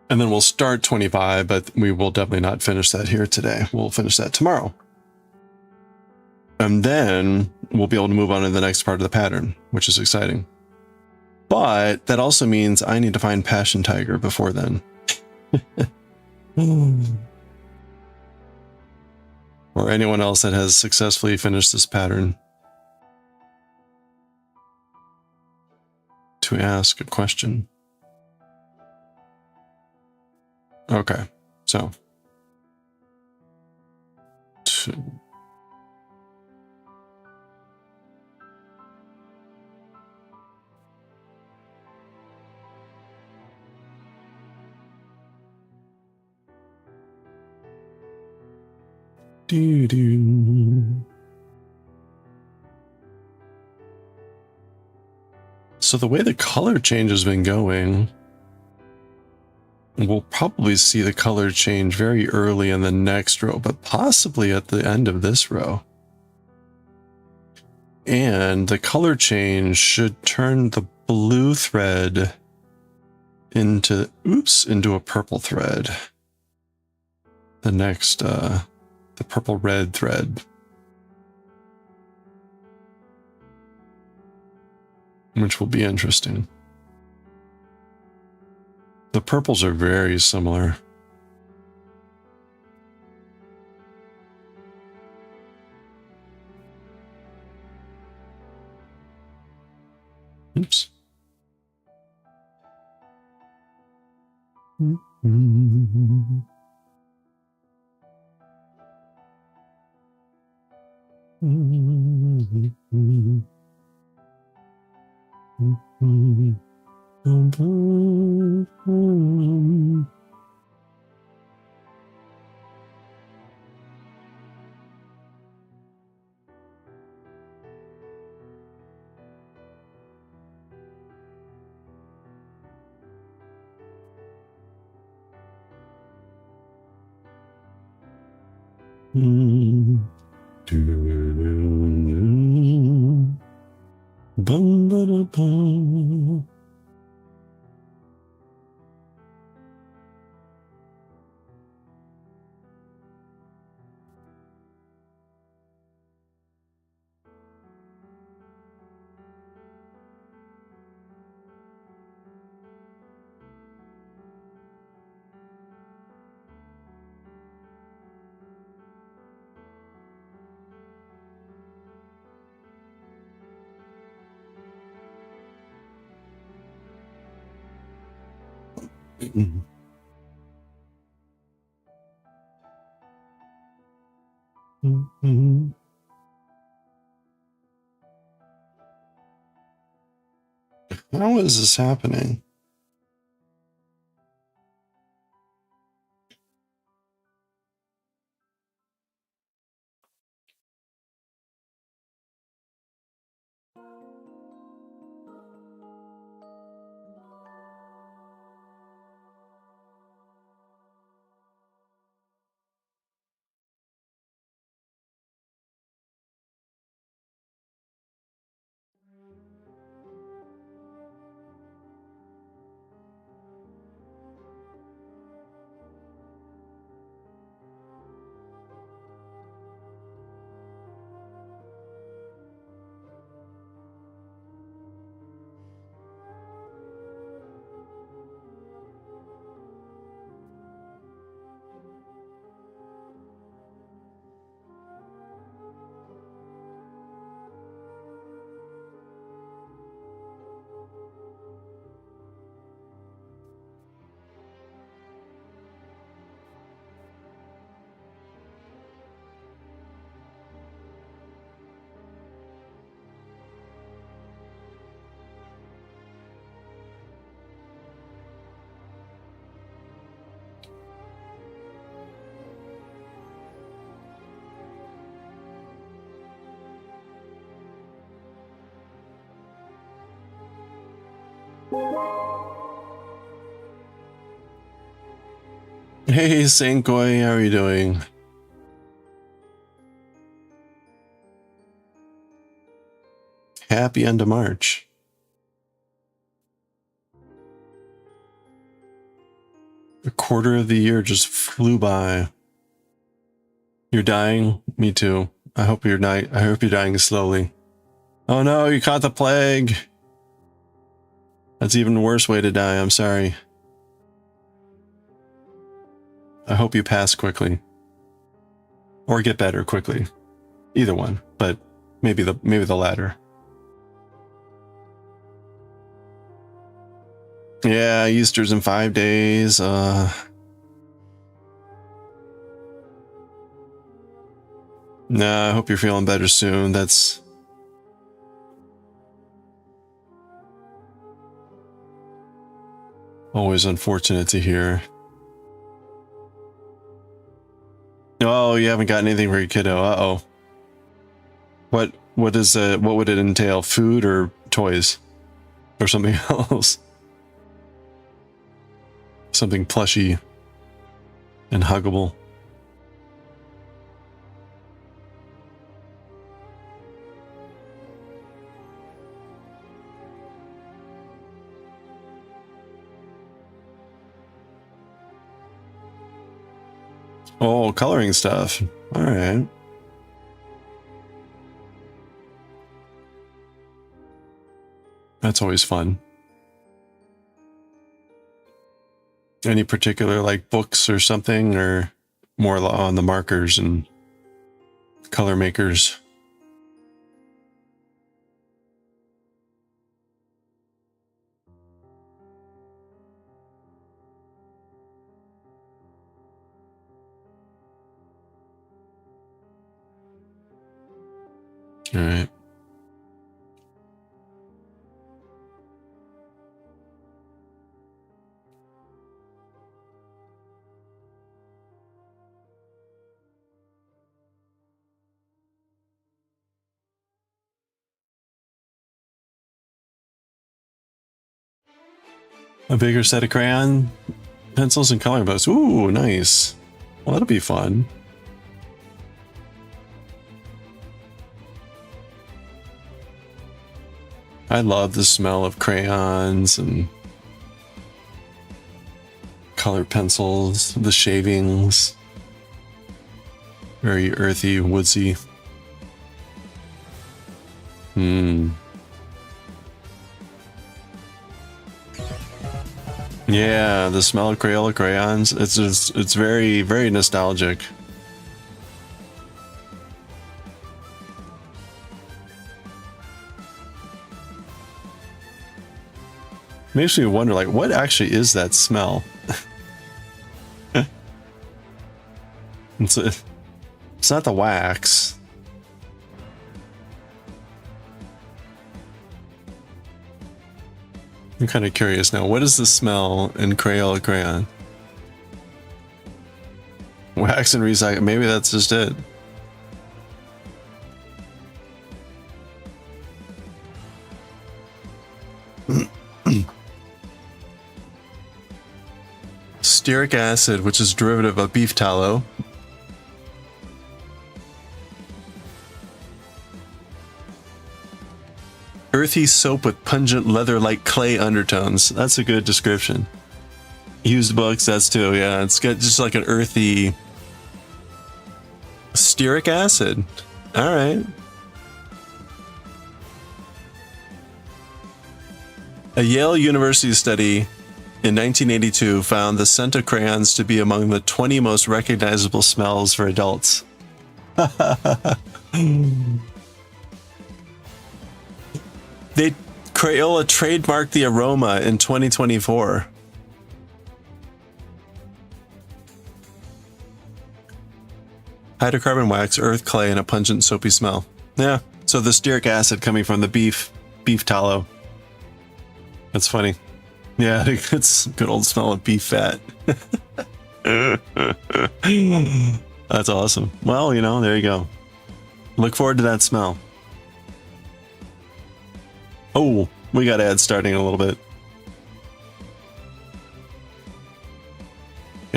And then we'll start 25, but we will definitely not finish that here today. We'll finish that tomorrow. And then we'll be able to move on to the next part of the pattern, which is exciting. But that also means I need to find Passion Tiger before then. Or anyone else that has successfully finished this pattern to ask a question. Okay, so so the way the color change has been going, we'll probably see the color change very early in the next row, but possibly at the end of this row. And the color change should turn the blue thread into a purple thread. The next, the purple red thread. Which will be interesting. The purples are very similar. Oops. How is this happening? Hey, Sankoi, how are you doing? Happy end of March. A quarter of the year just flew by. You're dying? Me too. I hope you're dying slowly. Oh no, you caught the plague. That's even worse way to die, I'm sorry. I hope you pass quickly. Or get better quickly. Either one, but maybe the latter. Yeah, Easter's in 5 days. No, I hope you're feeling better soon. That's always unfortunate to hear. Oh, you haven't got anything for your kiddo. Uh-oh. What would it entail? Food or toys? Or something else? Something plushy and huggable. Oh, coloring stuff. All right. That's always fun. Any particular like books or something, or more on the markers and color makers? All right. A bigger set of crayon pencils and coloring books. Ooh, nice. Well, that'll be fun. I love the smell of crayons and colored pencils, the shavings. Very earthy, woodsy. Yeah, the smell of Crayola crayons. It's very, very nostalgic. Makes me wonder, like, what actually is that smell? It's not the wax. I'm kind of curious now. What is the smell in Crayola crayon? Wax and recycle. Maybe that's just it. Stearic acid, which is a derivative of beef tallow. Earthy soap with pungent leather-like clay undertones. That's a good description. Used books, that's too, yeah. It's got just like an earthy... Stearic acid. Alright. A Yale University study in 1982 found the scent of crayons to be among the 20 most recognizable smells for adults. Crayola trademarked the aroma in 2024. Hydrocarbon wax, earth, clay, and a pungent soapy smell. Yeah, so the stearic acid coming from the beef tallow. That's funny. Yeah, it's a good old smell of beef fat. That's awesome. Well, you know, there you go. Look forward to that smell. Oh, we got ads starting in a little bit.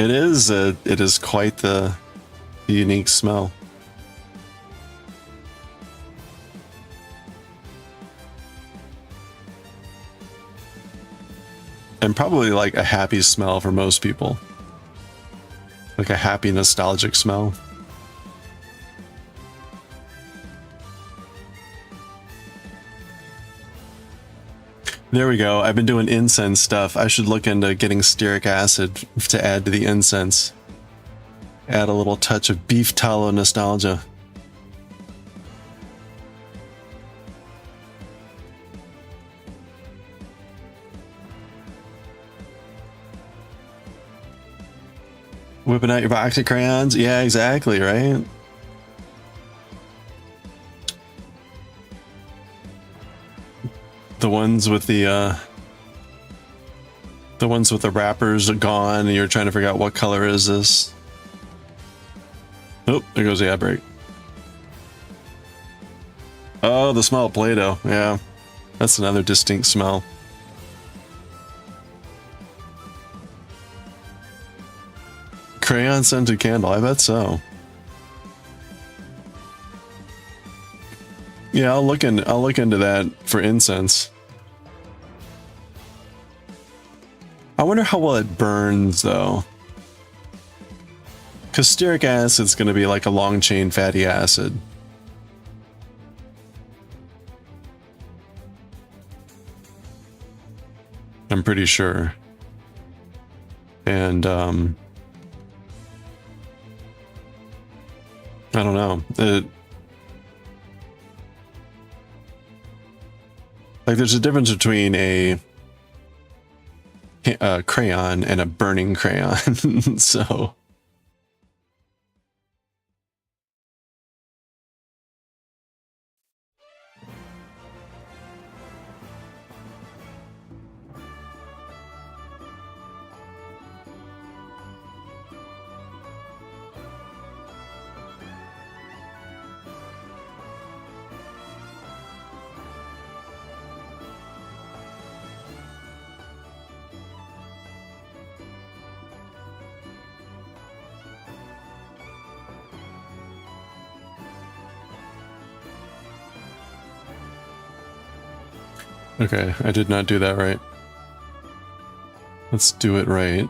It is quite the unique smell. And probably like a happy smell for most people. Like a happy, nostalgic smell. There we go. I've been doing incense stuff. I should look into getting stearic acid to add to the incense. Add a little touch of beef tallow nostalgia. Whipping out your box of crayons? Yeah, exactly, right? The ones with the wrappers gone and you're trying to figure out what color is this. Oh, there goes the ad break. Oh, the smell of Play-Doh. Yeah, that's another distinct smell. Crayon scented candle, I bet so. Yeah, I'll look into that for incense. I wonder how well it burns though. Because stearic acid's going to be like a long chain fatty acid. I'm pretty sure. And I don't know. Like there's a difference between a crayon and a burning crayon. So okay, I did not do that right. Let's do it right.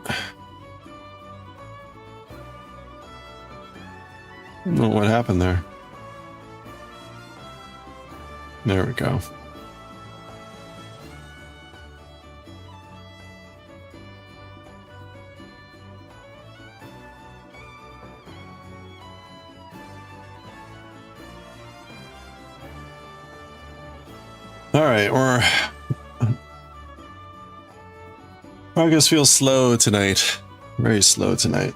Oh, what happened there? There we go. All right, progress feels slow tonight. Very slow tonight.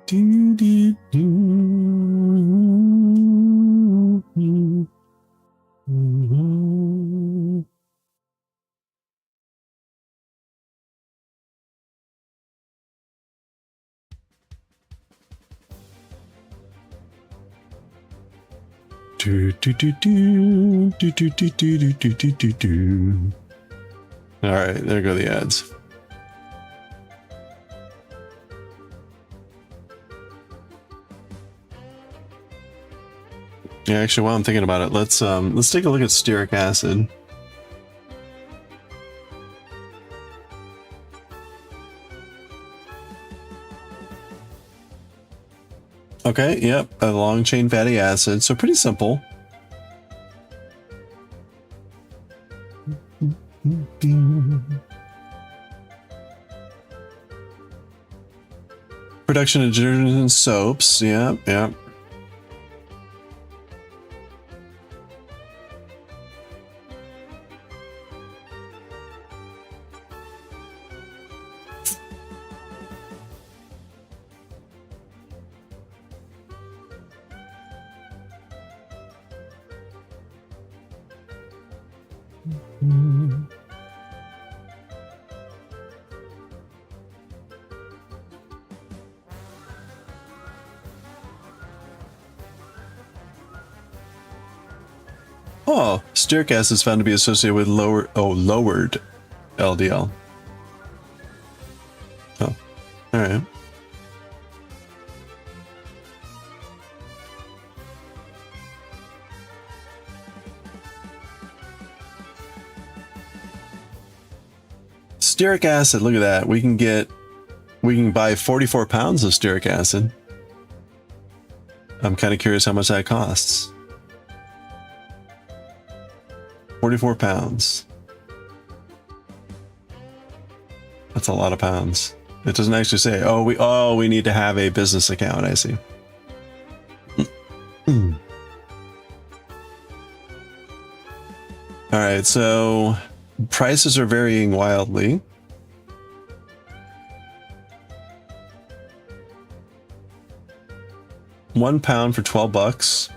Do, do, do. Do, do, do, do, do, do, do, do, do, do, do, do. All right, there go the ads. Yeah, actually, while I'm thinking about it, let's take a look at stearic acid. Okay, yep, a long chain fatty acid, so pretty simple. Production of detergents and soaps, yep, yep. Oh, stearic acid is found to be associated with lowered LDL. Oh, all right. Stearic acid, look at that. We can buy 44 pounds of stearic acid. I'm kind of curious how much that costs. 44 pounds. That's a lot of pounds. It doesn't actually say, oh, we need to have a business account. I see. All right, so prices are varying wildly. £1 for 12 bucks.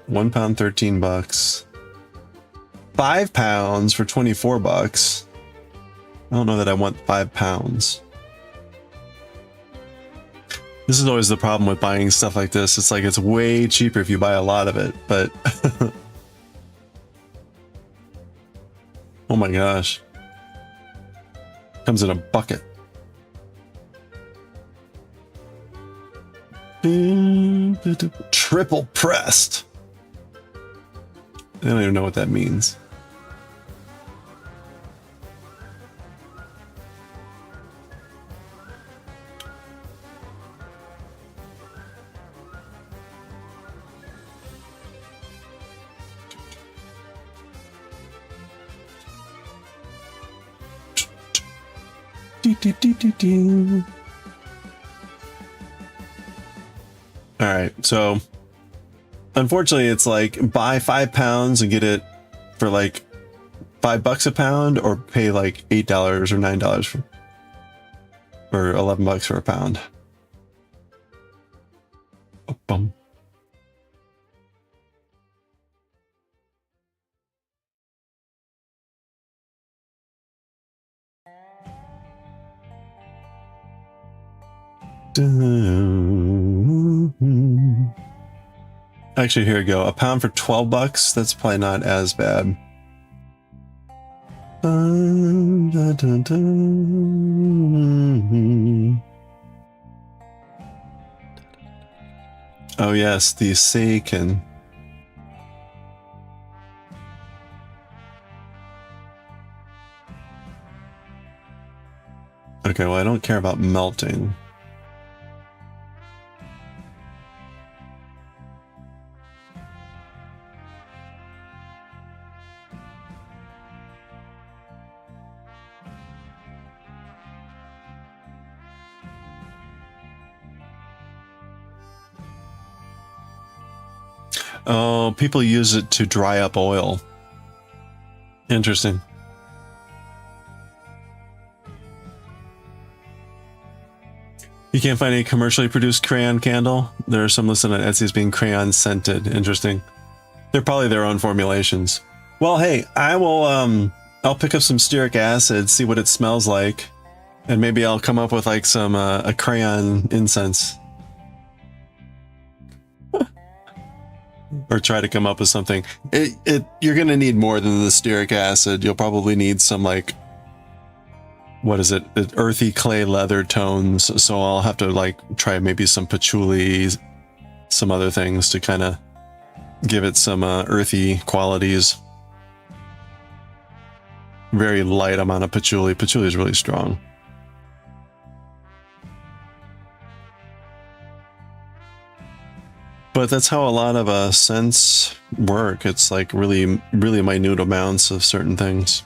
1 pound, 13 bucks. 5 pounds for 24 bucks. I don't know that I want 5 pounds. This is always the problem with buying stuff like this. It's like it's way cheaper if you buy a lot of it, but oh my gosh. Comes in a bucket. Triple pressed. I don't even know what that means. All right, so unfortunately it's like buy 5 pounds and get it for like $5 a pound, or pay like $8 or $9 for, or 11 bucks for a pound. Bum. Actually, here we go. A pound for 12 bucks. That's probably not as bad. Oh yes, the seiken. Okay, well I don't care about melting. Oh, people use it to dry up oil. Interesting. You can't find any commercially produced crayon candle? There are some listed on Etsy as being crayon scented. Interesting. They're probably their own formulations. Well, hey, I will, I'll pick up some stearic acid, see what it smells like, and maybe I'll come up with like some, a crayon incense. Or try to come up with something. You're gonna need more than the stearic acid. You'll probably need some like, what is it? Earthy clay leather tones. So I'll have to like try maybe some patchouli, some other things to kind of give it some earthy qualities. Very light amount of patchouli. Patchouli is really strong. But that's how a lot of scents work. It's like really, really minute amounts of certain things.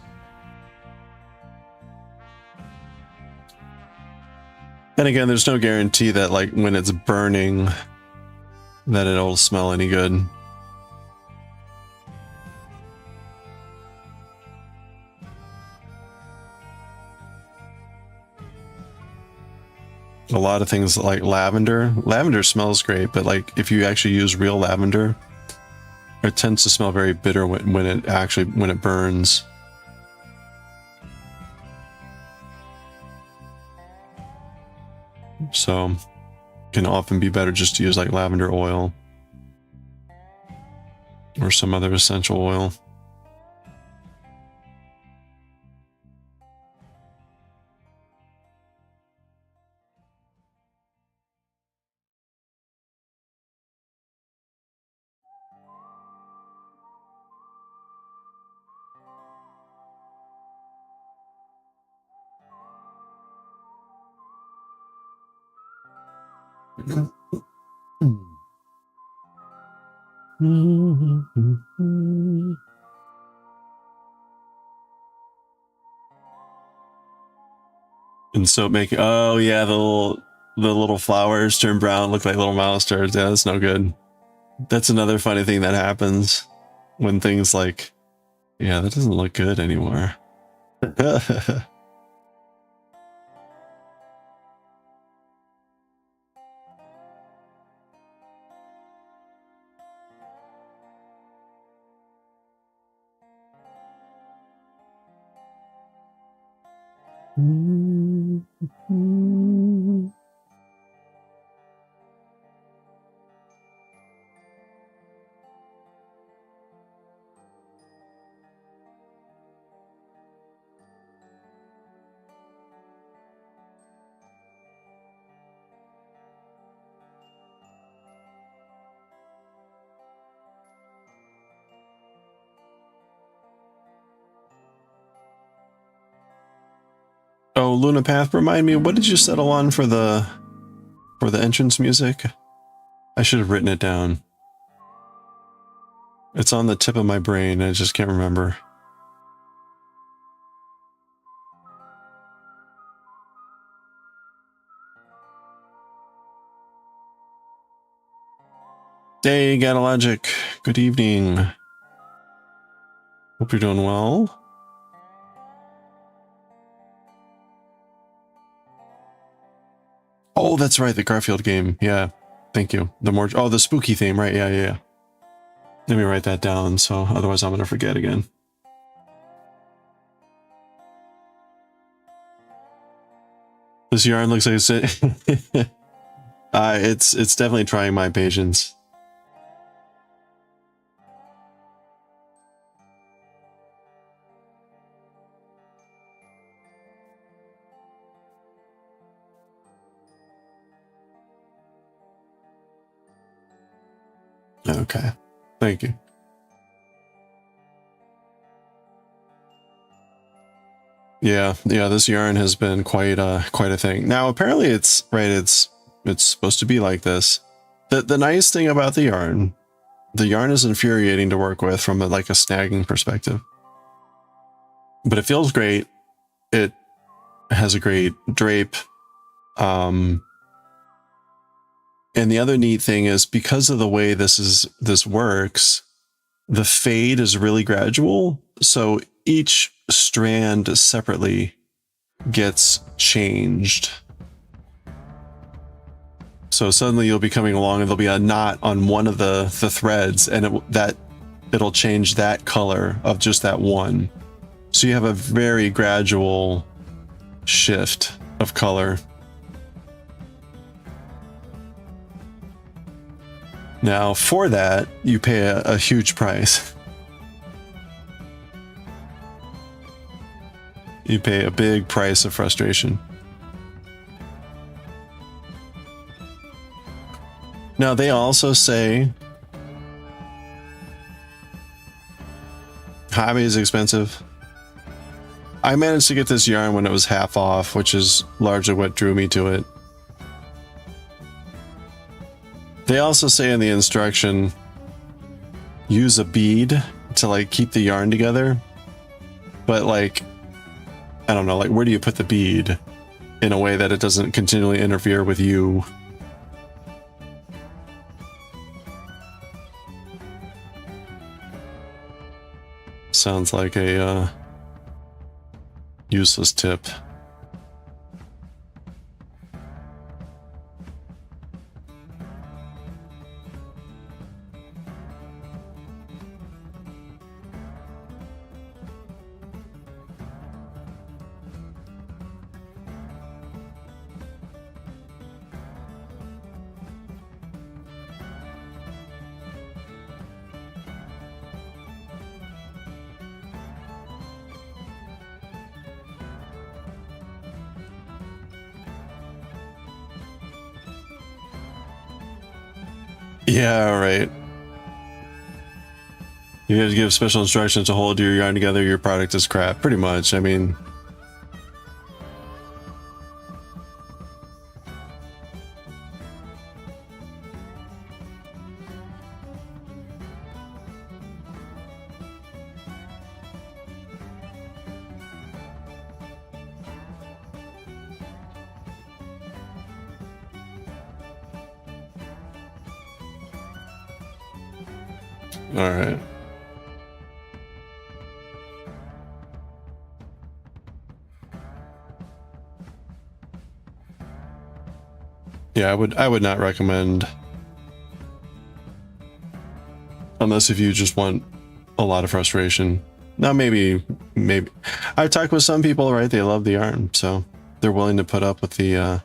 And again, there's no guarantee that like when it's burning that it'll smell any good. A lot of things like lavender. Lavender smells great, but like if you actually use real lavender, It tends to smell very bitter when it burns. So can often be better just to use like lavender oil or some other essential oil. And soap making. Oh yeah, the little flowers turn brown, look like little mouse turds. Yeah, that's no good. That's another funny thing that happens when things like, yeah, that doesn't look good anymore. Oh, Luna Path, remind me, what did you settle on for the entrance music? I should have written it down. It's on the tip of my brain, I just can't remember. Hey, Gatalogic. Good evening. Hope you're doing well. Oh, that's right, the Garfield game. Yeah, thank you. The spooky theme, right? Yeah. Let me write that down, so otherwise I'm gonna forget again. This yarn looks like it's definitely trying my patience. Okay, thank you. Yeah, this yarn has been quite a thing. Now apparently it's supposed to be like this. The nice thing about the yarn is infuriating to work with from a snagging perspective. But it feels great. It has a great drape. And the other neat thing is, because of the way this works, the fade is really gradual. So each strand separately gets changed. So suddenly you'll be coming along and there'll be a knot on one of the threads, and it'll change that color of just that one. So you have a very gradual shift of color. Now, for that, you pay a huge price. You pay a big price of frustration. Now, they also say hobby is expensive. I managed to get this yarn when it was half off, which is largely what drew me to it. They also say in the instruction, use a bead to keep the yarn together. But I don't know, where do you put the bead in a way that it doesn't continually interfere with you? Sounds like a useless tip. Yeah, right. You have to give special instructions to hold your yarn together, your product is crap. Pretty much, I mean... Alright. Yeah, I would not recommend, unless if you just want a lot of frustration. Now maybe I've talked with some people, right? They love the yarn, so they're willing to put up with the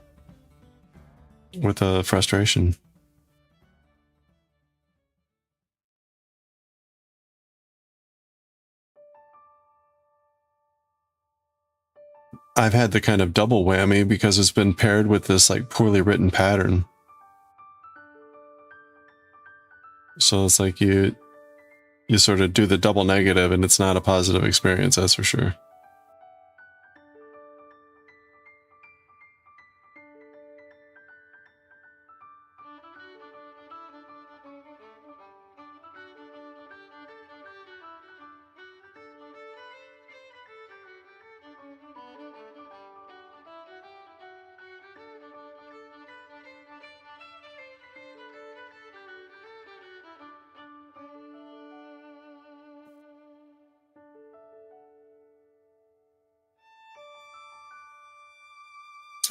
frustration. I've had the kind of double whammy because it's been paired with this like poorly written pattern. So it's like you sort of do the double negative and it's not a positive experience, that's for sure.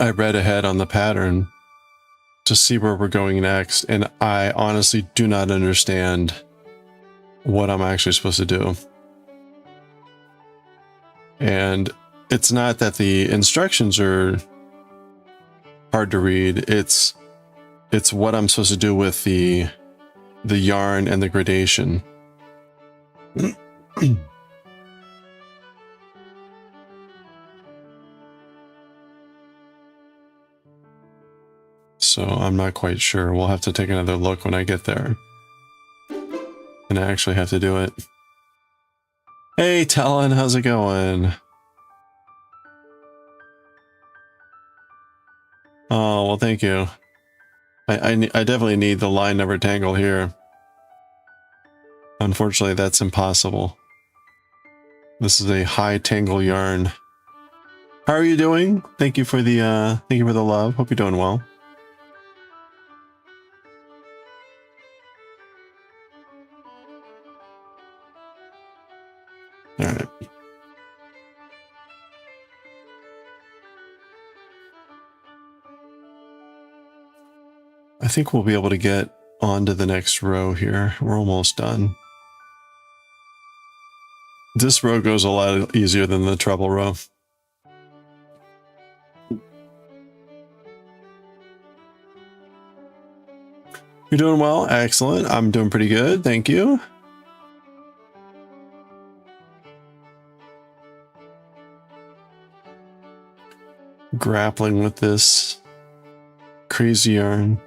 I read ahead on the pattern to see where we're going next, and I honestly do not understand what I'm actually supposed to do. And it's not that the instructions are hard to read, it's what I'm supposed to do with the yarn and the gradation. So I'm not quite sure. We'll have to take another look when I get there. And I actually have to do it. Hey, Talon, how's it going? Oh, well, thank you. I definitely need the line number tangle here. Unfortunately, that's impossible. This is a high tangle yarn. How are you doing? Thank you for the love. Hope you're doing well. All right. I think we'll be able to get onto the next row here. We're almost done. This row goes a lot easier than the treble row. You're doing well? Excellent. I'm doing pretty good. Thank you. Grappling with this crazy yarn.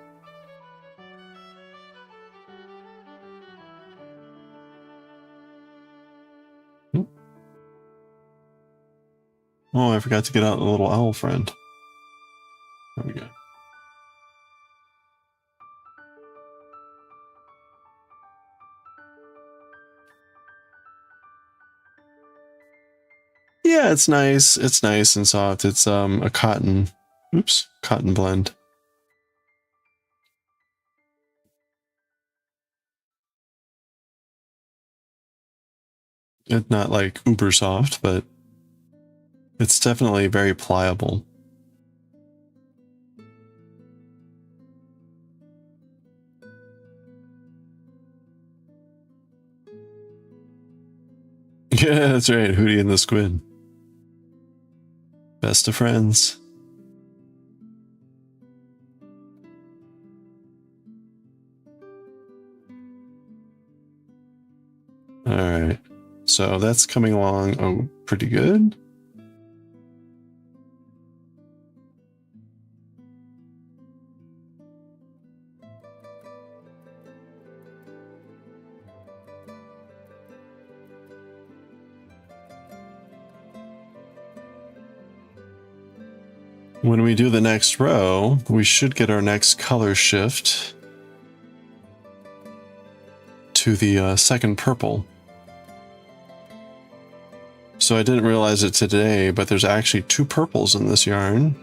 Oh, I forgot to get out the little owl friend. There we go. Yeah, it's nice. It's nice and soft. It's a cotton blend. It's not like uber soft, but it's definitely very pliable. Yeah, that's right. Hootie and the Squid. Best of friends. All right. So that's coming along pretty good. When we do the next row, we should get our next color shift to the second purple. So I didn't realize it today, but there's actually two purples in this yarn.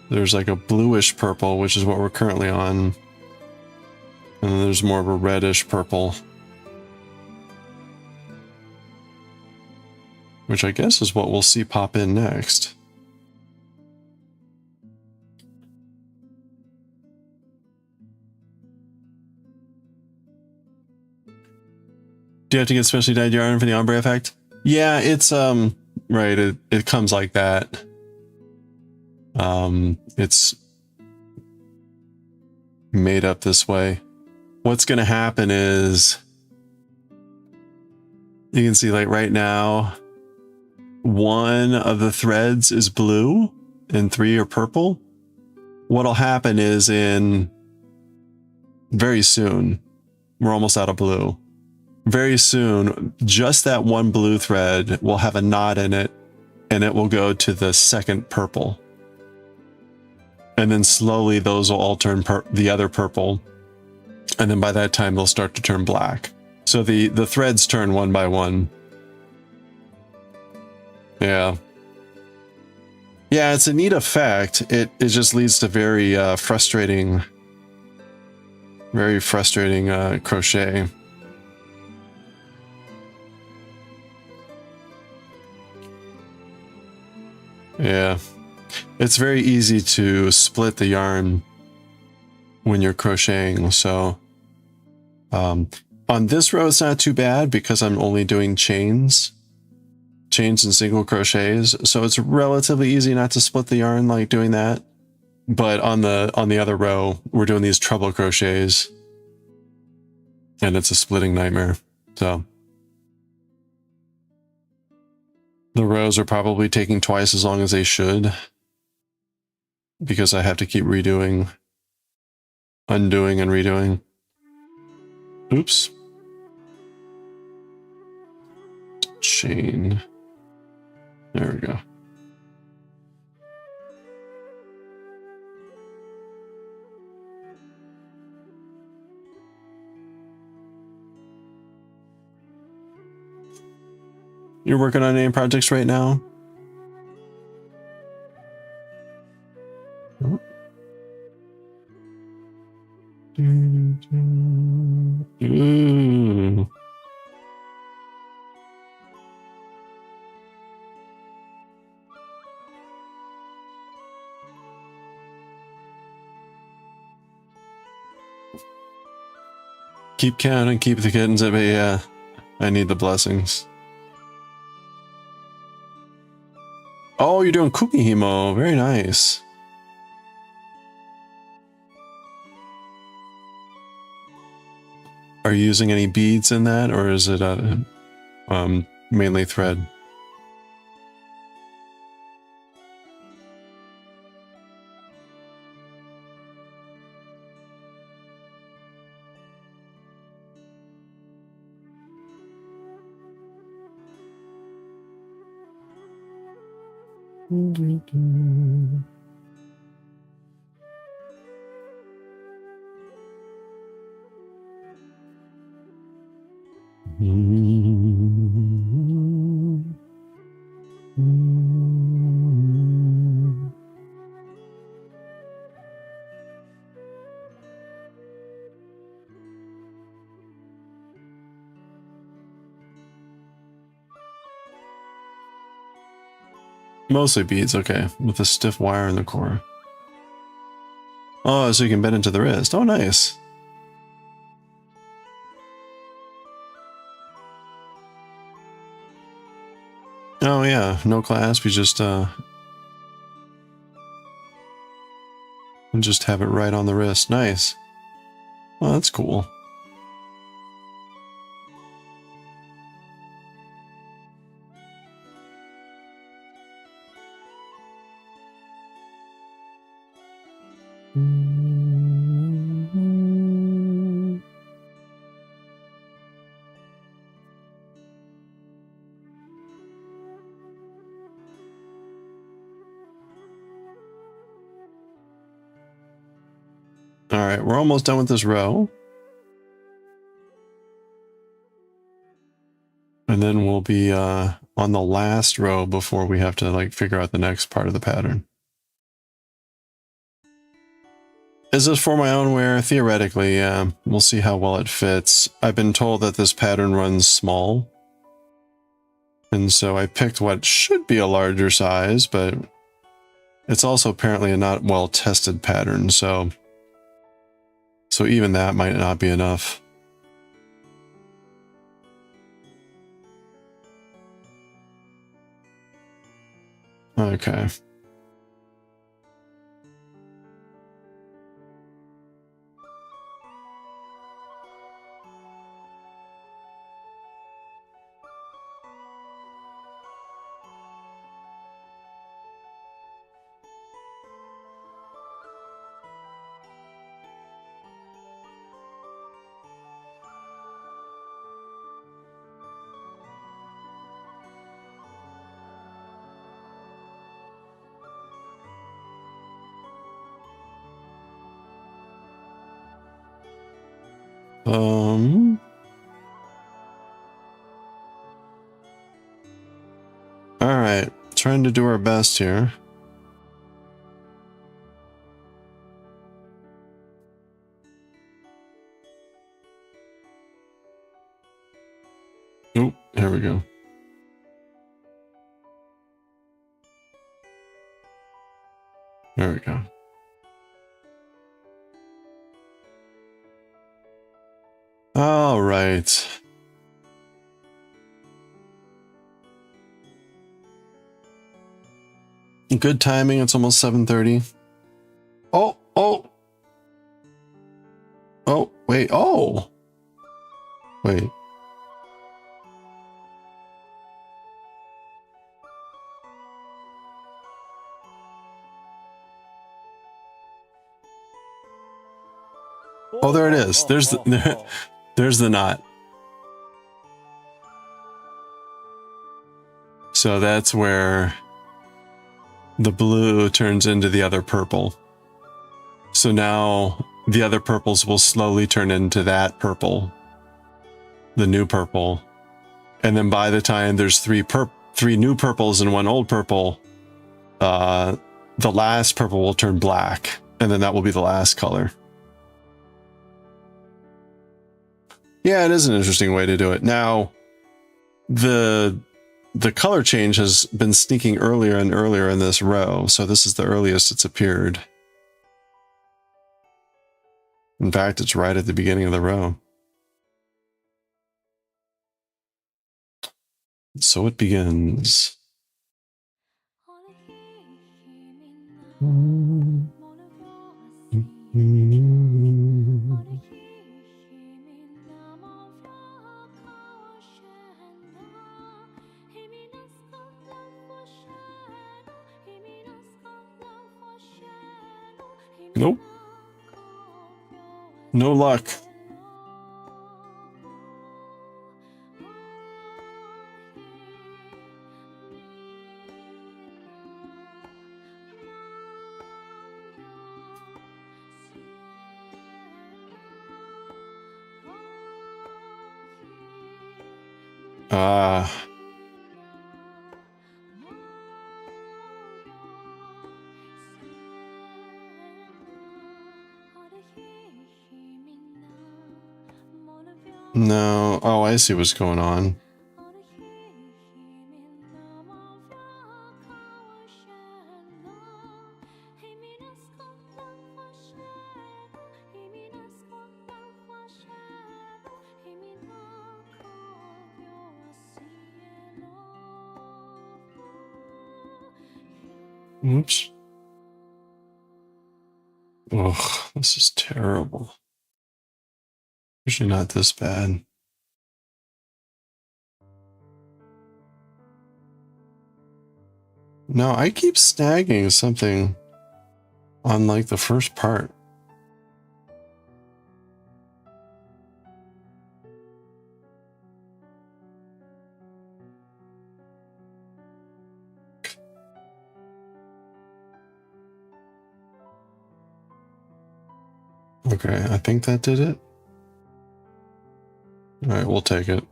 There's like a bluish purple, which is what we're currently on. And then there's more of a reddish purple, which I guess is what we'll see pop in next. Do you have to get specially dyed yarn for the ombre effect? Yeah, it's right, it comes like that. It's made up this way. What's gonna happen is you can see, like, right now one of the threads is blue and 3 are purple. What'll happen is in very soon, we're almost out of blue. Very soon, just that one blue thread will have a knot in it, and it will go to the second purple. And then slowly those will all turn the other purple. And then by that time, they'll start to turn black. So the threads turn one by one. Yeah. Yeah, it's a neat effect. It just leads to very frustrating crochet. Yeah, it's very easy to split the yarn when you're crocheting. So on this row, it's not too bad because I'm only doing chains and single crochets. So it's relatively easy not to split the yarn like doing that. But on the other row, we're doing these treble crochets and it's a splitting nightmare. So the rows are probably taking twice as long as they should because I have to keep undoing and redoing. Oops. Chain. There we go. You're working on any projects right now? Ooh. Keep counting, keep the kittens at bay. Yeah, I need the blessings. Oh, you're doing Kukihimo. Very nice. Are you using any beads in that, or is it mainly thread? Mostly beads, okay, with a stiff wire in the core. Oh, so you can bend into the wrist. Oh, nice. Oh yeah, no clasp. You just have it right on the wrist. Nice. Well, that's cool. All right, we're almost done with this row. And then we'll be on the last row before we have to like figure out the next part of the pattern. Is this for my own wear? Theoretically, yeah. We'll see how well it fits. I've been told that this pattern runs small. And so I picked what should be a larger size, but it's also apparently a not well-tested pattern, so even that might not be enough. Okay. All right, trying to do our best here. Oh, here we go. There we go. All right. Good timing. It's almost 7:30. Oh, oh. Oh, wait. Oh. Wait. Oh, there it is. There's the there's the knot. So that's where the blue turns into the other purple. So now the other purples will slowly turn into that purple, the new purple. And then by the time there's three new purples and one old purple, the last purple will turn black, and then that will be the last color. Yeah, it is an interesting way to do it. Now, the color change has been sneaking earlier and earlier in this row, so this is the earliest it's appeared. In fact, it's right at the beginning of the row. So it begins. Nope. No luck. No. Oh, I see what's going on. Oops. Ugh, this is terrible. Usually not this bad. No, I keep snagging something on like the first part. Okay, I think that did it. All right, we'll take it.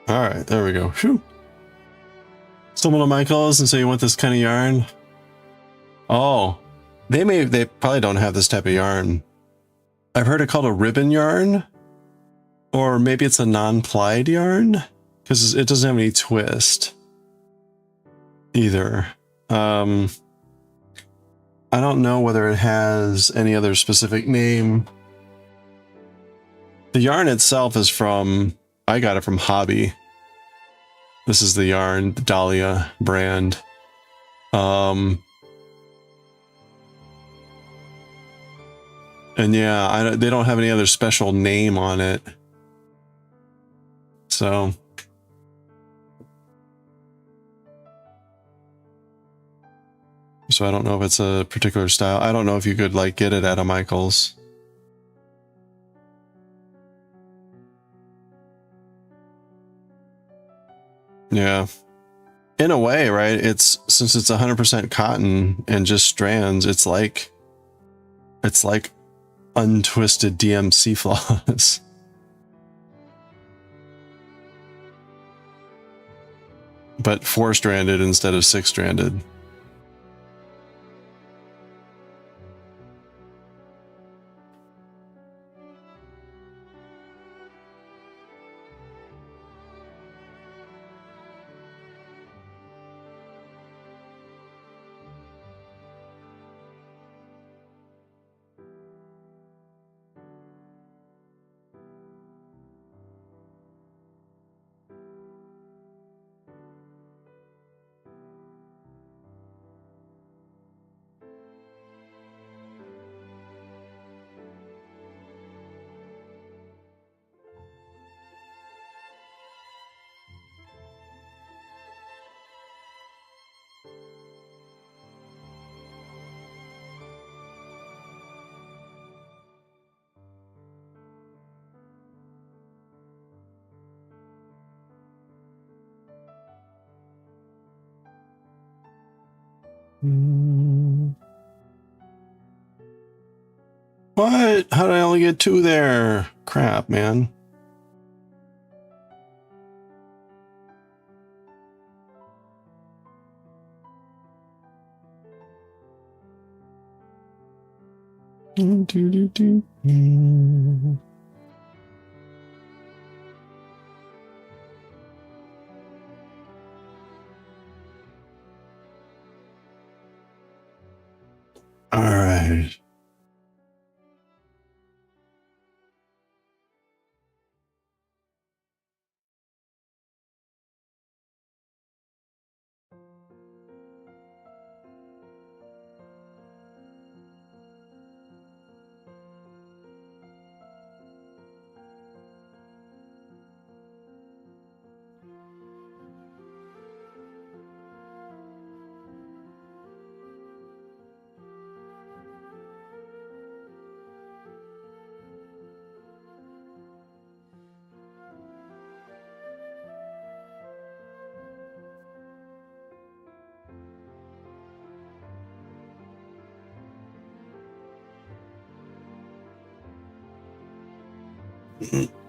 All right, there we go. Phew. Someone on my calls and say you want this kind of yarn. Oh, they probably don't have this type of yarn. I've heard it called a ribbon yarn, or maybe it's a non-plied yarn because it doesn't have any twist either. I don't know whether it has any other specific name. The yarn itself is from, I got it from Hobby. This is the yarn, the Dahlia brand. And yeah, they don't have any other special name on it. So I don't know if it's a particular style. I don't know if you could like get it at a Michael's. Yeah. In a way, right? Since it's 100% cotton and just strands, it's like untwisted DMC floss. But 4-stranded instead of 6-stranded. What? How did I only get 2 there? Crap, man. All right.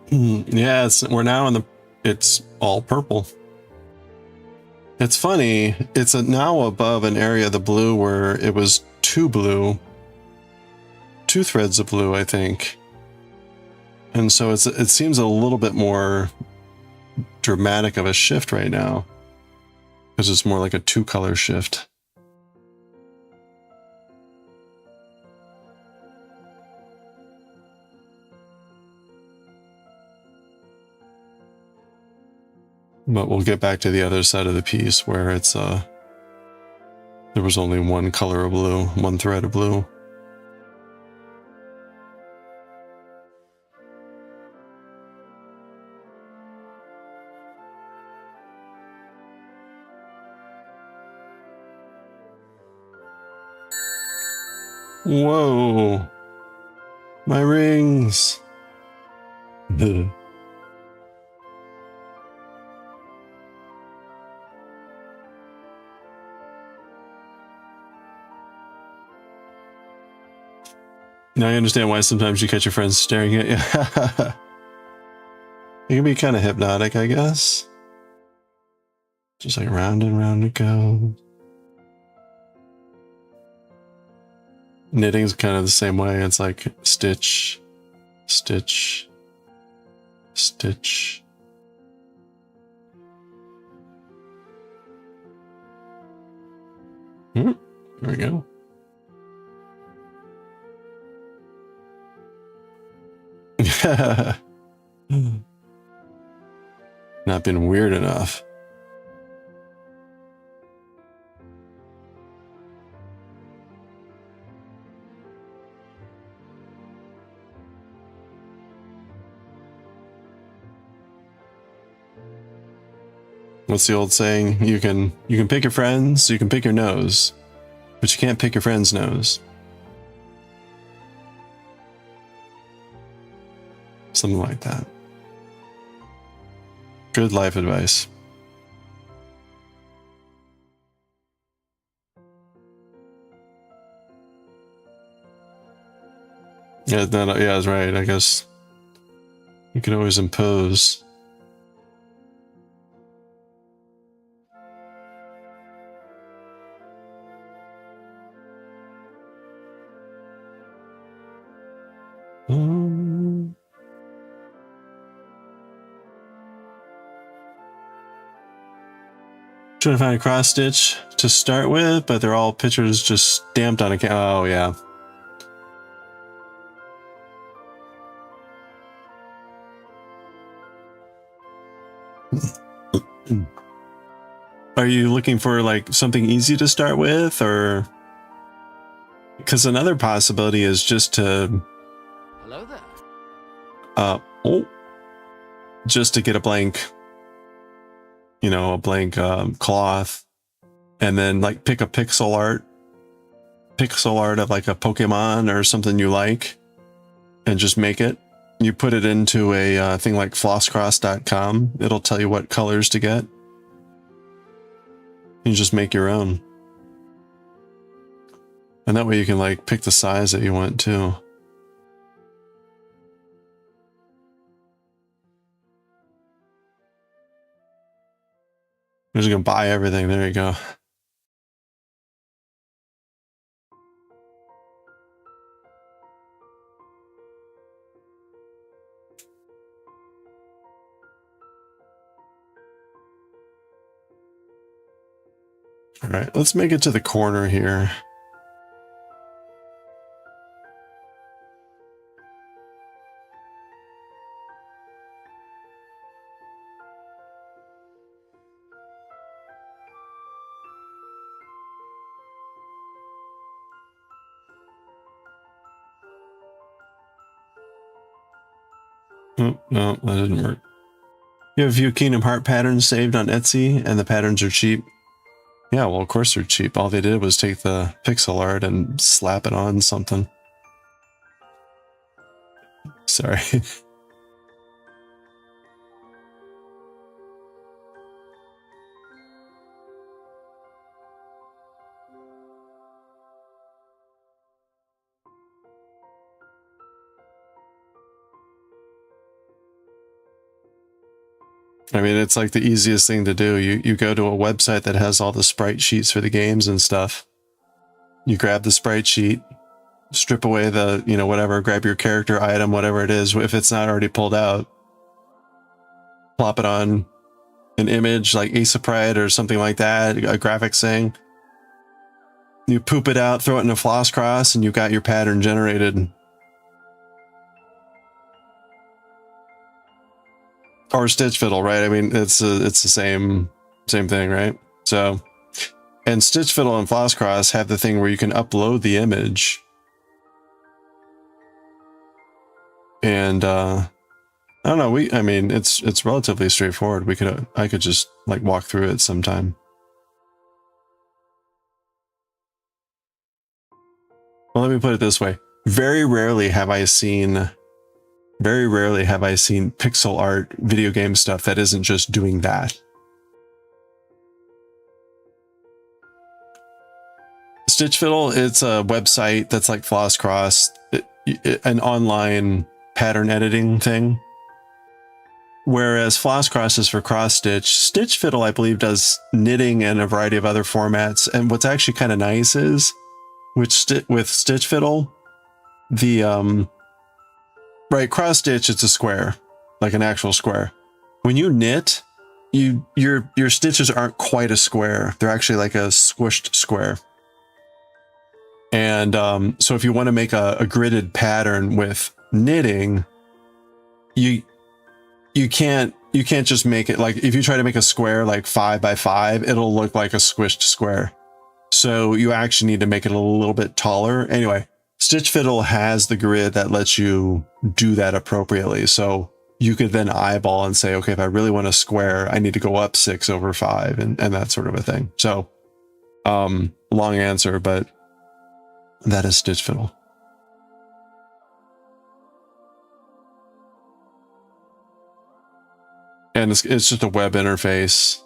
Yeah, we're now in the, it's all purple. It's funny, it's now above an area of the blue where it was 2 threads of blue, I think. And so it seems a little bit more dramatic of a shift right now, because it's more like a 2-color shift. But we'll get back to the other side of the piece where it's there was only 1 color of blue, 1 thread of blue. Whoa. My rings. Now I understand why sometimes you catch your friends staring at you. It can be kind of hypnotic, I guess. Just like round and round it goes. Knitting's kind of the same way. It's like stitch, stitch, stitch. There we go. Not been weird enough. What's the old saying? You can pick your friends, you can pick your nose, but you can't pick your friend's nose. Something like that. Good life advice. Yeah, that's right. I guess you can always impose. Trying to find a cross stitch to start with, but they're all pictures just stamped on a oh yeah. Are you looking for like something easy to start with, or because another possibility is just to Hello there. Just to get a blank, you know, a blank cloth, and then like pick a pixel art of like a Pokemon or something you like, and just make it. You put it into a thing like flosscross.com. It'll tell you what colors to get. You just make your own, and that way you can like pick the size that you want too. You're just gonna buy everything. There you go. All right, let's make it to the corner here. Oh, no, that didn't work. You have a few Kingdom Heart patterns saved on Etsy, and the patterns are cheap. Yeah, well, of course they're cheap. All they did was take the pixel art and slap it on something. Sorry. I mean, it's like the easiest thing to do. You go to a website that has all the sprite sheets for the games and stuff. You grab the sprite sheet, strip away the, you know, whatever, grab your character item, whatever it is, if it's not already pulled out, plop it on an image like Asaprite or something like that, a graphics thing. You poop it out, throw it in a floss cross, and you've got your pattern generated. Or Stitch Fiddle, right? I mean, it's the same thing, right? So, and Stitch Fiddle and Floss Cross have the thing where you can upload the image. And I don't know, I mean, it's relatively straightforward. I could just like walk through it sometime. Well, let me put it this way. Very rarely have I seen pixel art video game stuff that isn't just doing that. Stitch Fiddle, it's a website that's like Floss Cross, an online pattern editing thing. Whereas Floss Cross is for cross stitch. Stitch Fiddle, I believe, does knitting and a variety of other formats. And what's actually kind of nice is with Stitch Fiddle, the right, cross stitch, it's a square, like an actual square. When you knit, your stitches aren't quite a square. They're actually like a squished square. And so if you want to make a gridded pattern with knitting, you can't just make it like, if you try to make a square like 5 by 5, it'll look like a squished square. So you actually need to make it a little bit taller. Anyway, Stitch Fiddle has the grid that lets you do that appropriately. So you could then eyeball and say, okay, if I really want a square, I need to go up 6 over 5 and that sort of a thing. So long answer, but that is Stitch Fiddle. And it's just a web interface.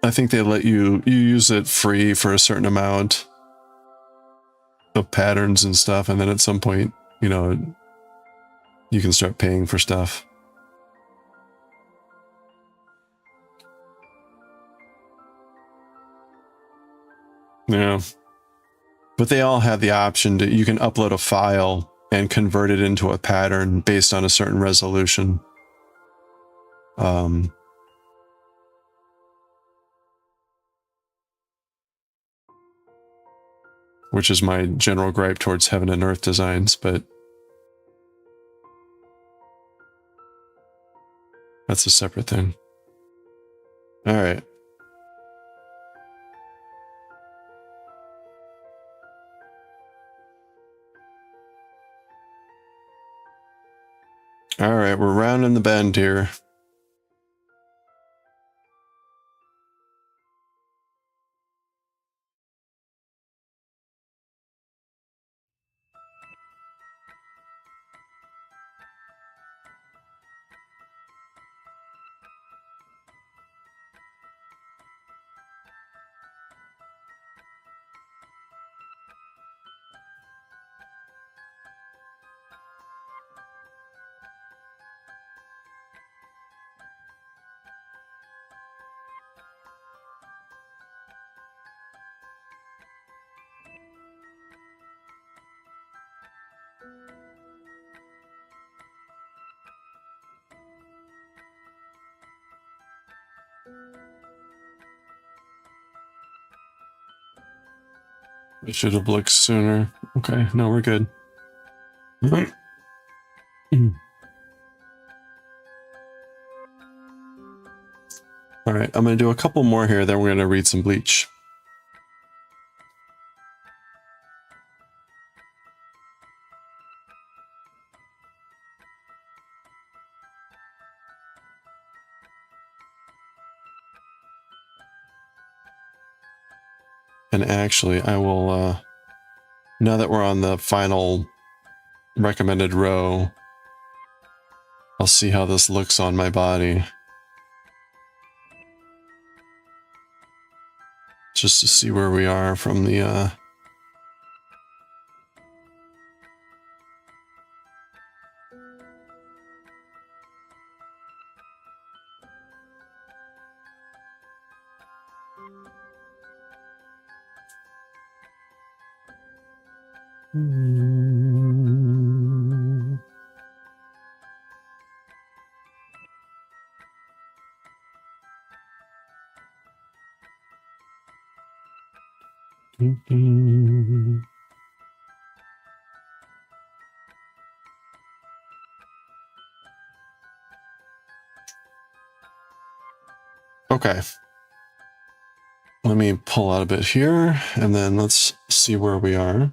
I think they let you use it free for a certain amount of patterns and stuff. And then at some point, you know, you can start paying for stuff. Yeah. But they all have the option to, you can upload a file and convert it into a pattern based on a certain resolution. Which is my general gripe towards Heaven and Earth designs, but that's a separate thing. All right. All right, we're rounding the bend here. I should have looked sooner. Okay, no, we're good. All right, I'm going to do a couple more here, then we're going to read some Bleach. And actually, I will, now that we're on the final recommended row, I'll see how this looks on my body. Just to see where we are from the, okay. Let me pull out a bit here, and then let's see where we are.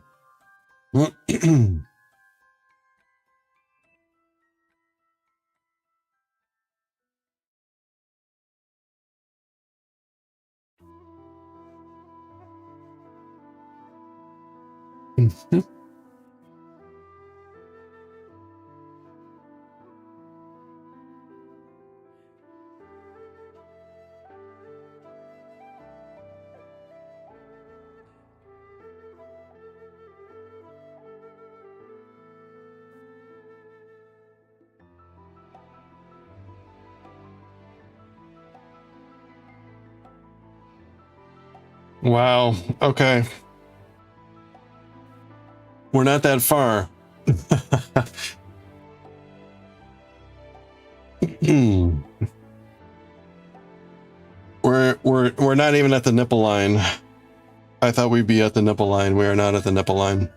Wow. Okay. We're not that far. We're not even at the nipple line. I thought we'd be at the nipple line. We are not at the nipple line.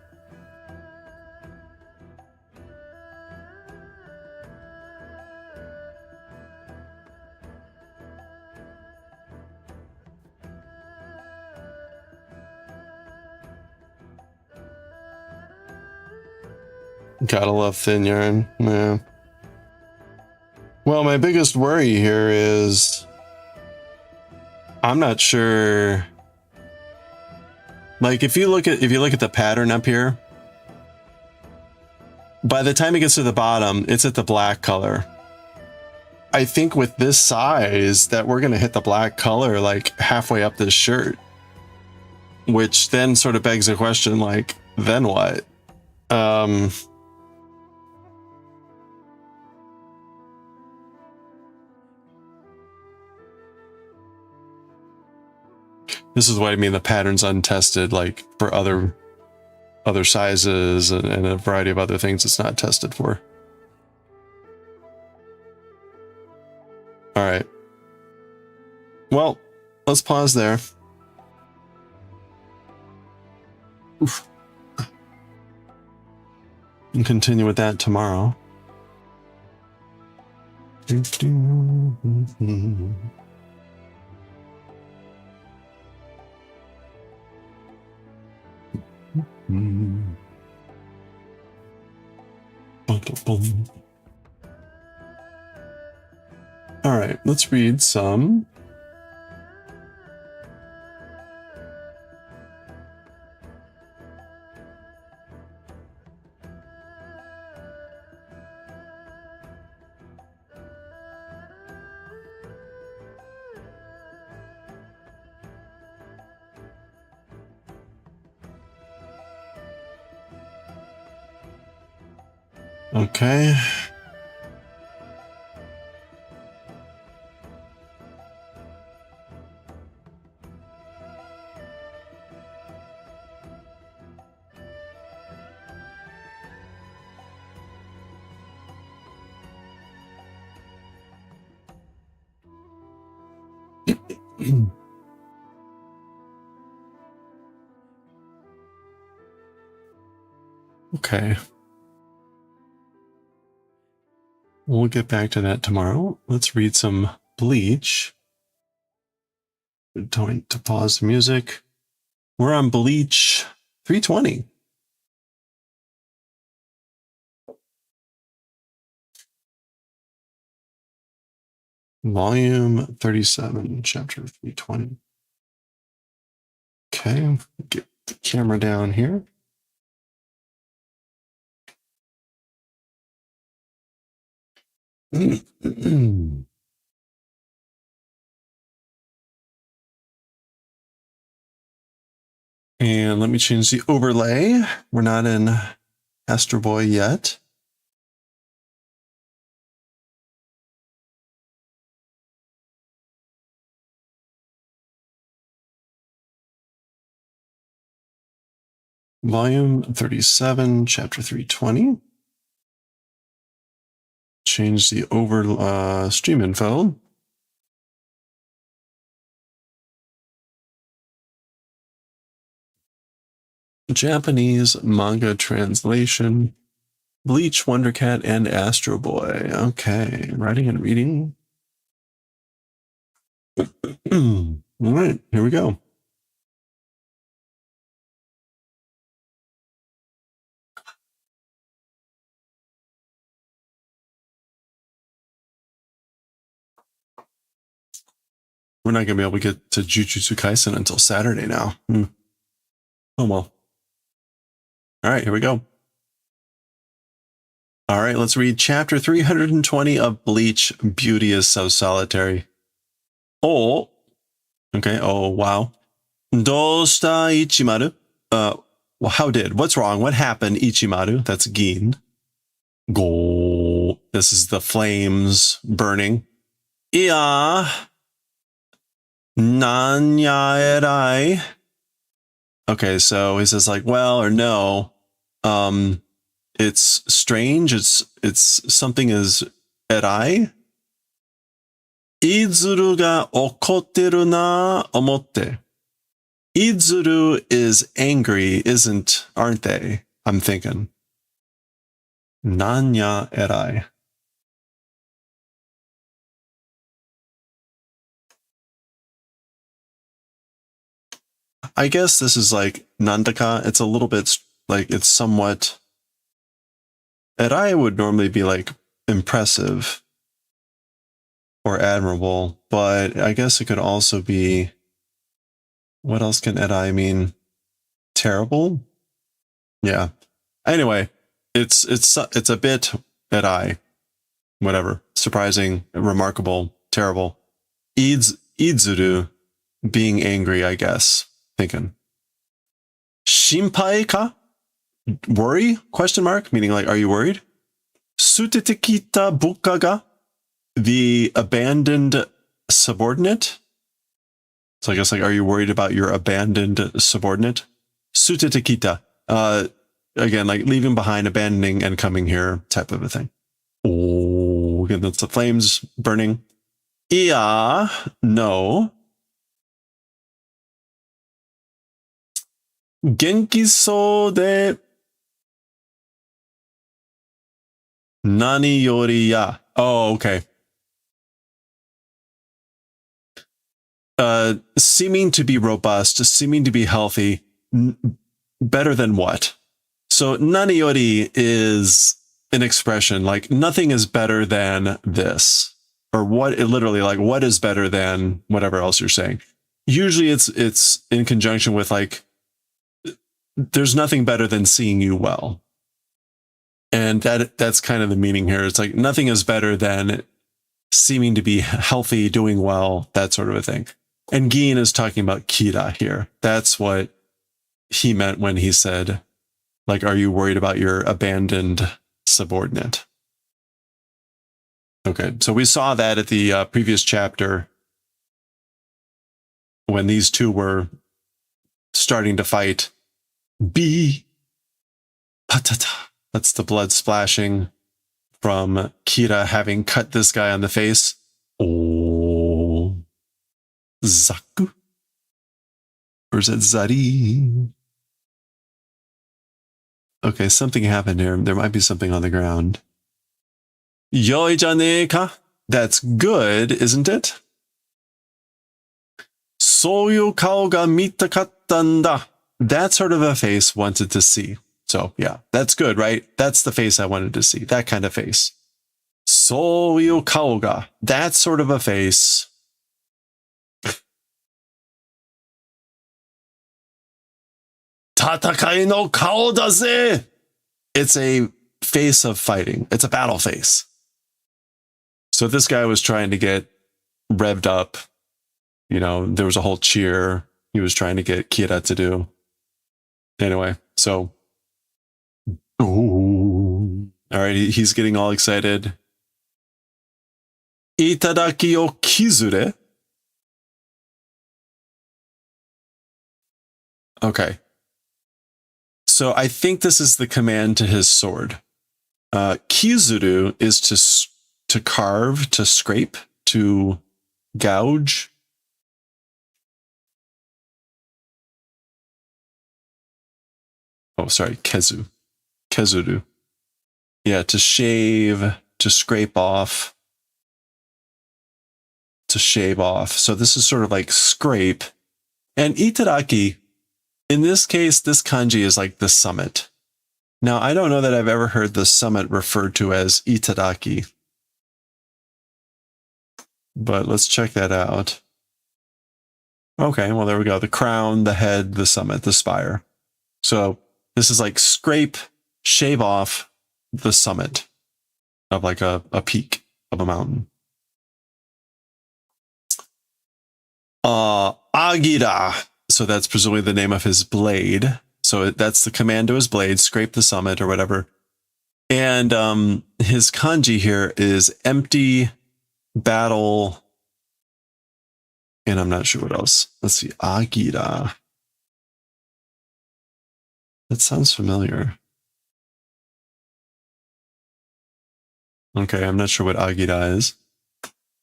Gotta love thin yarn. Yeah. Well, my biggest worry here is I'm not sure. Like if you look at the pattern up here, by the time it gets to the bottom, it's at the black color. I think with this size that we're gonna hit the black color like halfway up this shirt, which then sort of begs the question, like, then what? This is what I mean, the pattern's untested, like for other sizes and a variety of other things it's not tested for. All right. Well, let's pause there. Oof. And continue with that tomorrow. All right, let's read some. Okay. Okay. We'll get back to that tomorrow. Let's read some Bleach. Don't to pause the music. We're on Bleach 320. Volume 37, chapter 320. Okay, get the camera down here. And let me change the overlay. We're not in AstroBoy yet. Volume 37, chapter 320. Change the over stream info. Japanese manga translation. Bleach, WonderCat, and AstroBoy. Okay, writing and reading. All right, here we go. We're not going to be able to get to Jujutsu Kaisen until Saturday now. Oh well. All right, here we go. All right, let's read chapter 320 of Bleach. Beauty is so solitary. Oh, okay. Oh, wow. Dosta Ichimaru? Well, how did? What's wrong? What happened, Ichimaru? That's Gin. Go. This is the flames burning. Iya. Nanya erai. Okay, so he says like, well or no. It's strange. It's something is erai. Izuru ga okotteru na omotte. Izuru is angry, aren't they? I'm thinking. Nanya erai. I guess this is like Nandaka. It's a little bit like it's somewhat. Erai would normally be like impressive or admirable, but I guess it could also be. What else can Erai mean? Terrible? Yeah. Anyway, it's a bit Erai. Whatever. Surprising, remarkable, terrible. Izuru being angry, I guess. Thinking. Shinpai ka? Worry? Question mark? Meaning like, are you worried? Sutete kita buka ga? The abandoned subordinate? So I guess like, are you worried about your abandoned subordinate? Sutete kita. Again, like leaving behind, abandoning, and coming here type of a thing. Oh, again, that's the flames burning. Iya, no. Genki so de nani yori ya. Oh, okay. Seeming to be robust, seeming to be healthy, better than what? So nani yori is an expression like nothing is better than this, or what? Literally, like what is better than whatever else you're saying. Usually, it's in conjunction with like there's nothing better than seeing you well, and that's kind of the meaning here. It's like nothing is better than seeming to be healthy, doing well, that sort of a thing. And Gin is talking about Kira here. That's what he meant when he said, like, are you worried about your abandoned subordinate? Okay, so we saw that at the previous chapter when these two were starting to fight. B. Patata. That's the blood splashing from Kira having cut this guy on the face. Oh. Zaku. Or is it Zari? Okay, something happened here. There might be something on the ground. Yoi jane ka? That's good, isn't it? Soyu kao ga mitakatta nda. That sort of a face wanted to see. So yeah, that's good, right? That's the face I wanted to see. That kind of face. Soyu kao ga. That sort of a face. Tatakai no kao da ze. It's a face of fighting. It's a battle face. So this guy was trying to get revved up. You know, there was a whole cheer he was trying to get Kira to do. Anyway, so. Ooh. All right, he's getting all excited. Itadaki o kizure. Okay. So I think this is the command to his sword. Kizuru is to carve, to scrape, to gouge. Oh, sorry, kezu. Kezuru. Yeah, to shave, to scrape off, to shave off. So this is sort of like scrape. And itadaki, in this case, this kanji is like the summit. Now, I don't know that I've ever heard the summit referred to as itadaki. But let's check that out. Okay, well, there we go. The crown, the head, the summit, the spire. So This is like scrape, shave off the summit of like a peak of a mountain. Agira. So that's presumably the name of his blade. So that's the command to his blade, scrape the summit or whatever. And his kanji here is empty, battle, and I'm not sure what else. Let's see, Agira. That sounds familiar. Okay, I'm not sure what Agira is.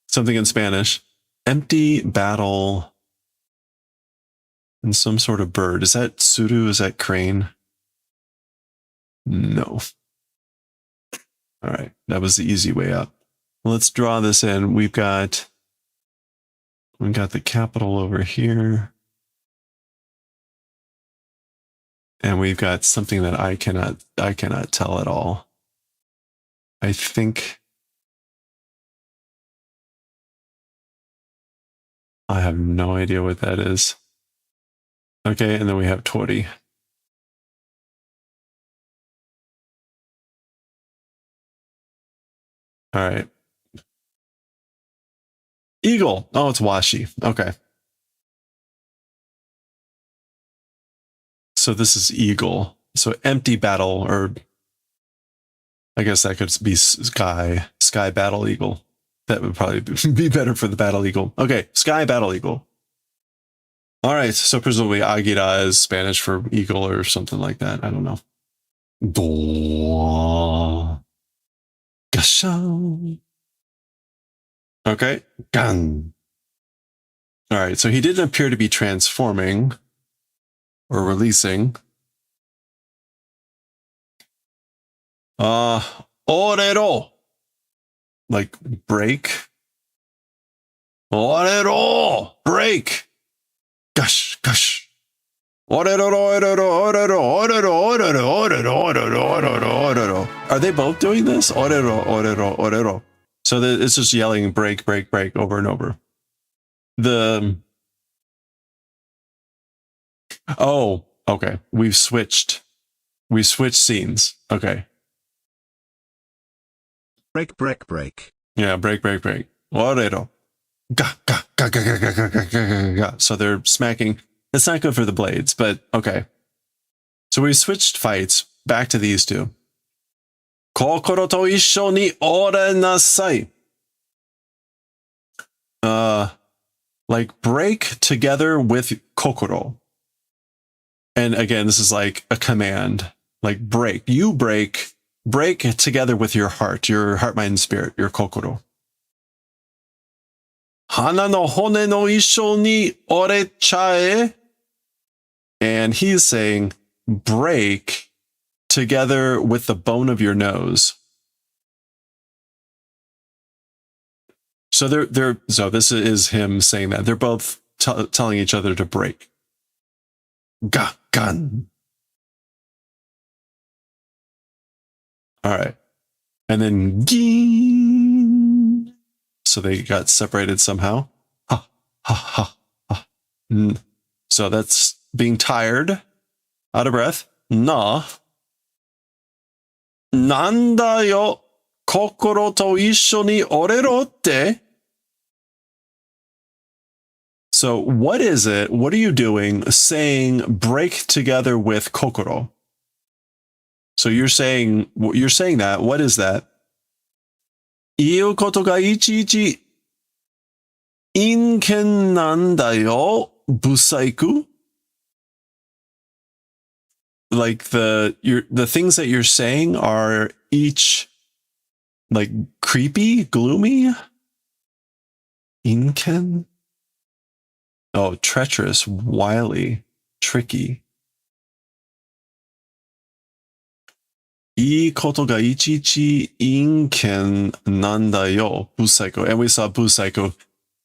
Something in Spanish. Empty, battle, and some sort of bird. Is that Suru? Is that crane? No. All right, that was the easy way up. Let's draw this in. We've got the capital over here. And we've got something that I cannot tell at all. I think I have no idea what that is. Okay, and then we have Tori. All right. Eagle. Oh, it's Washi. Okay. So this is eagle. So empty battle, or I guess that could be sky battle eagle. That would probably be better for the battle eagle. Okay, sky battle eagle. All right, so presumably Agira is Spanish for eagle or something like that. I don't know. Gasha. Okay, gan. All right, so he didn't appear to be transforming or releasing. Orero. Like break. Orero. Break. Gosh, gosh. Are they both doing this? So it's just yelling break, break, break over and over. Oh, okay. We switched scenes. Okay. Break, break, break. Yeah, break, break, break. Orero. Ga, ga, ga, ga, ga, ga, ga, ga, ga, ga. So they're smacking. It's not good for the blades, but okay. So we switched fights back to these two. Kokoro to issho ni ore nasai. Like break together with kokoro. And again, this is like a command. Like break. You break together with your heart, mind, spirit, your kokoro. Hana no hone no issho ni orechae. And he's saying, break together with the bone of your nose. So so this is him saying that. They're both telling each other to break. Ga, gun. All right. And then, ging. So they got separated somehow. Ha, ha, ha, ha. So that's being tired, out of breath. Na. Nanda yo kokoro to issho ni orero tte. So what is it? What are you doing saying break together with kokoro? So you're saying that. What is that? Iu koto ga ichi ichi inken nanda yo busaiku. Like the things that you're saying are each like creepy, gloomy. Inken. Oh, treacherous, wily, tricky. I koto ga ichichi inken nanda yo busaiku. And we saw busaiku.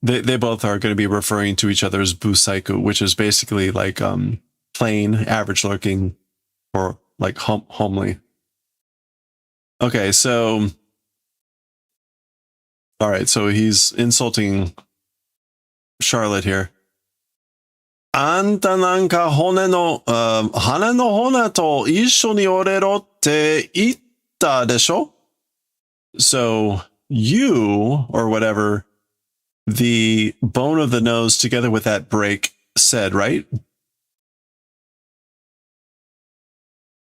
They both are going to be referring to each other as busaiku, which is basically like plain, average looking, or like homely. Okay, so all right, so he's insulting Charlotte here. あんたなんか骨の、羽の骨と一緒に折れろって言ったでしょ? So, you, or whatever, the bone of the nose together with that break said, right?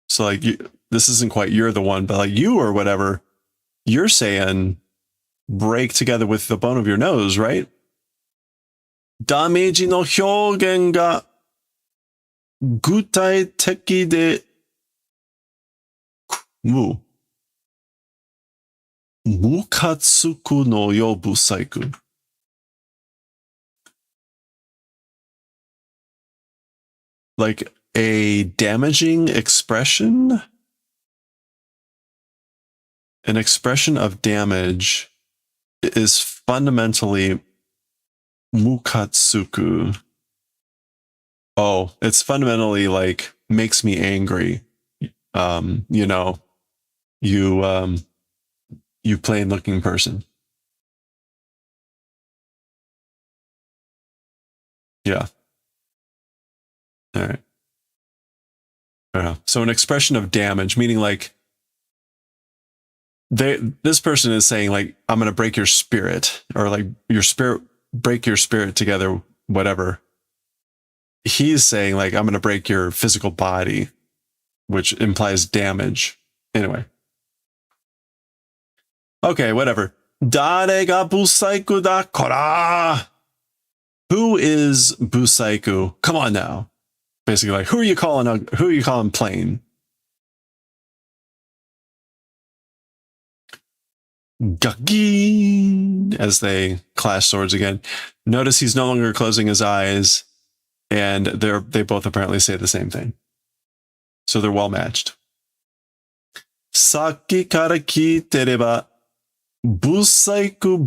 So, like, this isn't quite you're the one, but like you or whatever, you're saying break together with the bone of your nose, right? ダメージの表現が具体的で、ムカつくのよ、ブサイク。Like a damaging expression? An expression of damage is fundamentally mukatsuku. Oh, it's fundamentally like makes me angry. You know, you plain looking person. Yeah. All right. So an expression of damage, meaning like this person is saying like, I'm going to break your spirit, or like your spirit, break your spirit together, whatever. He's saying like, I'm going to break your physical body, which implies damage. Anyway. Okay, whatever. 誰がブサイクだこら? Who is busaiku? Come on now. Basically, like, who are you calling plain? Gaki, as they clash swords again. Notice he's no longer closing his eyes, and they both apparently say the same thing. So they're well matched. Saki kara kiitereba, busaiku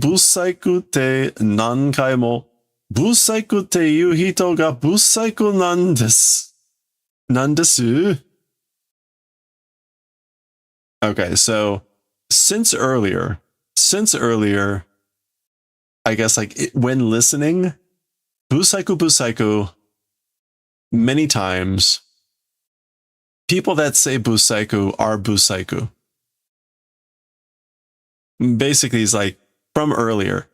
te nankai mo busaiku te iu hito ga busaiku nan desu. Nan desu? Okay, so since earlier, I guess like when listening, busaiku, many times, people that say busaiku are busaiku. Basically, it's like from earlier.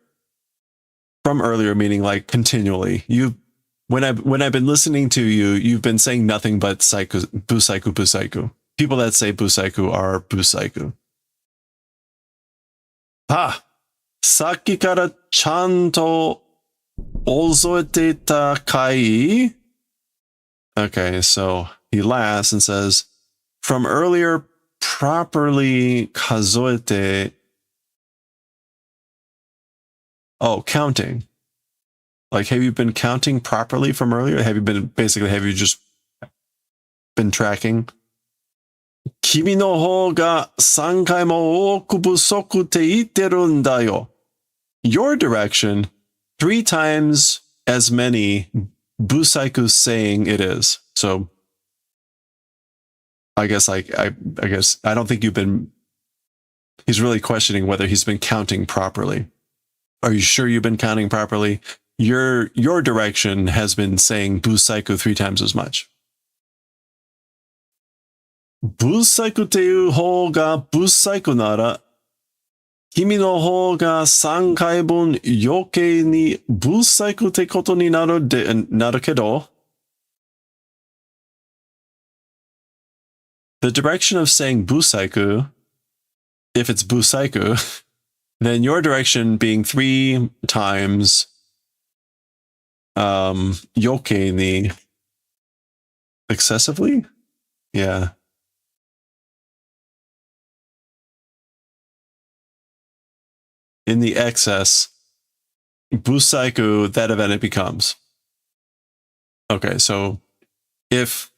From earlier, meaning like continually. When I've been listening to you, you've been saying nothing but busaiku. People that say busaiku are busaiku. Ha! Saki kara chanto ozoete ita kai? Okay, so he laughs and says, from earlier, properly kazoete. Oh, counting. Like, have you been counting properly from earlier? Have you just been tracking? Kimi no hou ga 3回も多く不足って言ってるんだよ. Your direction, 3 times as many busaiku saying it is. So, I guess I don't think he's really questioning whether he's been counting properly. Are you sure you've been counting properly? Your direction has been saying busaiku 3 times as much. Busaiku ていう方がbusaikuなら、君の方が3回分余計にbusaikuってことになるけど、the direction of saying busaiku, if it's busaiku, then your direction being 3 times yoke ni excessively? Yeah. In the excess, busaiku, that event it becomes. Okay, so if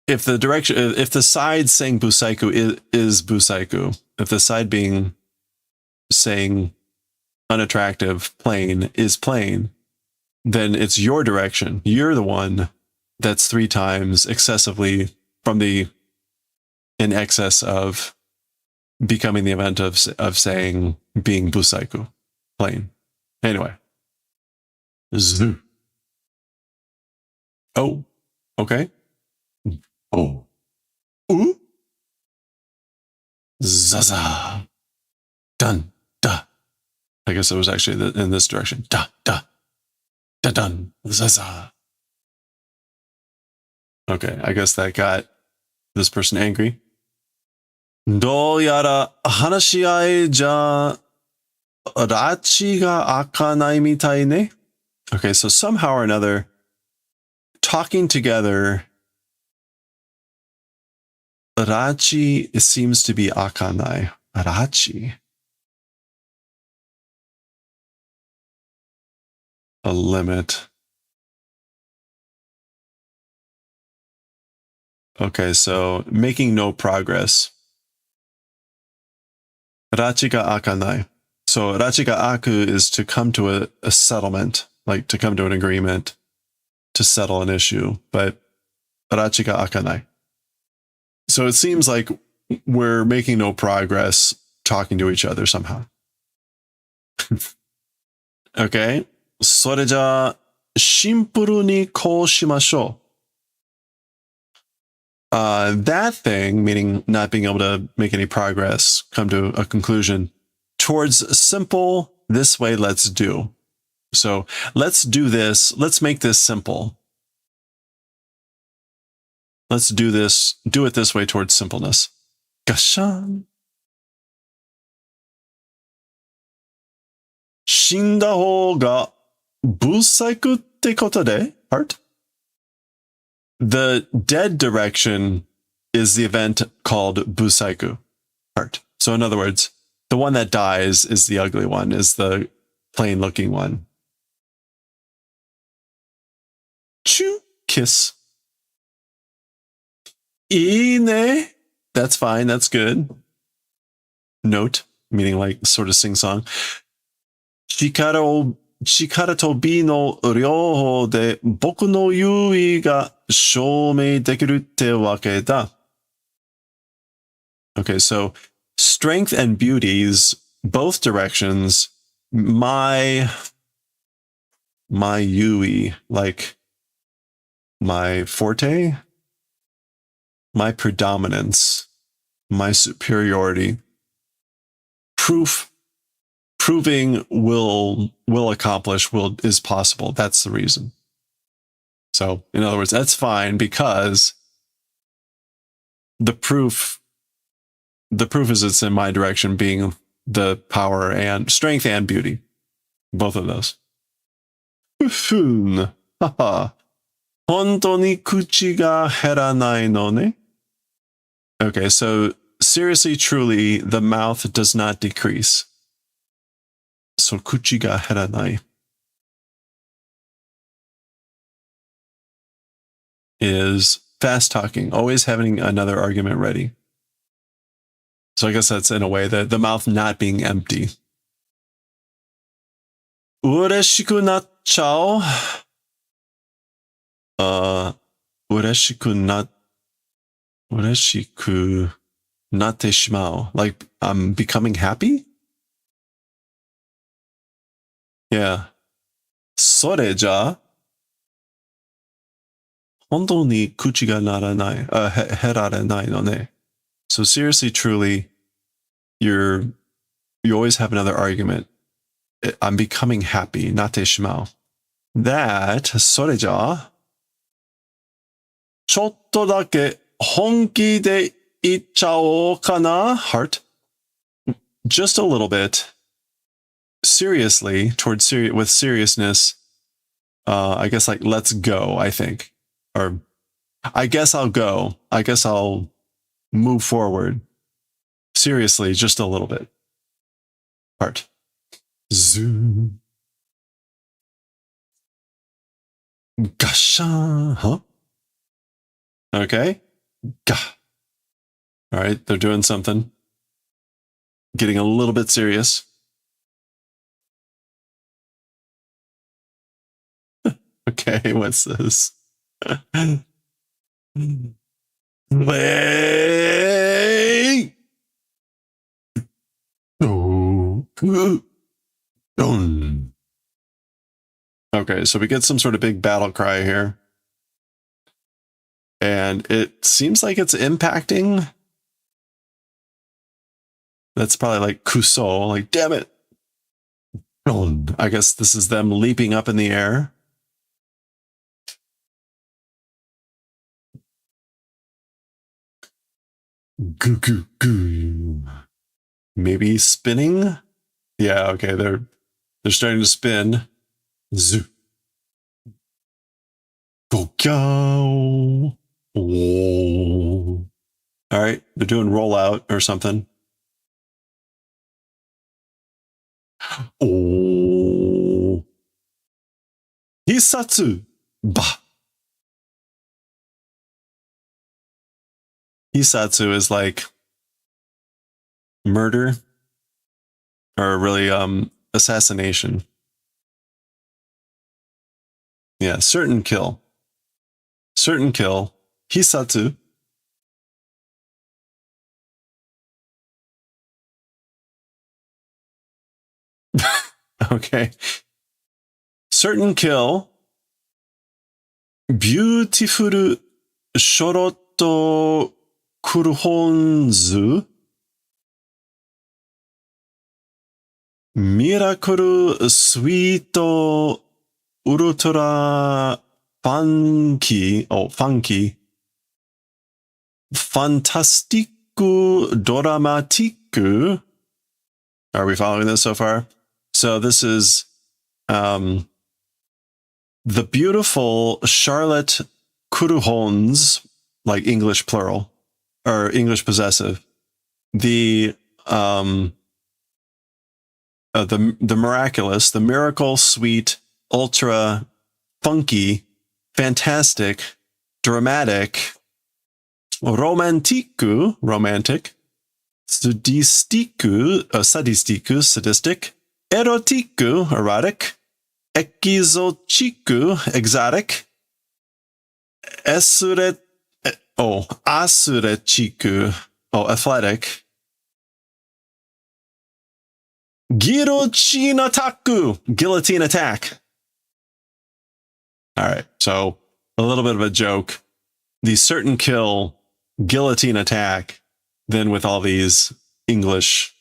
the side saying busaiku is busaiku, if the side being saying unattractive, plain, is plain, then it's your direction. You're the one that's 3 times excessively in excess of becoming the event of being busaiku, plain. Anyway. Zoo. Oh, okay. Oh. Ooh. Zaza. Dun, da. I guess it was actually in this direction. Da, da. Da, dun. Zaza. Okay, I guess that got this person angry. どうやら話し合いじゃ拉致が開かないみたいね. Okay, so somehow or another, talking together, rachi seems to be akanai. Rachi. A limit. Okay, so making no progress. Rachi ga akanai. So rachi ga aku is to come to a settlement, like to come to an agreement, to settle an issue, but rachi ga akanai. So it seems like we're making no progress talking to each other somehow. Okay. それじゃ、シンプルにこうしましょう。That thing, meaning not being able to make any progress, come to a conclusion, towards simple, this way, let's do. So let's do this. Let's make this simple. Let's do this. Do it this way towards simpleness. Gashan. 死んだ方がブサイクってことで heart? The dead direction is the event called busaiku, heart. So in other words, the one that dies is the ugly one, is the plain looking one. Choo, kiss. いいね. That's fine, that's good. Note, meaning like sort of sing song. 力と美の両方で僕の優位が証明できるってわけだ. Okay, so strength and beauties, both directions, my yui, like my forte, my predominance, my superiority, proving will accomplish, is possible. That's the reason. So in other words, that's fine because the proof is it's in my direction, being the power and strength and beauty. Both of those. Haha. 本当に口が減らないのね? Okay, so seriously, truly, the mouth does not decrease. So kuchi ga heranai is fast talking, always having another argument ready. So I guess that's in a way that the mouth not being empty. 嬉しくなっちゃおう. 嬉しくなってしまう. Like I'm becoming happy? Yeah. それじゃ、本当に口がならない、減られないのね. So seriously, truly, you always have another argument. I'm becoming happy, なってしまう. That, それじゃ、ちょっとだけ本気で言っちゃおうかな, heart? Just a little bit. Seriously, with seriousness, I guess like let's go, I think. Or I guess I'll go. I guess I'll move forward. Seriously, just a little bit. Heart. Zoom. Gasha, huh? Okay. Gah. All right, they're doing something. Getting a little bit serious. Okay, what's this? Wait! Oh. Okay, so we get some sort of big battle cry here. And it seems like it's impacting. That's probably like Kuso, like, damn it. I guess this is them leaping up in the air. Goo, goo, goo. Maybe spinning? Yeah, okay, they're starting to spin. Zoo. Go. Oh. All right, they're doing rollout or something. Oh. Hisatsu. Bah. Hisatsu is like murder or really assassination. Yeah, certain kill. Certain kill. Hisatsu. Okay. Certain kill. Beautiful shorotto kurhonzu. Miracle sweet ultra funky. Oh, funky. Fantastic dramatic. Are we following this so far? So this is the beautiful Charlotte Kuruhons, like English plural or English possessive. The miraculous, the miracle, sweet, ultra, funky, fantastic, dramatic, romantiku, romantic, sadistiku, sadistic, erotiku, erotic, exotiku, exotic, asuretiku, athletic, Guillotine attaku, guillotine attack. All right, so a little bit of a joke. The certain kill guillotine attack, then with all these English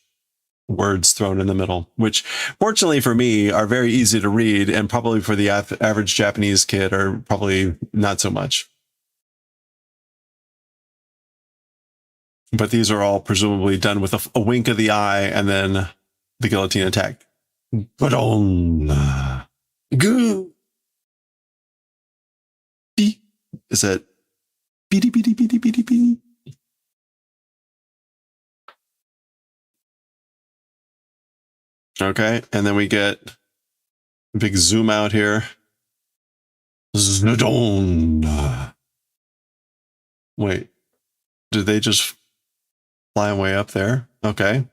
words thrown in the middle, which fortunately for me are very easy to read, and probably for the average Japanese kid are probably not so much. But these are all presumably done with a wink of the eye and then the guillotine attack. But on. Is that beady beady beady beady beady? Okay, and then we get a big zoom out here. Znadon. Wait, did they just fly way up there? Okay.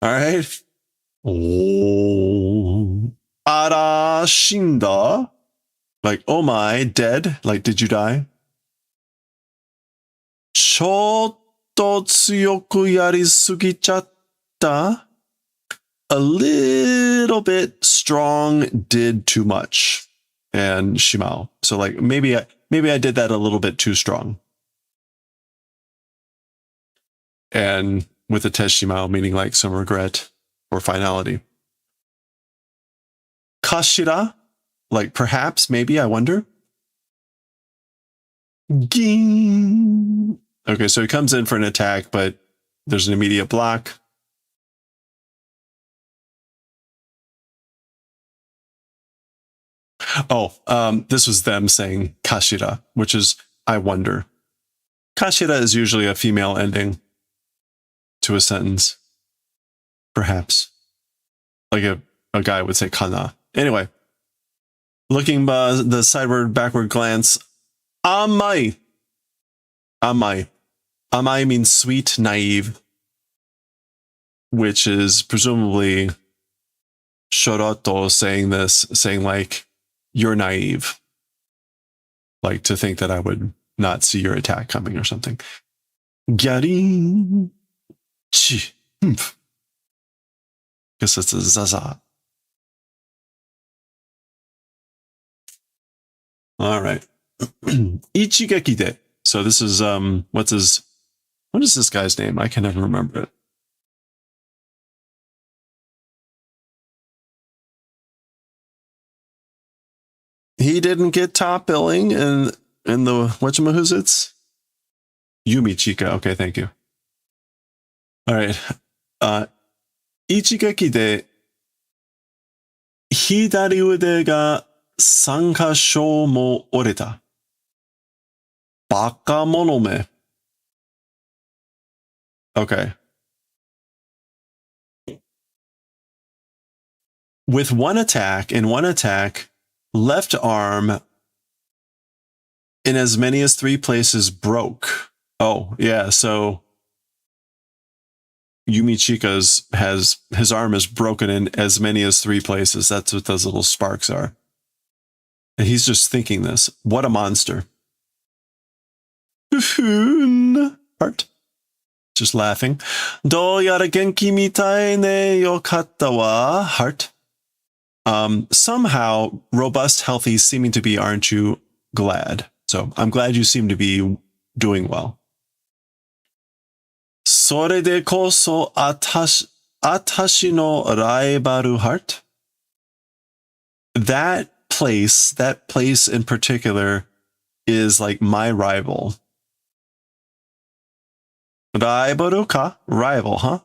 All right. Oh. Arashinda. Like, oh my, dead? Like, did you die? Chotto tsuyoku yarisugichatta. A little bit strong, did too much. And Shimao. So like, maybe I did that a little bit too strong. And with a Teshimao, meaning like some regret or finality. Kashira, like perhaps, maybe, I wonder. Ging. Okay, so he comes in for an attack, but there's an immediate block. Oh, this was them saying Kashira, which is, I wonder. Kashira is usually a female ending to a sentence. Perhaps. Like a guy would say kana. Anyway. Looking the sideward, backward glance. Amai. Amai. Amai means sweet, naive. Which is presumably Shoroto saying this, saying like, you're naive. Like to think that I would not see your attack coming or something. Gyari. Chi. Humph. Guess it's a zaza. All right. Ichigeki de. So this is what is this guy's name? I can never remember it. He didn't get top billing in the whatchamahoozits? Yumi Chika. Okay, thank you. All right. Ichigeki de hidari ude ga 3箇所も折れた。バカ者め。Okay. With one attack, left arm in as many as 3 places broke. Oh, yeah, so Yumi Chika's his arm is broken in as many as 3 places. That's what those little sparks are. And he's just thinking this. What a monster. Heart. Just laughing. Do yara genki mitai ne yokatta wa. Heart. Somehow, robust, healthy, seeming to be, aren't you glad? So I'm glad you seem to be doing well. それでこそあたしのライバル heart? That place in particular is like my rival. Rival ka? Rival, huh?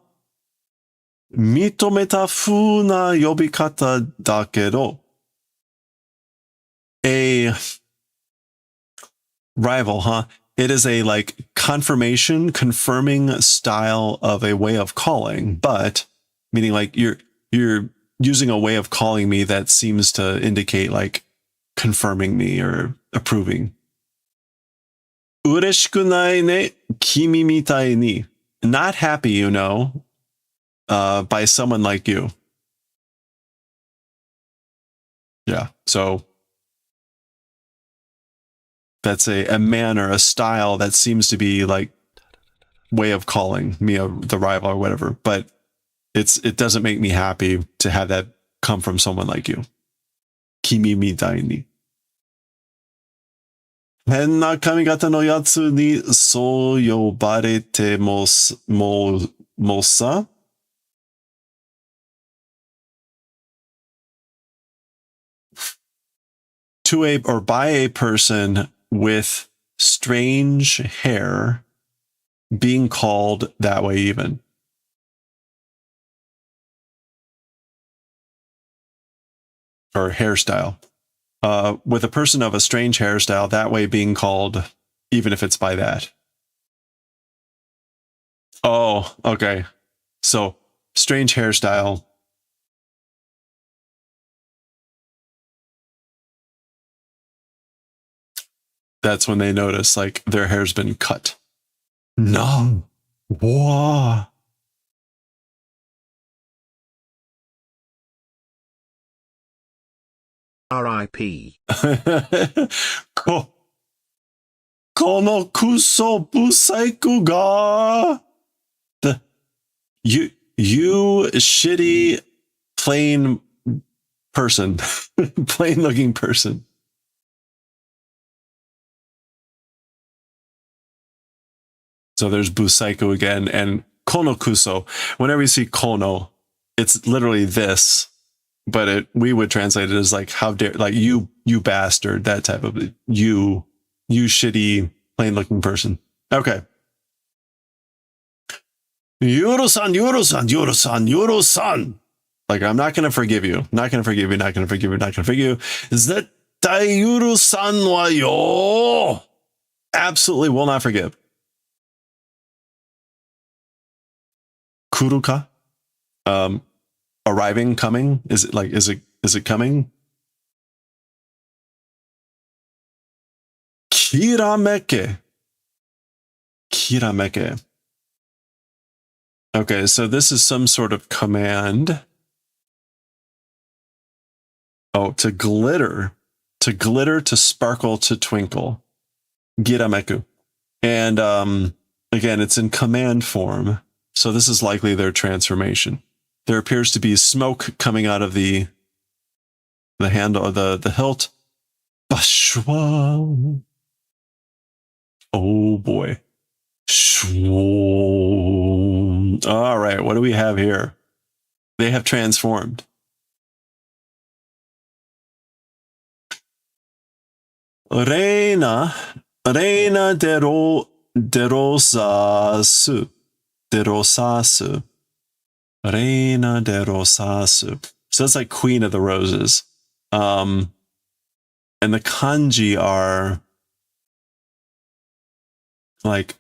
認めた風な呼び方だけど A rival, huh? It is a like confirming style of a way of calling, but meaning like you're using a way of calling me that seems to indicate like confirming me or approving. 嬉しくないね、君みたいに. Not happy, you know, by someone like you. Yeah, so that's a manner, a style that seems to be like way of calling me the rival or whatever, but it doesn't make me happy to have that come from someone like you. Kimi mitai ni. 変な髪型のやつにそう呼ばれてもさ to a or by a person with strange hair being called that way even. Or hairstyle. With a person of a strange hairstyle, that way being called, even if it's by that. Oh, okay. So, strange hairstyle. That's when they notice, like, their hair's been cut. No. Whoa. R.I.P. このクソブサイクが you shitty plain person. Plain looking person. So there's Busaiku again, and Kono Kuso. Whenever you see Kono, it's literally this, but we would translate it as like, how dare, like you bastard, that type of you shitty, plain looking person. Okay. Yoro-san. Like, I'm not going to forgive you. Not going to forgive you. Zettai Yoro-san wa yo. Absolutely will not forgive. Kuruka? Arriving, coming? Is it coming? Kirameke. Okay, so this is some sort of command. Oh, to glitter, to sparkle, to twinkle. Girameku. And again, it's in command form. So this is likely their transformation. There appears to be smoke coming out of the handle, the hilt. Bash. Shwa. Oh boy. Shwa. All right, what do we have here? They have transformed. Reina de Rosasu. De Rosasu. Reina de Rosasu. So that's like Queen of the Roses. And the kanji are like,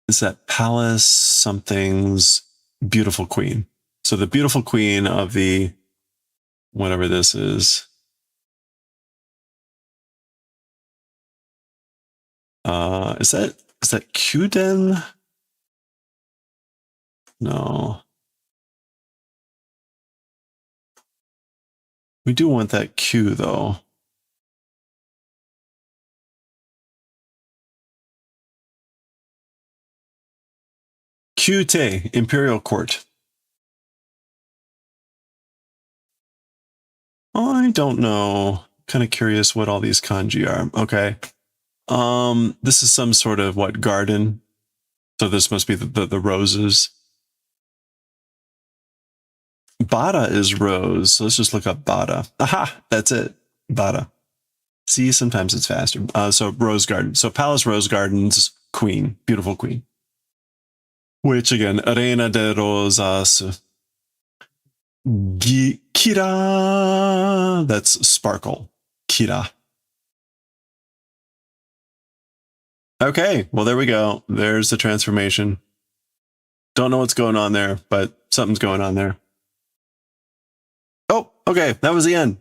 is that palace something's beautiful queen. So the beautiful queen of the, whatever this is. Is that Kyuden? No. We do want that Q though. Kyute, Imperial Court. I don't know. Kind of curious what all these kanji are. Okay. This is some sort of what, garden? So this must be the roses. Bada is rose. So let's just look up Bada. Aha, that's it. Bada. See, sometimes it's faster. So rose garden. So Palace Rose Gardens queen, beautiful queen. Which again, Reina de Rosas. Kira. That's sparkle. Kira. Okay, well, there we go. There's the transformation. Don't know what's going on there, but something's going on there. Oh, okay, that was the end.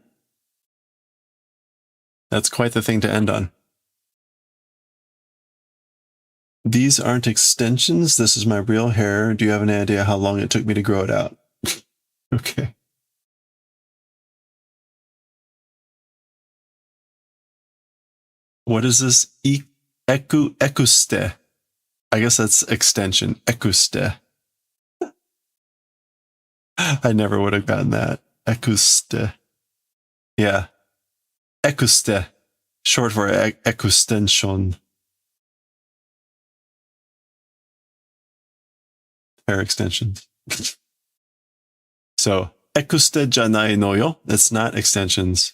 That's quite the thing to end on. These aren't extensions. This is my real hair. Do you have any idea how long it took me to grow it out? Okay. What is this? Ekuste. I guess that's extension. Ekuste. I never would have gotten that. Ekuste. Yeah. Ekuste. Short for ekustension. Hair extensions. So, ekuste janai no yo. It's not extensions.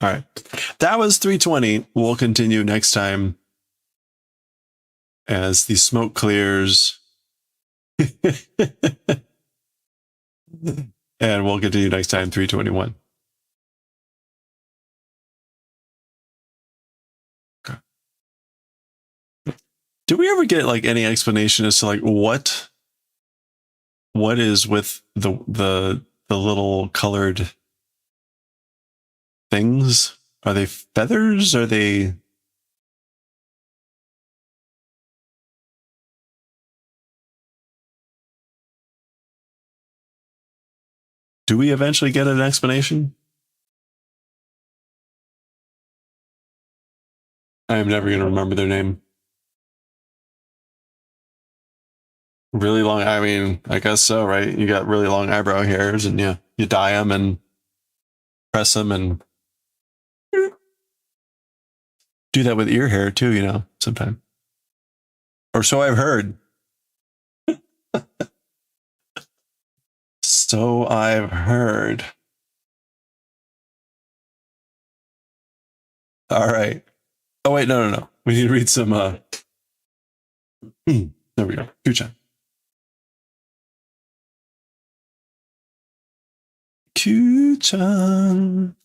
All right. That was 320. We'll continue next time as the smoke clears. And we'll continue next time, 321. Okay. Do we ever get like any explanation as to like what is with the little colored things? Are they feathers? Are they... Do we eventually get an explanation? I am never going to remember their name. Really long, I mean, I guess so, right? You got really long eyebrow hairs and you dye them and press them and do that with ear hair too, sometime. Or so I've heard. So I've heard. All right. Oh, wait, no. We need to read some, there we go. Kyuu-chan. Kyuu-chan.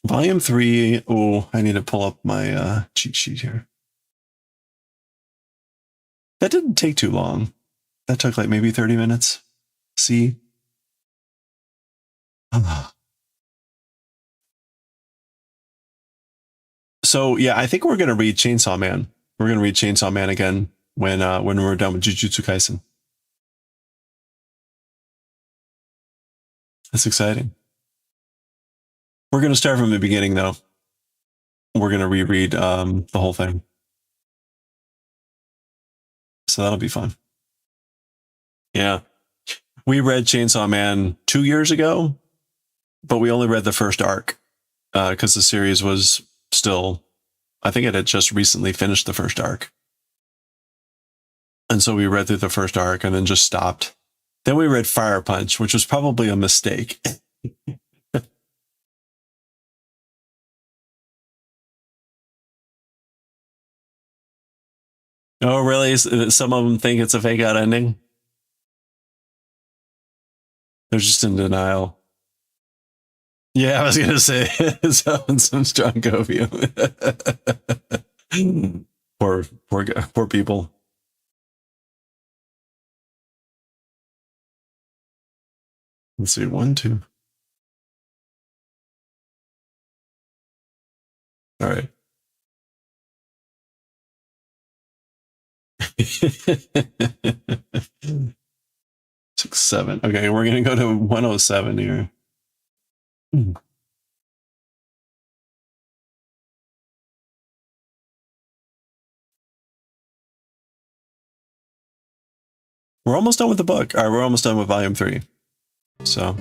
Volume 3. Oh, I need to pull up my cheat sheet here. That didn't take too long. That took like maybe 30 minutes. See? So yeah, I think we're gonna read Chainsaw Man. We're gonna read Chainsaw Man again when we're done with Jujutsu Kaisen. That's exciting. We're gonna start from the beginning though. We're gonna reread the whole thing. So that'll be fun. Yeah. We read Chainsaw Man 2 years ago, but we only read the first arc because the series was still, I think it had just recently finished the first arc. And so we read through the first arc and then just stopped. Then we read Fire Punch, which was probably a mistake. Oh, really? Some of them think it's a fake out ending? They're just in denial. Yeah, I was going to say, some strong opium. poor people. Let's see, 1, 2. All right. 6, 7. Okay, we're gonna go to 107 here. We're almost done with the book. All right, we're almost done with volume 3. So,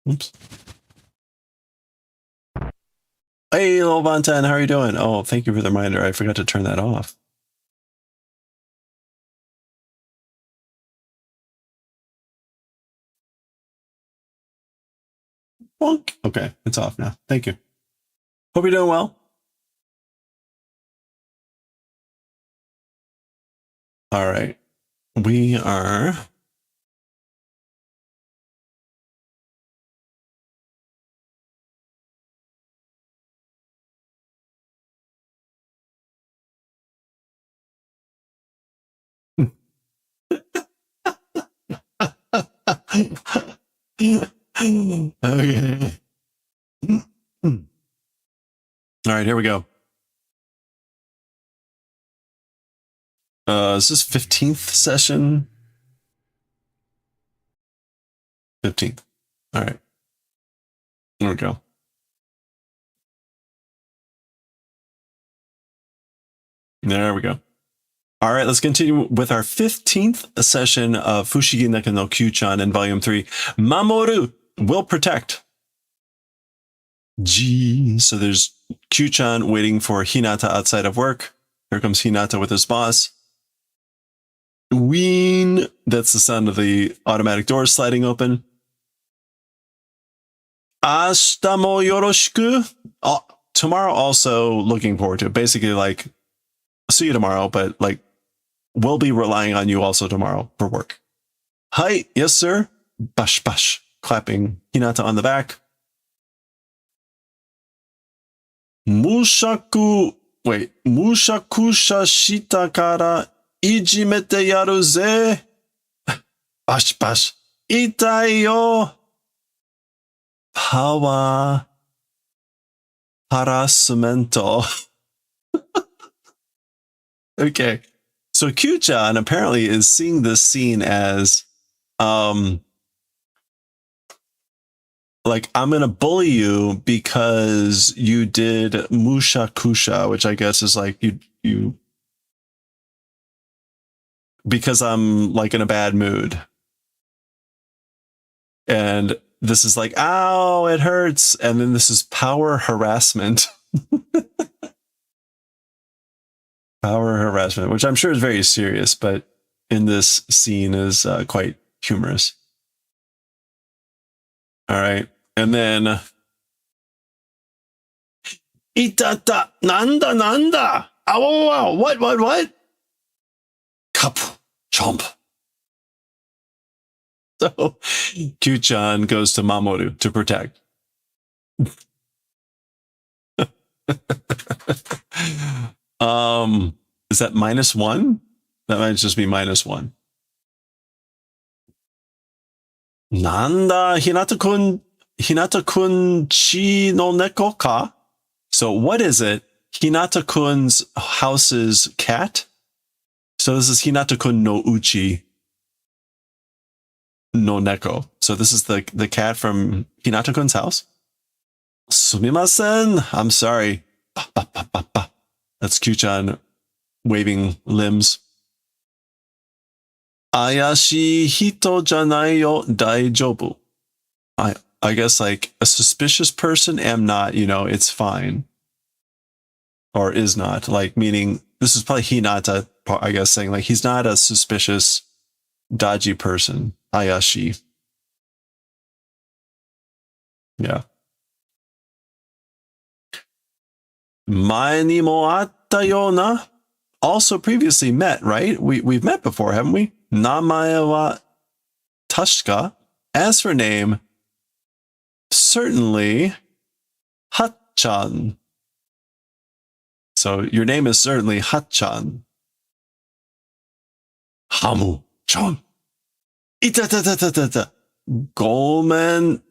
oops. Hey, little Vontan, how are you doing? Oh, thank you for the reminder. I forgot to turn that off. Bonk. Okay, it's off now. Thank you. Hope you're doing well. All right. We are... Okay. All right, here we go. Is this 15th session? 15th. All right. There we go. There we go. All right, let's continue with our 15th session of Fushigi Neka no Kyuu-chan in Volume 3. Mamoru will protect. Gee. So there's Kyuu-chan waiting for Hinata outside of work. Here comes Hinata with his boss. Ween. That's the sound of the automatic doors sliding open. Ashita mo yoroshiku. Tomorrow also looking forward to it. Basically like, see you tomorrow, but like, we'll be relying on you also tomorrow for work. Hi, yes, sir. Bash, bash. Clapping Hinata on the back. Mushakusha shita kara ijimete yaru ze. Bash, bash. Itai yo. Power harassmento. Okay. So Kyuu-chan apparently is seeing this scene as like, I'm gonna bully you because you did mushakusha, which I guess is like you because I'm like in a bad mood. And this is like, ow, it hurts. And then this is power harassment. Power harassment, which I'm sure is very serious, but in this scene is quite humorous. All right. And then Itata nanda nanda. Oh, what? Kapu chomp. So Kyuu-chan goes to Mamoru to protect. Is that -1? That might just be -1. Nanda Hinata-kun chi no neko ka? So what is it? Hinata-kun's house's cat? So this is Hinata-kun no uchi no neko. So this is the cat from Hinata-kun's house? Sumimasen. I'm sorry. Ba, ba, ba, ba, ba. That's Kyuu-chan waving limbs. Ayashi hito janai yo daijoubu. I guess like a suspicious person am not, you know, it's fine. Or is not, like meaning this is probably Hinata, I guess, saying like he's not a suspicious, dodgy person. Ayashi. Yeah. Mae ni mo atta yo na. Also previously met, right? We've met before, haven't we? Namae wa tashika. As for name, certainly Hachan. So your name is certainly Hachan. Hamu-chan. Ita-ta-ta-ta-ta-ta. Gomen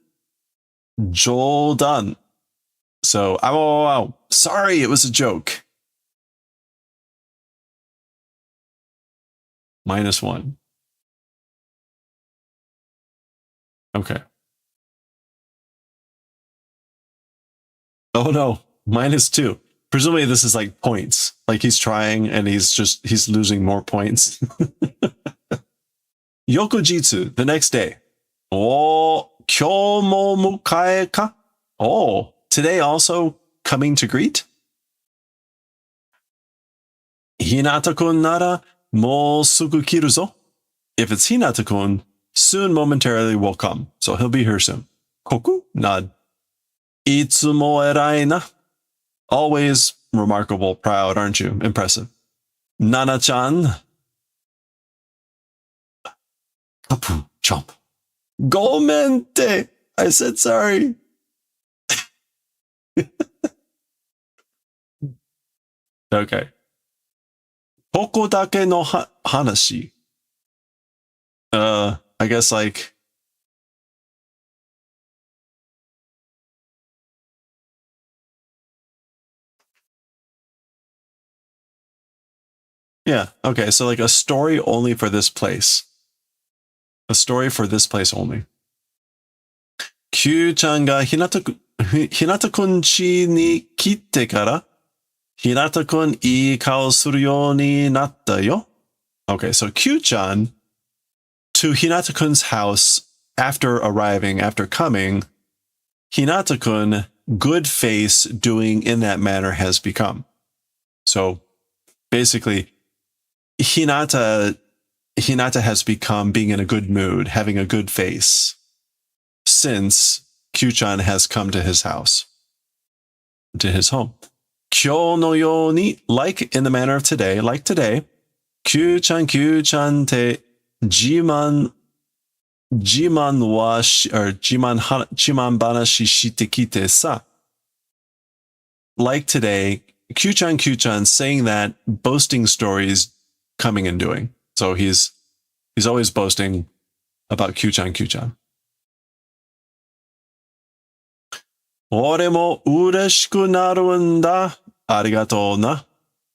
Jodan. So, ow. Sorry, it was a joke. -1. Okay. Oh no, -2. Presumably this is like points. Like he's trying and he's losing more points. Yokojitsu, the next day. Oh, kyou mo mukae ka? Oh, today also coming to greet? Hinata-kun nara mo sugu kiru zo. If it's Hinata-kun, soon momentarily will come. So he'll be here soon. Koku? Nod. Itsumo erai na. Always remarkable, proud, aren't you? Impressive. Nana-chan. Kapu, chomp. Gomente. I said sorry. Okay. Koko dake no hanashi. I guess like yeah, okay, so like a story only for this place. A story for this place only. Kyuu-chan ga Hinata-kun chi ni kitte kara Hinata-kun ii kao suru you ni natta yo. Okay, so Kyuu-chan to Hinata-kun's house after arriving, after coming, Hinata-kun, good face doing in that manner has become. So basically, Hinata has become being in a good mood, having a good face, since Kyuu-chan has come to his house, to his home. Kyou no yo ni, like in the manner of today, like today, Kyuu-chan te jiman wa or jiman banashi shite kite sa. Like today, Kyuu-chan saying that, boasting stories coming and doing. So he's always boasting about Kyuu-chan. Ore mo ureshiku naru n da. Arigatou na.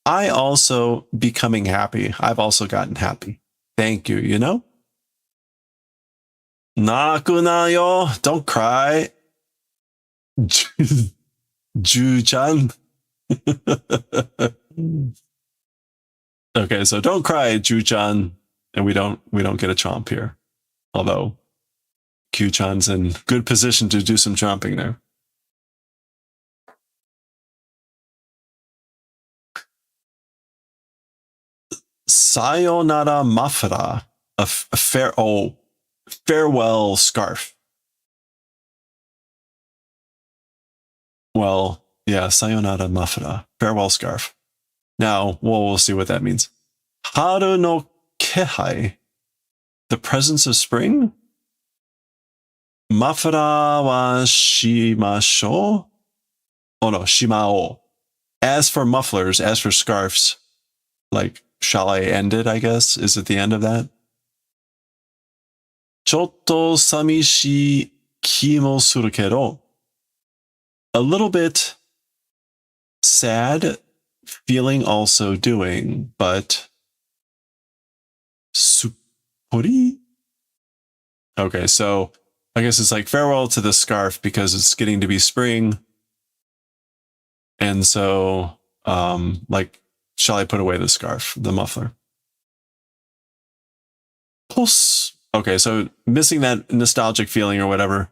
I also becoming happy. I've also gotten happy. Thank you, you know? Naku na yo. Don't cry. Ju-chan. Okay, so don't cry, Ju-chan. And we don't get a chomp here. Although Kyuu-chan's in good position to do some chomping there. Sayonara mafra, a farewell scarf. Well, yeah, sayonara mafra, farewell scarf. Now, we'll see what that means. Haru no kehai, the presence of spring. Mafra wa shimasho. Oh no, shimao. As for mufflers, as for scarves, like, shall I end it, I guess? Is it the end of that? Chotto samishi ki mo suru kedo. A little bit sad feeling also doing, but suppori? Okay, so I guess it's like farewell to the scarf because it's getting to be spring. And so Like, shall I put away the scarf, the muffler? Pulse. Okay, so missing that nostalgic feeling or whatever.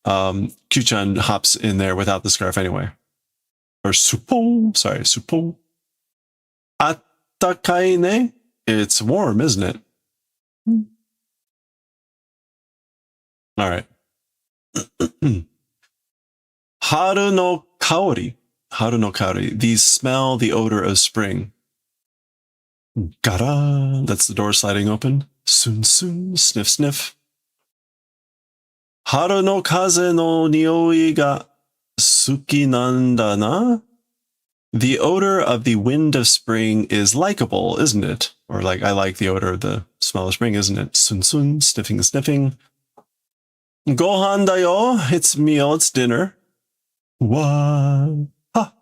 Kyuu-chan hops in there without the scarf anyway. Or suppo. Sorry, suppo. Attakai ne? It's warm, isn't it? All right. Haru no kaori. Haru no kaori. The smell, the odor of spring. Gara. That's the door sliding open. Soon, soon. Sniff, sniff. Haru no kaze no nioi ga suki nanda na? The odor of the wind of spring is likable, isn't it? Or like, I like the odor of the smell of spring, isn't it? Sun sun, sniffing, sniffing. Gohan da yo. It's meal, it's dinner. Wa. Ha.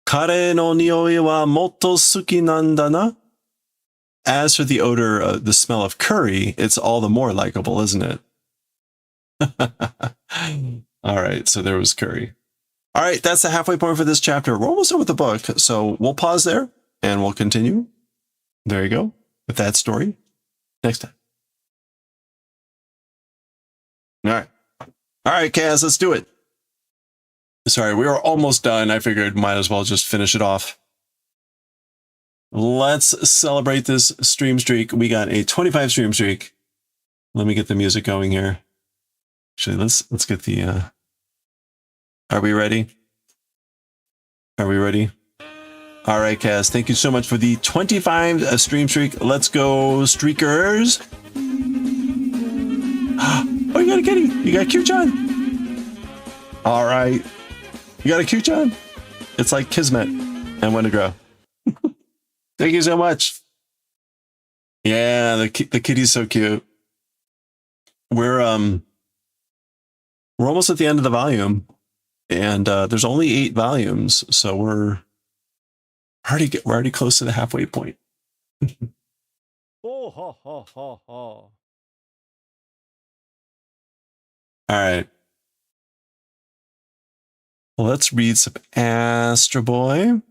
Kare no nioi wa motto suki nanda na? As for the odor, the smell of curry, it's all the more likable, isn't it? All right, so there was curry. All right, that's the halfway point for this chapter. We're almost done with the book, so we'll pause there and we'll continue. There you go, with that story next time. All right. All right, Kaz, let's do it. Sorry, we were almost done. I figured might as well just finish it off. Let's celebrate this stream streak. We got a 25 stream streak. Let me get the music going here. Actually, let's get the are we ready? Are we ready? All right, Kaz, thank you so much for the 25 stream streak. Let's go, streakers. Oh, you got a kitty. You got Kyuu-chan. All right. You got a Kyuu-chan. It's like Kismet and When to Grow. Thank you so much. Yeah, the kitty's so cute. We're almost at the end of the volume, and there's only 8 volumes, so we're already close to the halfway point. Oh, ha, ha, ha, ha. All right. Let's read some AstroBoy.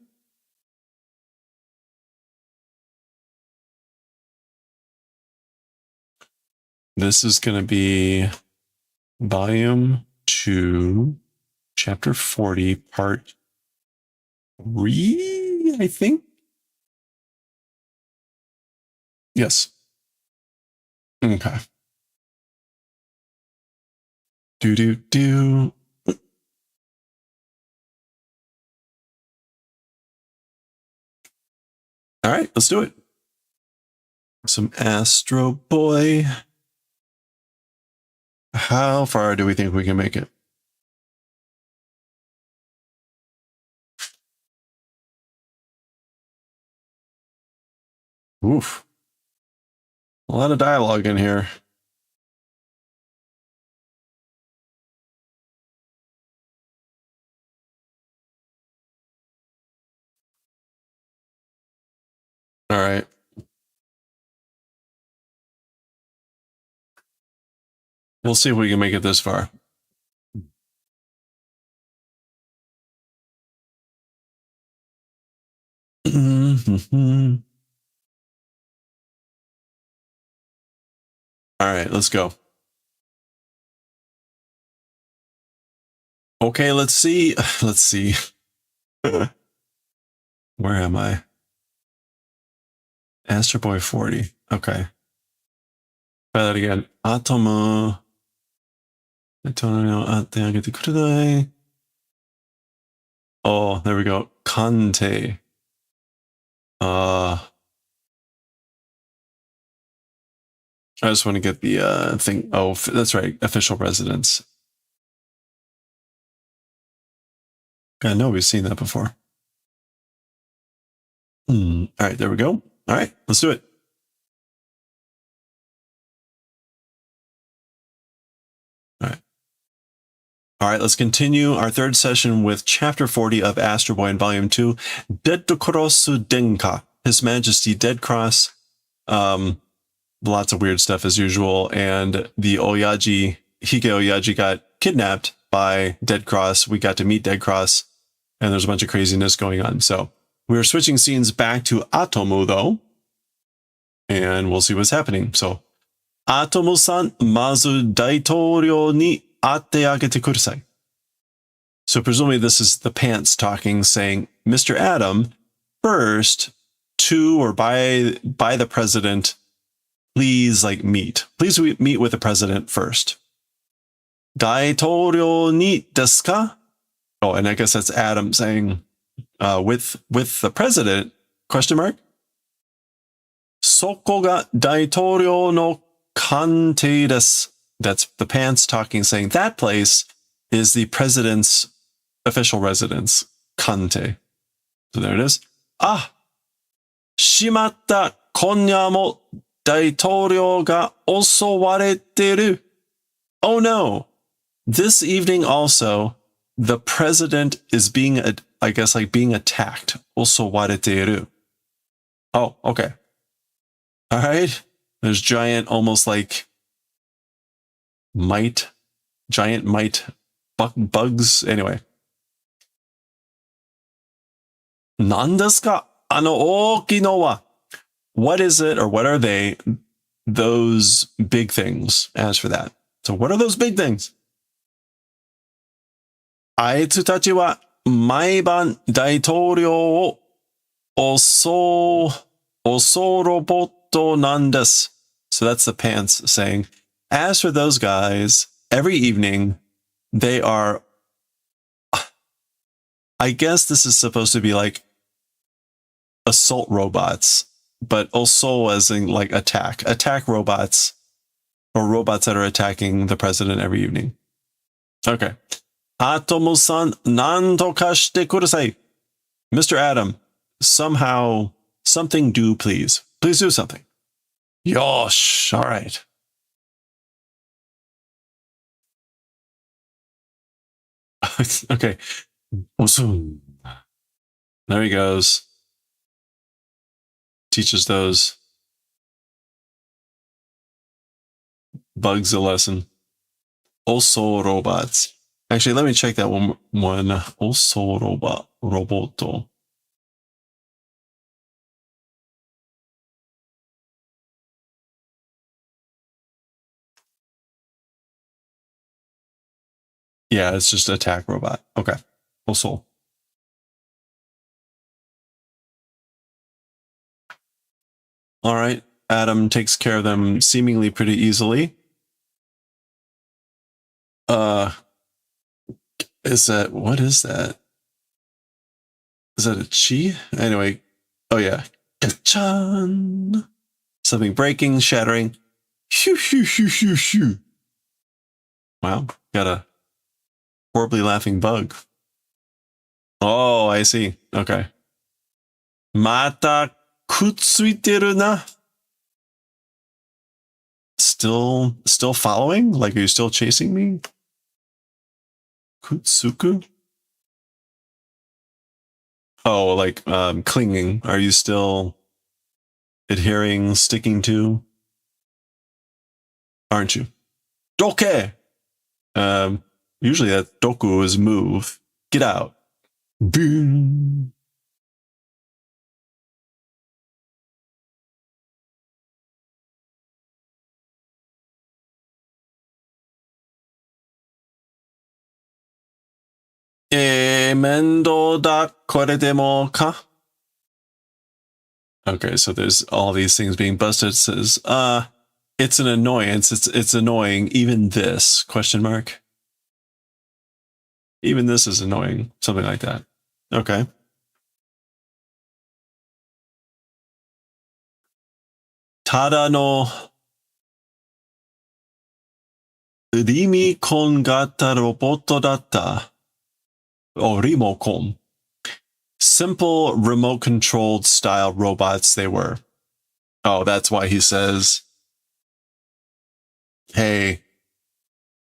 This is going to be volume 2, chapter 40, part 3, I think. Yes. Okay. Do. All right, let's do it. Some AstroBoy. How far do we think we can make it? Oof. A lot of dialogue in here. All right. We'll see if we can make it this far. All right, let's go. Okay, let's see. Let's see. Where am I? AstroBoy 40. Okay. Try that again. Atomu. Oh, there we go. Kante. I just want to get the thing. Oh, that's right. Official residence. I know we've seen that before. All right, there we go. All right, let's do it. All right, let's continue our third session with Chapter 40 of AstroBoy in Volume 2, Dead Korosu Denka, His Majesty Dead Cross. Lots of weird stuff as usual, and the Oyaji, Hige Oyaji got kidnapped by Dead Cross. We got to meet Dead Cross And there's a bunch of craziness going on. So we're switching scenes back to Atomu, though. And we'll see what's happening. So, Atomu-san, mazu daitouryo ni atte agete kudasai. So presumably this is the pants talking, saying, Mr. Adam, first, to or by the president, please meet. Please meet with the president first. Daitouryo ni desu ka? Oh, and I guess that's Adam saying, with the president, question mark? Soko ga daitouryo no kantei desu. That's the pants talking, saying that place is the president's official residence, kante. So there it is. Ah, shimatta, konya mo daitouryo ga osowareteru. Oh no, this evening also, the president is being, I guess, being attacked. Osowareteru. Oh, okay. All right. There's giant, almost giant mite bugs. Anyway. Nan desu ka? Ano oki no wa? What is it, or what are they, those big things? As for that. So what are those big things? Aitsu tachi wa maiban daitouryo o osoroboto nan desu. So that's the pants saying, as for those guys, every evening, they are, I guess this is supposed to be assault robots, but also as in attack robots, or robots that are attacking the president every evening. Okay. Atomu-san, nan to kashite kudasai. Mr. Adam, somehow, something do please. Please do something. Yosh, all right. Okay. There he goes. Teaches those bugs a lesson. Also robots. Actually, let me check that one. Also roboto. Yeah, it's just attack robot. Okay. Also. All right. Adam takes care of them seemingly pretty easily. What is that? Is that a chi? Anyway. Oh yeah. Ka-chan. Something breaking, shattering. Shoo, shoo, shoo, shoo, shoo. Wow. Got a horribly laughing bug. Oh, I see. Okay. Mata kutsuiteru na. Still following? Are you still chasing me? Kutsuku? Oh, clinging. Are you still adhering, sticking to? Aren't you? Doke! Usually that doku is move. Get out. Boom. Mendo da kore demo ka? Okay, so there's all these things being busted. It says, it's an annoyance. It's annoying. Even this, question mark. Even this is annoying. Something like that. Okay. Tada no Rimikon gata roboto datta. Oh, Rimokon. Simple remote controlled style robots they were. Oh, that's why he says, hey,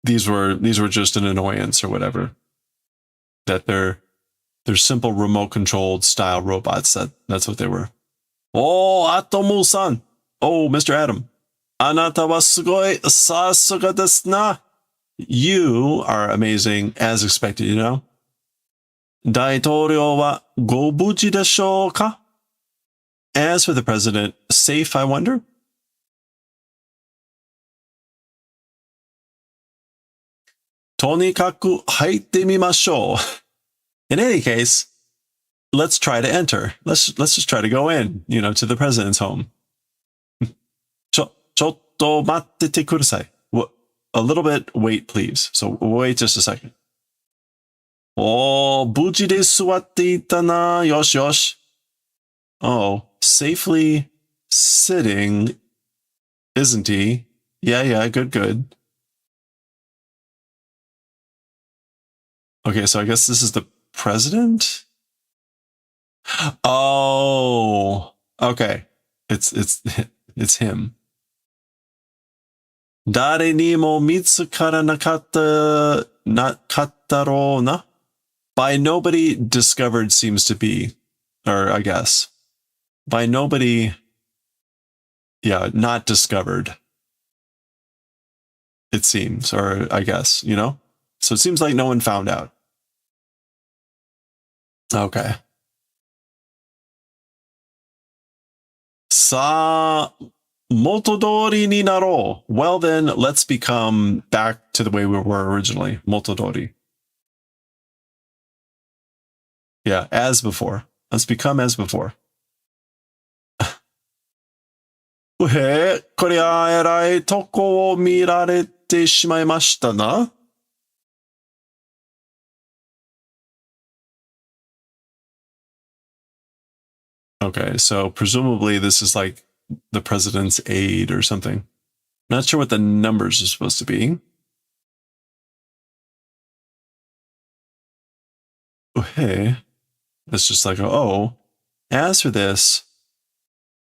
these were just an annoyance or whatever. That they're simple remote controlled style robots. That's what they were. Oh, Atomu-san. Oh, Mr. Adam. Anata wa sugoi sasuga desu na. You are amazing as expected, you know? 大統領はご無事でしょうか? As for the president, safe, I wonder? とにかく入ってみましょう. In any case, let's try to enter. Let's just try to go in, to the president's home. ちょっと待っててください. A little bit wait, please. So wait just a second. 無事で座っていたな。よしよし. Oh, safely sitting, isn't he? Yeah, good. Okay, so I guess this is the president? Oh, okay. It's him. 誰にも見つからなかったろうな. By nobody discovered seems to be, or I guess. By nobody, yeah, not discovered. It seems, or I guess, So it seems like no one found out. Okay. さあ、元通りになろう. Well then, let's become back to the way we were originally. 元通り. Yeah, as before. Let's become as before. こりゃえらいとこを見られてしまいましたな. Okay, so presumably this is like the president's aide or something. Not sure what the numbers are supposed to be. Okay. It's just like, as for this,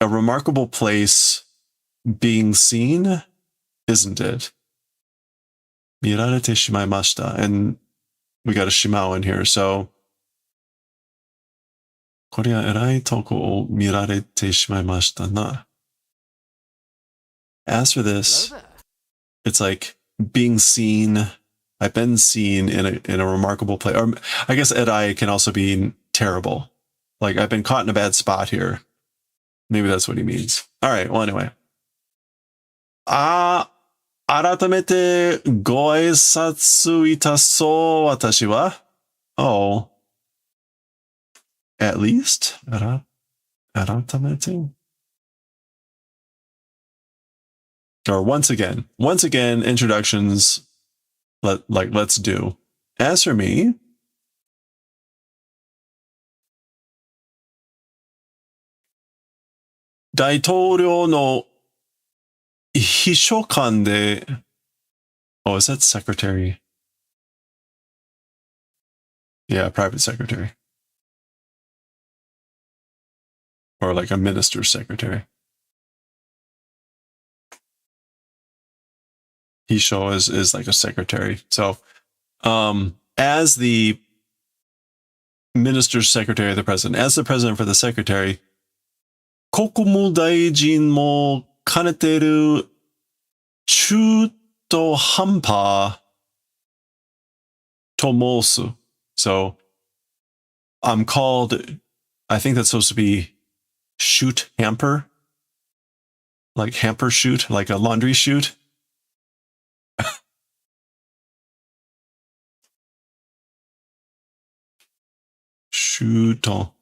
a remarkable place being seen, isn't it? Mirarete shimaimashita. And we got a shimao in here, so. こりゃ偉いとこを見られてしまいましたな. As for this, it's like being seen. I've been seen in a remarkable place. Or I guess erai can also be terrible. Like I've been caught in a bad spot here. Maybe that's what he means. All right. Well, anyway. 改めてご挨拶いたそう、私は. Oh. At least? 改めて? Or once again, introductions. Let's do. As for me, 大統領の秘書官で, oh, is that secretary? Yeah, private secretary. Or like a minister's secretary. Hisho is like a secretary. So, as the minister's secretary of the president, as the president for the secretary, 国務大臣も兼ねてる中途半端と申す. So, I'm called, I think that's supposed to be chute hamper. Like hamper chute, like a laundry chute. Chuto.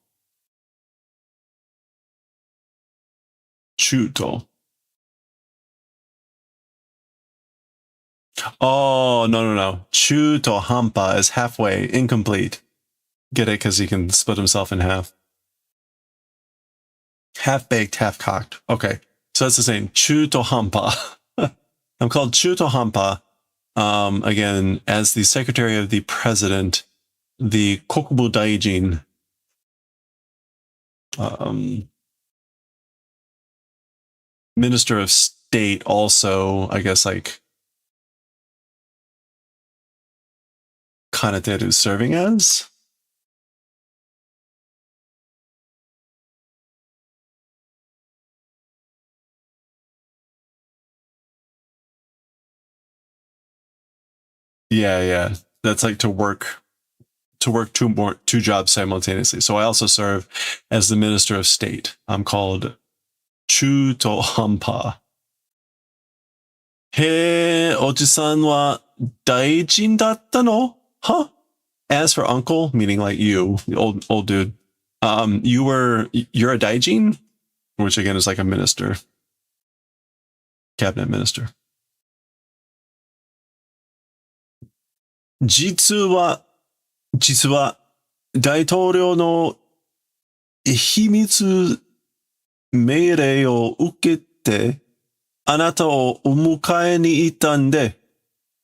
Oh, no. Chuto hampa is halfway, incomplete. Get it? Because he can split himself in half. Half-baked, half-cocked. Okay. So that's the same. Chuto hampa. I'm called Chuto hampa. Again, as the secretary of the president, the Kokubu Daijin, Minister of State also, I guess, like, Kaneteru serving as? Yeah. That's like to work to work two jobs simultaneously. So I also serve as the Minister of State. I'm called Chuto Hampa. Hey, Oji-san wa daijin datta no? Huh? As for uncle, meaning like you, the old dude, you're a daijin, which again is like a minister, cabinet minister. 実は大統領の秘密命令を受けてあなたをお迎えに行ったんで。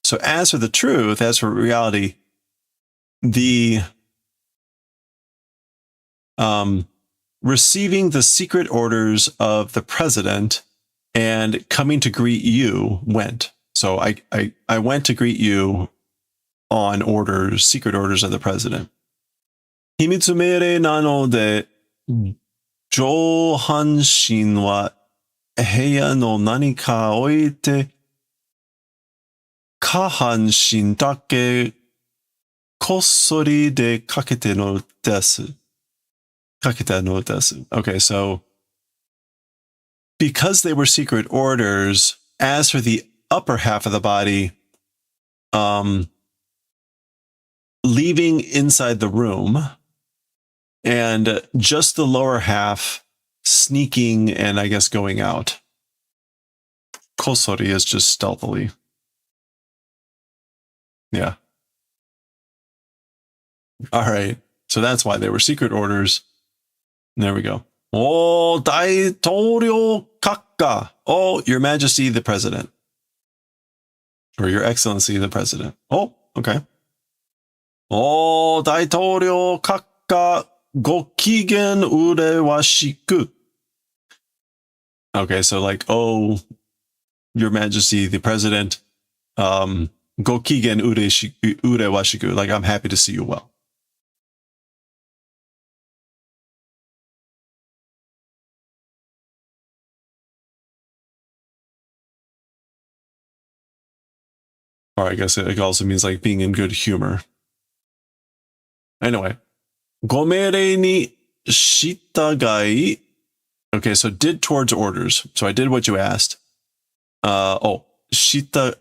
So as for the truth, as for reality, the receiving the secret orders of the president and coming to greet you went. So I went to greet you on orders, secret orders of the president. 秘密命令なので、上半身は部屋の何か置いて、下半身だけこっそりでかけてのです。かけたのです。Okay, so because they were secret orders, as for the upper half of the body, leaving inside the room, and just the lower half sneaking and I guess going out. Kosori is just stealthily. Yeah. All right. So that's why they were secret orders. There we go. Oh, Daitoryou Kakka. Oh, Your Majesty the President. Or Your Excellency the President. Oh, okay. Oh, Daitoryou Kakka go kigen urewashiku. Okay, so like, oh, Your Majesty the President, go kigen urewashiku. Like, I'm happy to see you well. Or I guess it also means like being in good humor. Anyway. ご命令に従い. Okay, so did towards orders. So I did what you asked. 従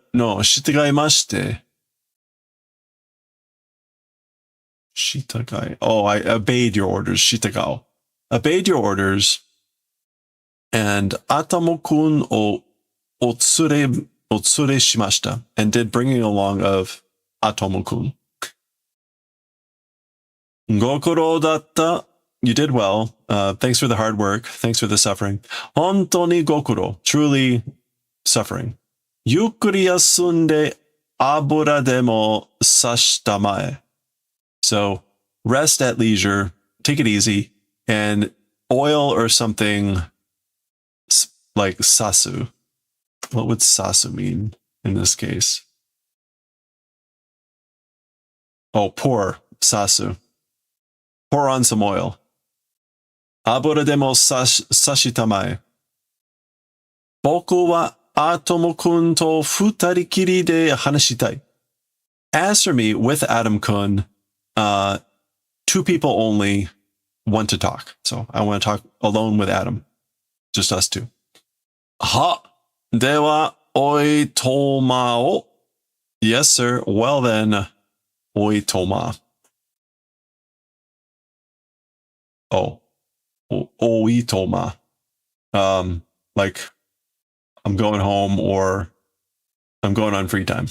いまして. 従い. Oh, I obeyed your orders. 従う. Obeyed your orders. And Atamo-kun o otsure shimashita. And did bringing along of Atomo-kun. Gokuro datta. You did well. Thanks for the hard work. Thanks for the suffering. Hontou ni gokuro. Truly suffering. Yukkuri yasunde abura demo sashita mae. So rest at leisure. Take it easy. And oil or something like sasu. What would sasu mean in this case? Oh, pour. Sasu. Pour on some oil. Abura demo sashita mae. Boku wa Atomo-kun to futarikiri de hanashitai. As for me, with Adam-kun, two people only want to talk. So I want to talk alone with Adam. Just us two. Ha! Dewa oitoma o. Yes, sir. Well then, oitoma. Oh. Oitoma. Like, I'm going home or I'm going on free time.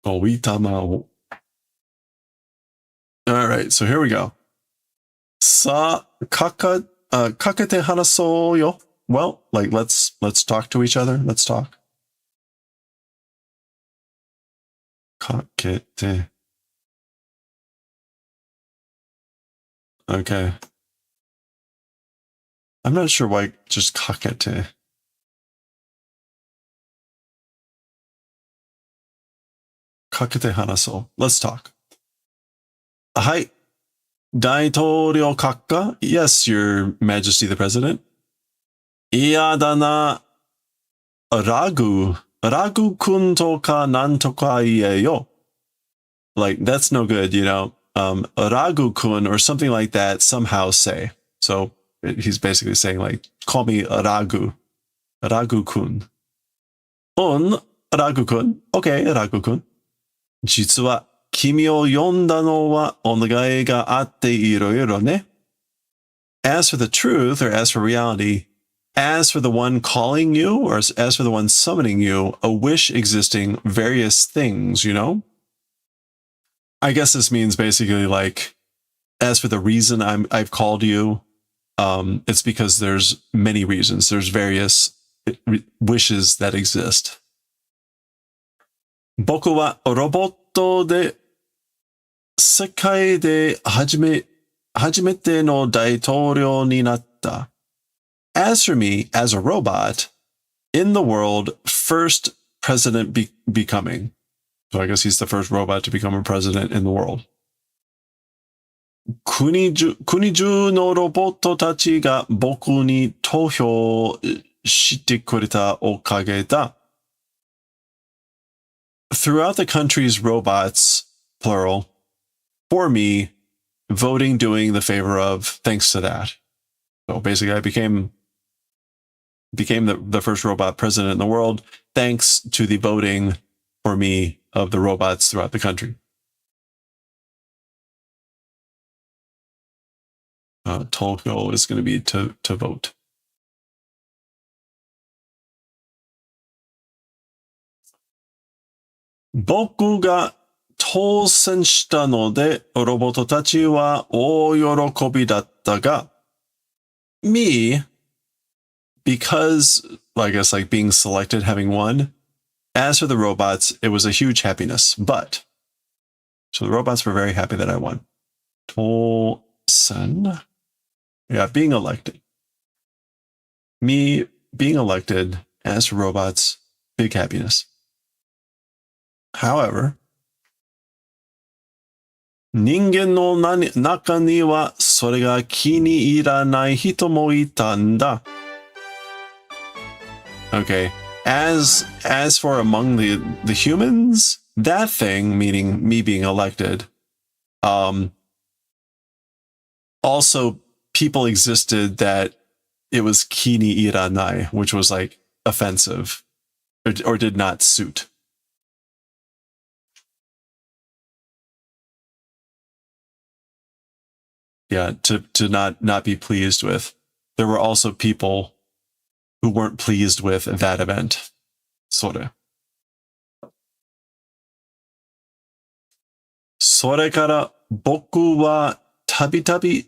Oitama. All right, so here we go. Sa kakete hanasou yo. Well, like let's talk to each other. Let's talk. Kakete. Okay. I'm not sure why just kakete. Kakete hanasou. Let's talk. Hi. Daitoryou kakka? Yes, Your Majesty the President. Iyada na ragu Ragu-kun toka nan toka ie yo. Like, that's no good, you know. Ragu-kun or something like that somehow say. So he's basically saying, like, call me Ragu. Ragu-kun. Ragu-kun. Okay, Ragu-kun. 実は君を呼んだのはお願いがあっていろいろね。As for the truth, or as for reality, as for the one calling you, or as for the one summoning you, a wish existing various things, you know? I guess this means basically like, as for the reason I've called you, it's because there's many reasons. There's various wishes that exist. 僕はロボットで世界で初めての大統領になった。As for me, as a robot, in the world, first president becoming. So I guess he's the first robot to become a president in the world. 国中のロボットたちが僕に投票してくれたおかげだ。Throughout the country's robots, plural, for me, voting doing the favor of, thanks to that. So basically I became the first robot president in the world, thanks to the voting for me of the robots throughout the country. Tolko is going to be to vote. Boku ga tousen shita node roboto tachi wa o yorokobi datta ga. Me, because, I guess, like being selected, having won, as for the robots, it was a huge happiness. But, so the robots were very happy that I won. Tousen. Yeah, being elected. Me being elected, as for robots, big happiness. However, 人間の中にはそれが気に入らない人もいたんだ。Okay, as for among the humans, that thing, meaning me being elected, also people existed that it was ki ni iranai, which was like offensive or did not suit. Yeah, to not be pleased with. There were also people who weren't pleased with that event. Sore. それから僕はたびたび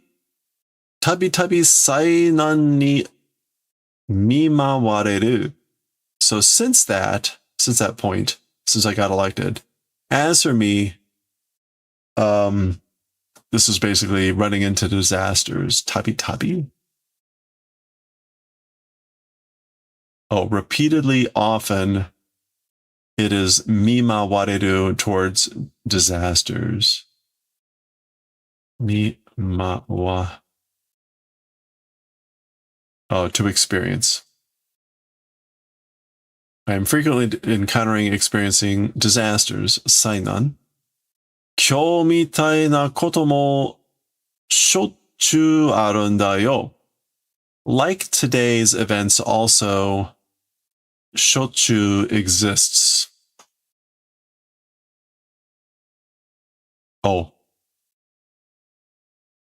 災難に見舞われる. So since that point, since I got elected, as for me, this is basically running into disasters. Tabi. Oh, repeatedly, often, it is mima wareru towards disasters. Mima wa. Oh, to experience. I am frequently experiencing disasters. Sainan. 今日みたいなこともしょっちゅうあるんだよ. Like today's events also, しょっちゅう exists. Oh.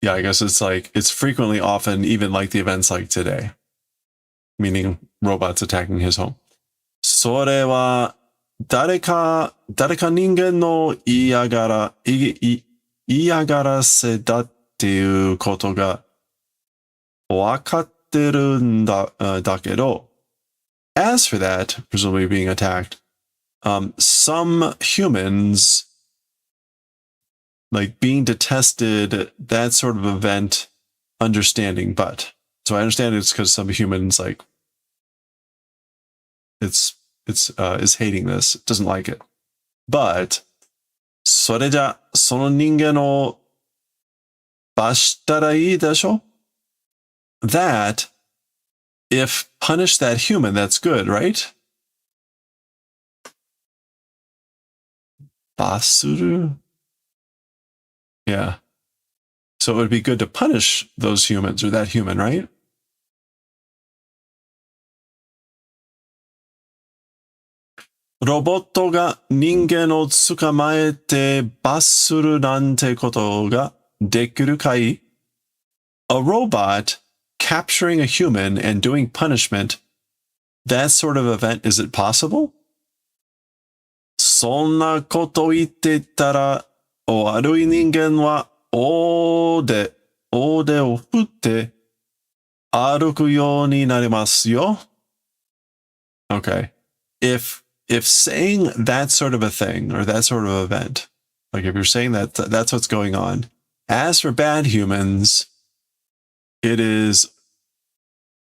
Yeah, I guess it's like, it's frequently often even like the events like today. Meaning robots attacking his home. それは誰か人間の嫌がらせだっていうことが分かってるんだけど, as for that, presumably being attacked, some humans, like being detested, that sort of event, understanding, but, so I understand it's because some humans, like, is hating this, doesn't like it. But, それじゃ、その人間を罰したらいいでしょ? That, if punish that human, that's good, right? basuru? Yeah. So it would be good to punish those humans or that human, right? Roboto ga ningen o tsukamaete basuru nante koto ga dekiru kai? A robot capturing a human and doing punishment, that sort of event, is it possible? Sonna koto itte ittara, o warui ningen wa ode o futte aruku you ni narimasu yo. Okay. If saying that sort of a thing or that sort of event, like if you're saying that that's what's going on, as for bad humans, it is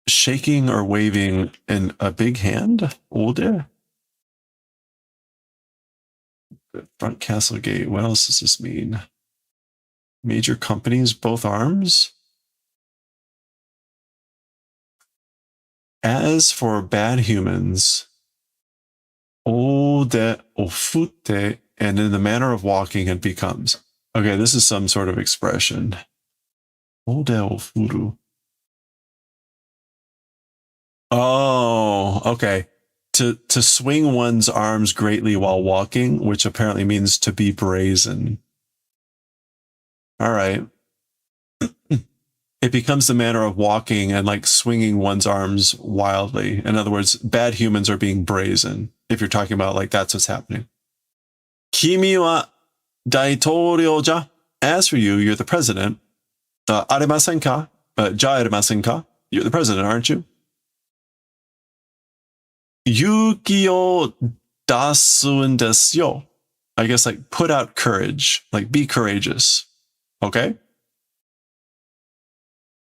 shaking or waving in a big hand. Ode. Front castle gate. What else does this mean? Major companies, both arms. As for bad humans, ode ofute, and in the manner of walking, it becomes. Okay, this is some sort of expression. Ode ofuru. Oh, okay. To swing one's arms greatly while walking, which apparently means to be brazen. All right. It becomes the manner of walking and like swinging one's arms wildly. In other words, bad humans are being brazen. If you're talking about like that's what's happening. Kimi wa daitouryo ja. As for you, you're the president. Arimasen ka? Ja arimasen ka? You're the president, aren't you? Yuki o dasun desu yo. I guess like put out courage, like be courageous. Okay?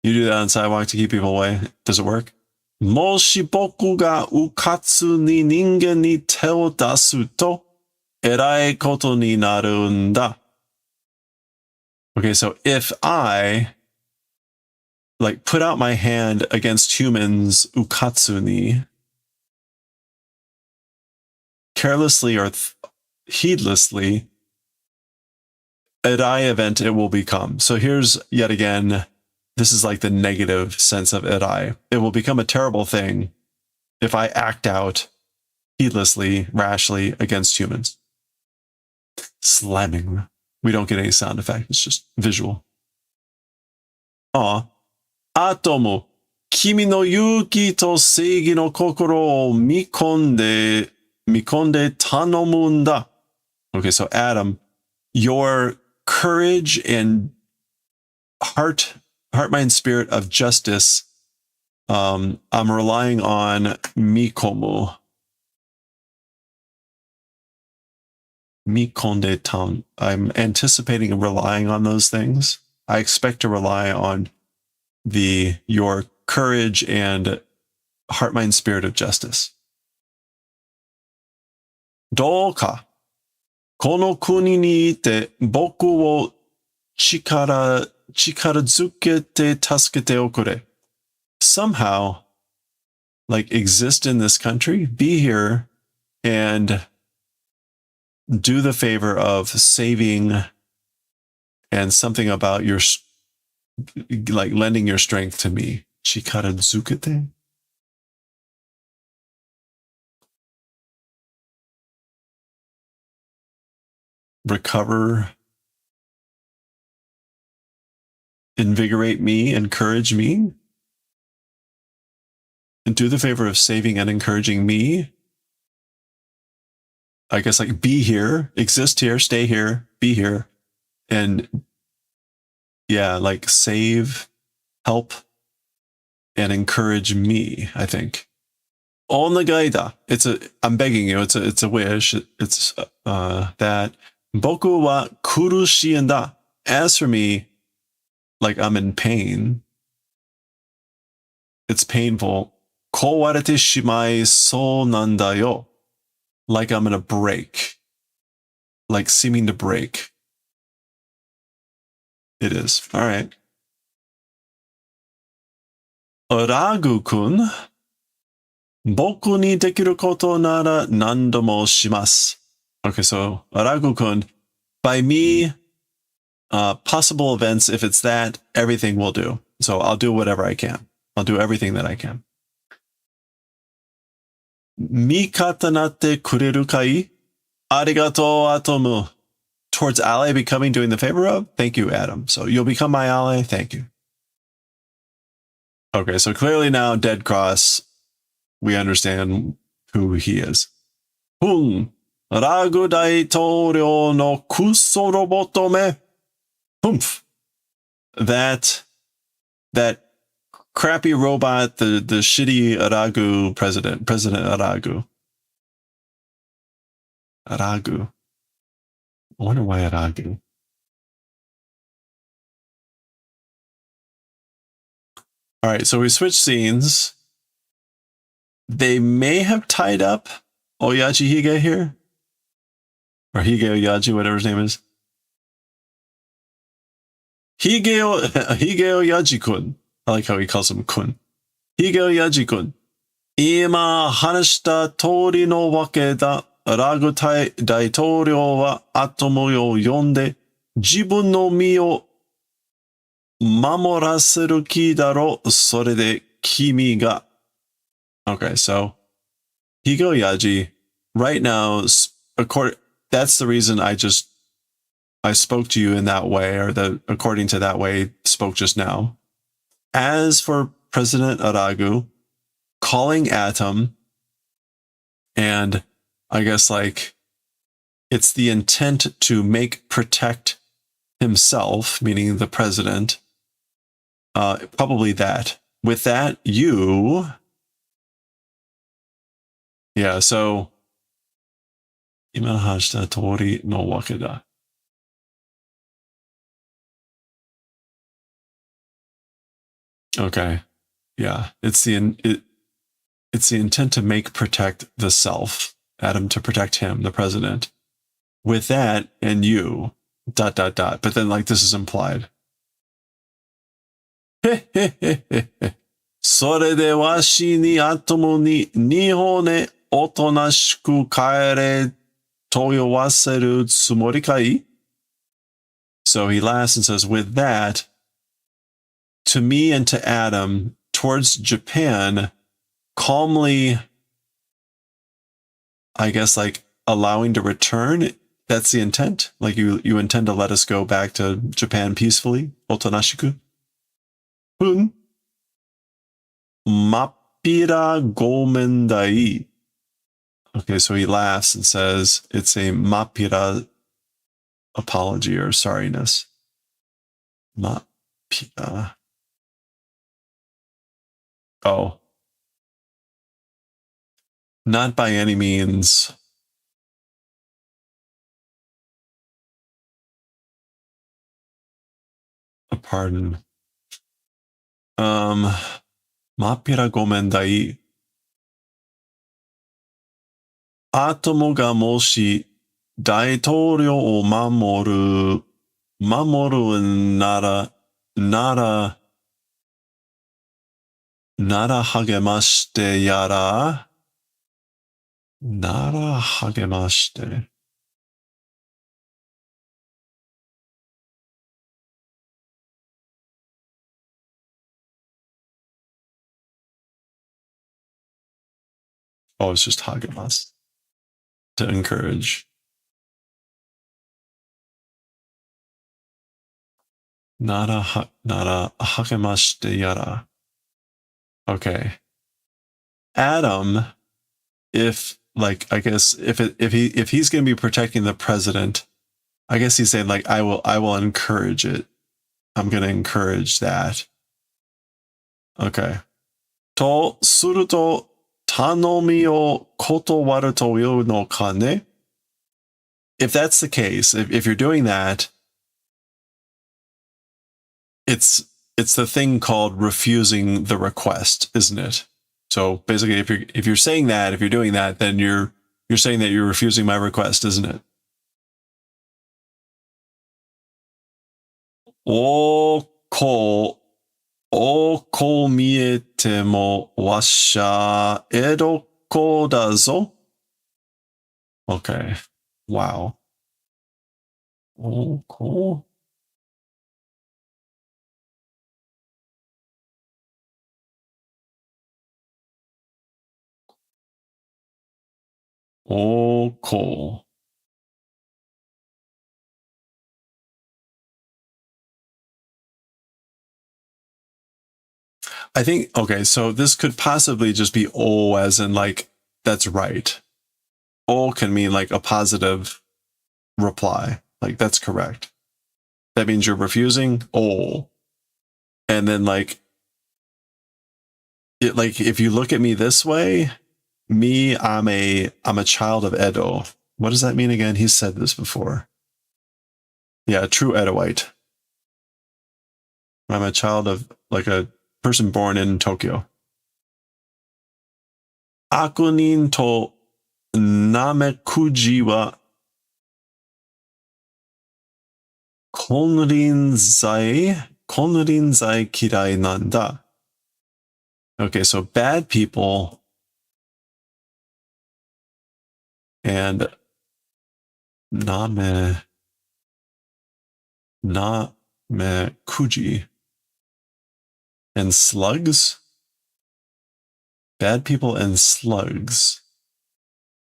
You do that on sidewalk to keep people away. Does it work? Moshi boku ga ukatsu ni ningen ni te o dasu to erai koto ni naru n da. Okay, so if I like put out my hand against humans ukatsu ni, carelessly or heedlessly, erai event it will become. So here's yet again, this is like the negative sense of erai. It will become a terrible thing if I act out heedlessly, rashly against humans. Slamming. We don't get any sound effect. It's just visual. Atomo, kimi no yuki to seigi no kokoro o mikonde tanomu n da. Okay, so Adam, your courage and heart, mind, spirit of justice, I'm relying on mikomu. Mikonde tan. I'm anticipating and relying on those things. I expect to rely on your courage and heart, mind, spirit of justice. Douka. Kono kuni ni ite boku wo chikara tsukete tasukete okure. Somehow, like exist in this country, be here, and do the favor of saving and something about your, like lending your strength to me. Chikara tsukete? Recover, invigorate me, encourage me, and do the favor of saving and encouraging me. I guess like be here, exist here, stay here, be here, and yeah, like save, help, and encourage me, I think. Onagaida. I'm begging you, it's a wish. It's that boku wa kurushii n da. As for me, like I'm in pain. It's painful. Kowarete shimai so nan da yo. Like I'm gonna break. Like seeming to break. It is. All right. Ragu-kun. Boku ni dekiru koto nara nando mo shimasu. Okay, so Aragu-kun, by me, possible events, if it's that, everything will do. So I'll do whatever I can. I'll do everything that I can. Mikata natte kureru kai? Arigato, Atomu. Towards ally becoming, doing the favor of? Thank you, Adam. So you'll become my ally? Thank you. Okay, so clearly now, Dead Cross, we understand who he is. Hung, Ragu Daitouryo no kuso roboto me. Humph. That crappy robot, the shitty Aragu President Aragu. Aragu. I wonder why Aragu. All right, so we switched scenes. They may have tied up Oyaji Hige here. Or Hige Oyaji, whatever his name is. Hige Oyaji-kun. I like how he calls him kun. Hige Oyaji-kun. Ima hanashita tori no wake da. Ragu Daitouryo wa atomo yo yonde jibun no mi o mamoraseru ki daro sore de kimi ga. Okay, so Higo Yaji, right now, that's the reason I spoke to you in that way, or according to that way, spoke just now. As for President Aragu, calling Atom, and I guess like it's the intent to protect himself, meaning the president. Probably that. With that, you. Yeah, so. Imahashita tori no wakeda. Okay. Yeah, it's the intent to protect the self. Adam to protect him, the president. With that, and you, ... But then, like, this is implied. Sore de washi ni atomo ni nihon e otonashiku kaere toyowaseru tsumori kai? So he laughs and says, with that, to me and to Adam, towards Japan, calmly, I guess, like, allowing to return, that's the intent? Like, you intend to let us go back to Japan peacefully? Otonashiku? Hun? Mappira gomendai. Okay, so he laughs and says it's a mappira apology or sorriness. Mappira. Oh. Not by any means. A pardon. Mappira gomendai. Atomo ga moshi daitouryo o mamoru nara hagemashite yara. Nara hagemashite. Oh, it's just hagemas. To encourage. Nara hagemashite yara. Okay. Adam, if, like, I guess if he's going to be protecting the president, I guess he's saying, like, I will encourage it. I'm going to encourage that. Okay. To suruto tanomi o kotowaru to you no kane. If that's the case, if you're doing that, it's the thing called refusing the request, isn't it? So basically, if you're saying that, if you're doing that, then you're saying that you're refusing my request, isn't it? Oko miete mo washa edoko dazo. Okay. Wow. Oh, cool. Oh, cool. I think, okay, so this could possibly just be oh as in like, that's right. Oh can mean like a positive reply. Like, that's correct. That means you're refusing. Oh. And then like, it like, if you look at me this way, me, I'm a child of Edo. What does that mean again? He's said this before. Yeah, true Edoite. I'm a child of like a person born in Tokyo. Akunin to namekuji wa konrinzai kirai nanda. Okay, so bad people and namekuji and slugs. Bad people and slugs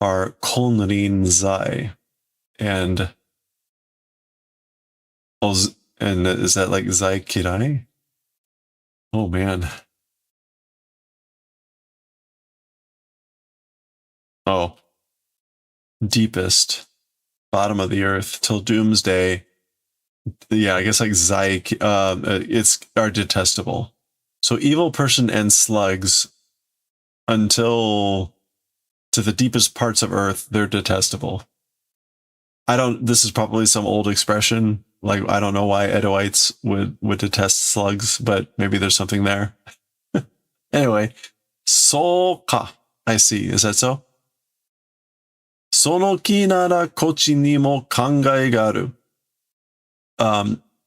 are konrinzai. And is that like zai kirai? Oh man. Oh. Deepest, bottom of the earth till doomsday. Yeah, I guess like zai, it's are detestable. So evil person and slugs until to the deepest parts of earth, they're detestable. This is probably some old expression. Like, I don't know why Edoites would detest slugs, but maybe there's something there. Anyway, soka. I see. Is that so? Sono ki nara kochi ni mo kangai ga aru.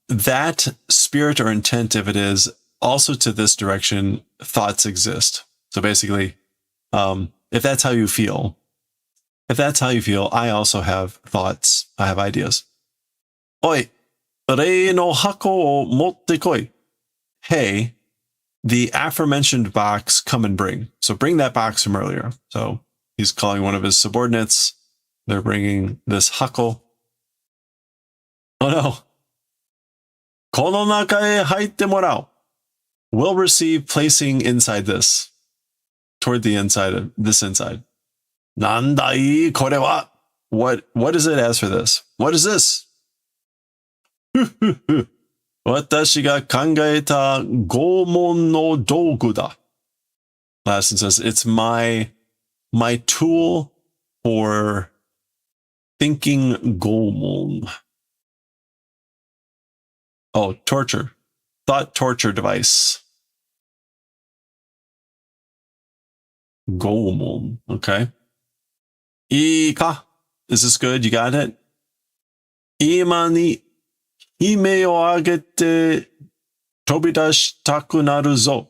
That spirit or intent, if it is, also to this direction, thoughts exist. So basically, if that's how you feel, I also have thoughts. I have ideas. Oi, rei no hako o motte koi. Hey, the aforementioned box, come and bring. So bring that box from earlier. So he's calling one of his subordinates. They're bringing this hako. Oh no. Kono naka e haitte morao. Will receive placing inside this. Toward the inside of this inside. Nandai kore wa? What is it as for this? What is this? Watashi ga kangaeta gomon no dougu da. Last one says, it's my tool for thinking gomon. Oh, torture. Thought torture device. Gomon. Okay. Ika. Is this good? You got it? Ima ni hime o agete tobidashitaku naru zo.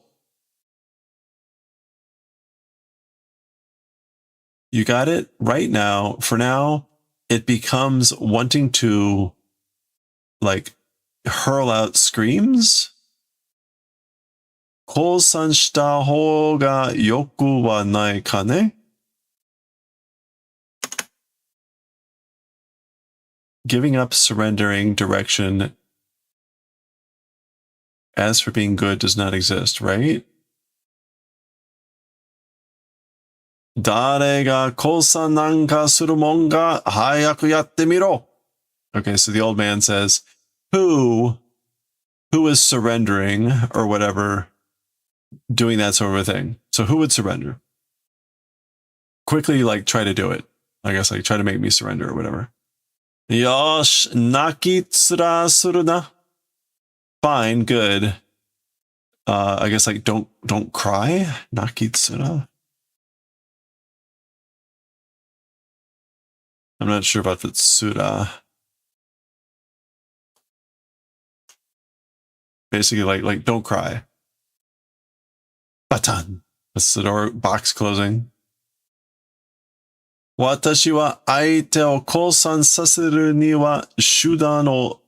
You got it? Right now, for now, it becomes wanting to, like, hurl out screams. Kousan shita hou ga yoku wa nai ka ne? Giving up, surrendering, direction. As for being good does not exist, right? Dare ga kousan nanka suru mon ga hayaku yatte miro. Okay, so the old man says, who is surrendering or whatever, doing that sort of a thing. So who would surrender? Quickly, like, try to do it. I guess, like, try to make me surrender or whatever. Yosh, naki tsura suru na. Fine, good. I guess, like, don't cry. Naki tsura. I'm not sure about the tsura. Basically, like don't cry. Batan. That's the door box closing. 私は相手を降参させるには手段を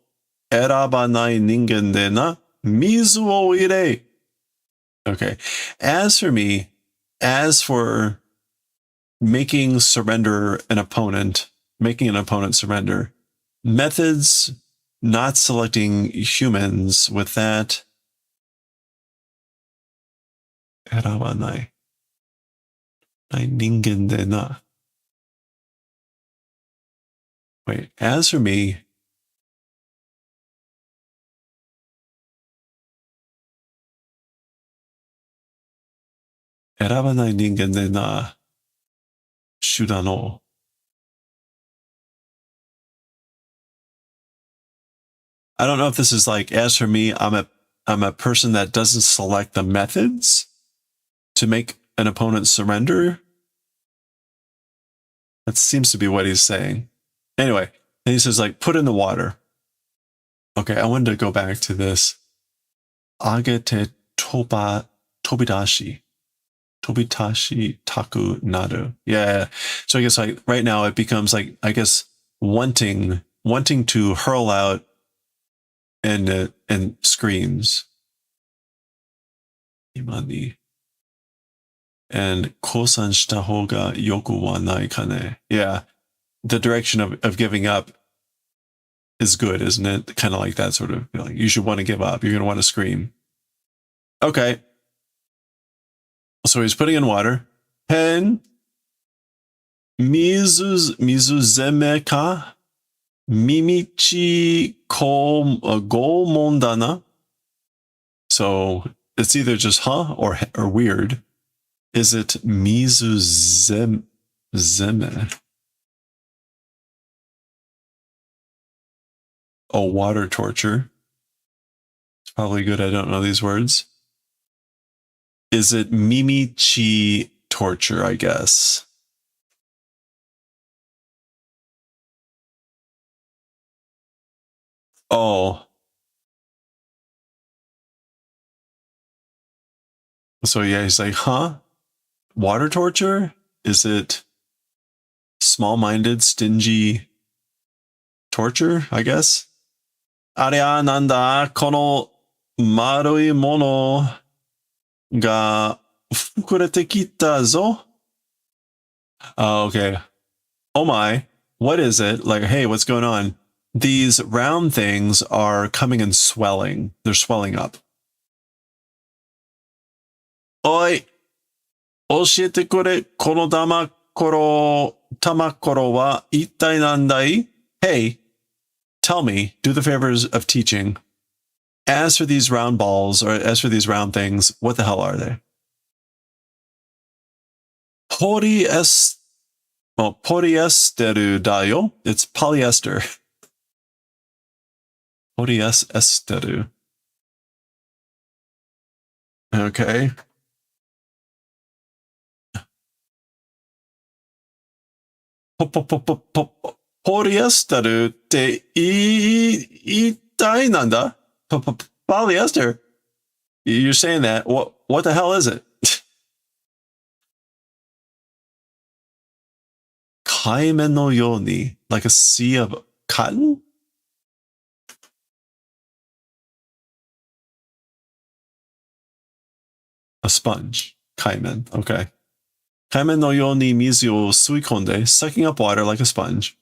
選ばない人間でな。水を入れ。Okay. As for me, as for making surrender an opponent, making an opponent surrender, methods, not selecting humans with that. 選ばない。人間でな。Wait, as for me, I don't know if this is like, as for me, I'm a person that doesn't select the methods to make an opponent surrender. That seems to be what he's saying. Anyway, and he says like, put in the water. Okay, I wanted to go back to this. Agete tobidashi. Tobitashi taku naru. Yeah. So I guess like right now it becomes like, I guess wanting to hurl out and screams. Imani. And kosan shita hoga yoku wa nai kane. Yeah. The direction of giving up is good, isn't it? Kind of like that sort of feeling. You should want to give up. You're going to want to scream. Okay. So he's putting in water. Pen. Mizuzeme ka. Mimichi ko mondana. So it's either just huh or weird. Is it mizuzeme? Oh, water torture. It's probably good I don't know these words. Is it Mimichi torture, I guess? Oh. So yeah, he's like, huh? Water torture? Is it small-minded, stingy torture, I guess? Aria nanda kono marui mono ga fukurete kita zo? Oh, okay. Oh my, what is it? Like, hey, what's going on? These round things are coming and swelling. They're swelling up. Oi, oshiete kore kono tamakoro wa ittai nandai? Hey, tell me, do the favors of teaching. As for these round balls, or as for these round things, what the hell are they? Polyesteru dayo. It's polyester. Polyesteru. Okay. Polyesteru te itai nanda? Polyester? You're saying that. What the hell is it? Kaime no yoni, like a sea of cotton? A sponge. Kaimen. Okay. Kaimen no yoni mizu o suikonde, sucking up water like a sponge.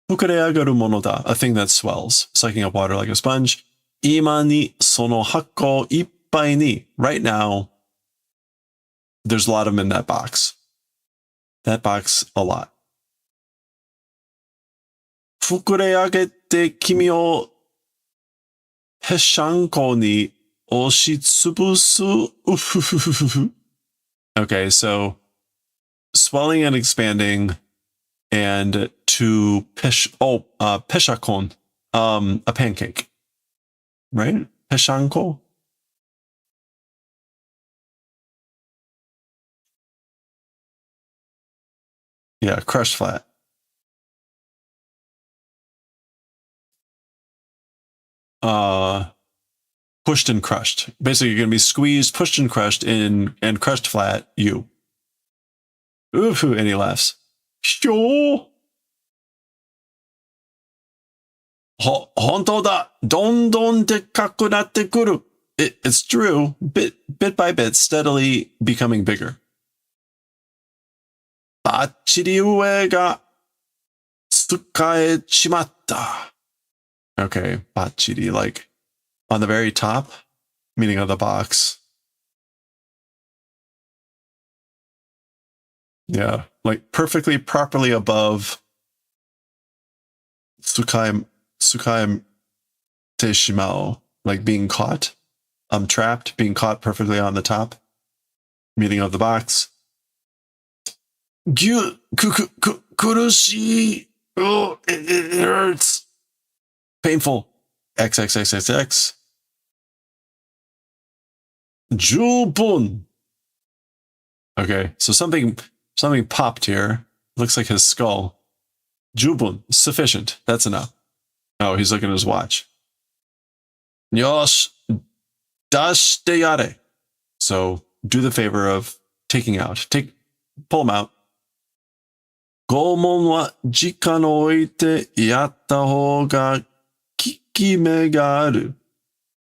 Fukure agaru mono da, a thing that swells, sucking up water like a sponge. Ima ni sono hakko ippai ni. Right now, there's a lot of them in that box. That box, a lot. Fukure agete kimi o peshanko ni oshitsubusu. Okay, so swelling and expanding, and to peshakon, a pancake, right? Peshanko. Yeah, crushed flat. Pushed and crushed. Basically, you're going to be squeezed, pushed and crushed, and crushed flat, you. Ooh, and he laughs. ひょー。本当だ。どんどんでっかくなってくる。It's true. Bit by bit, steadily becoming bigger. バッチリ上が使えちまった。Okay, バッチリ, like on the very top, meaning of the box. Yeah, like perfectly, properly above Tsukai te shimao, like being caught. Trapped, being caught perfectly on the top, meaning of the box. Kurushi. Oh, it hurts. Painful. XXXXX. Jubun. Okay, so something popped here. Looks like his skull. Jubun. Sufficient. That's enough. Oh, he's looking at his watch. Yosh. DuskTilDEATH. So do the favor of taking out. Pull them out. 拷問は時間を置いてやった方が効き目がある.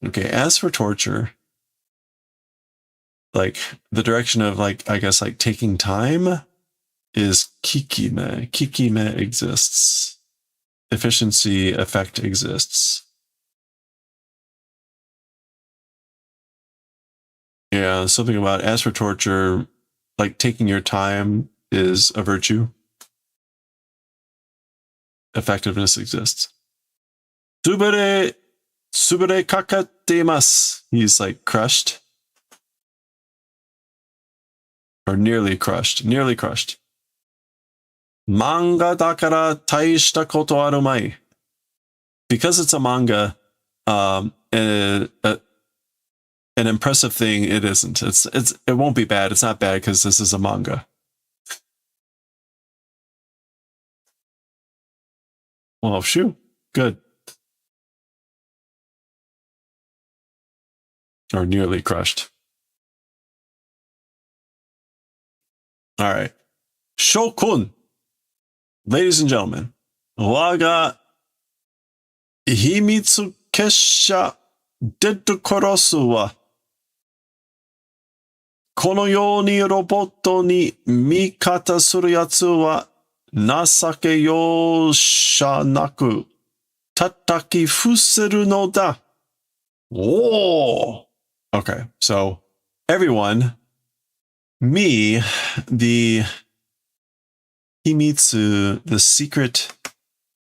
Okay, as for torture, like the direction of like, I guess like taking time is kikime. Kikime exists. Efficiency effect exists. Yeah, something about as for torture, like taking your time is a virtue. Effectiveness exists. Subere kakatte imasu. He's like crushed. Or nearly crushed. Nearly crushed. Manga dakara taishita koto aru mai. Because it's a manga, an impressive thing it isn't. It won't be bad. It's not bad because this is a manga. Well, shoot. Good. Or nearly crushed. All right. Shokun. Ladies and gentlemen. Waga himitsu kessha dead korosu wa このようにロボットに味方するやつは情け容赦なく叩き伏せるのだ. Whoa! Okay, so everyone, me, the Himitsu, the secret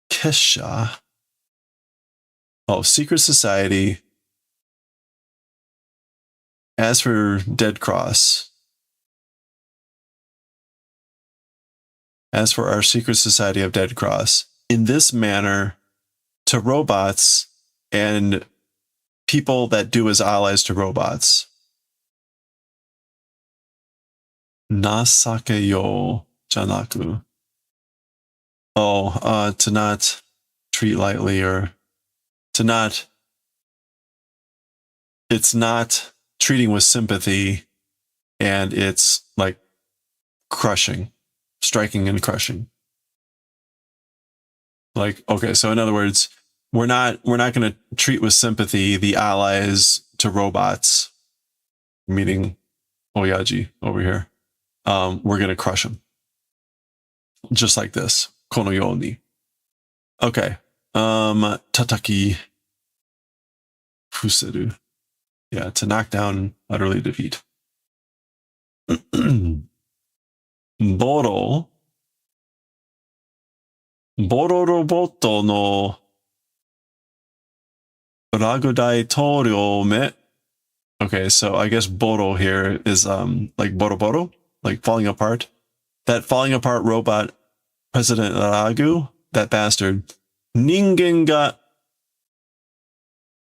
Kesha, secret society. As for Dead Cross, as for our secret society of Dead Cross, in this manner, to robots and people that do as allies to robots. Nasake yo janaku. To not treat lightly or to not. It's not treating with sympathy, and it's like crushing, striking and crushing. Like, okay, so in other words, we're not going to treat with sympathy the allies to robots, meaning Oyaji over here. We're going to crush them. Just like this. Kono yo ni. Okay. Tataki fuseru. Yeah, to knock down, utterly defeat. Boro roboto no ragudai toryo me. Okay, so I guess Boro here is like Boro, like falling apart. That falling apart robot, President Ragu, that bastard. Ningen ga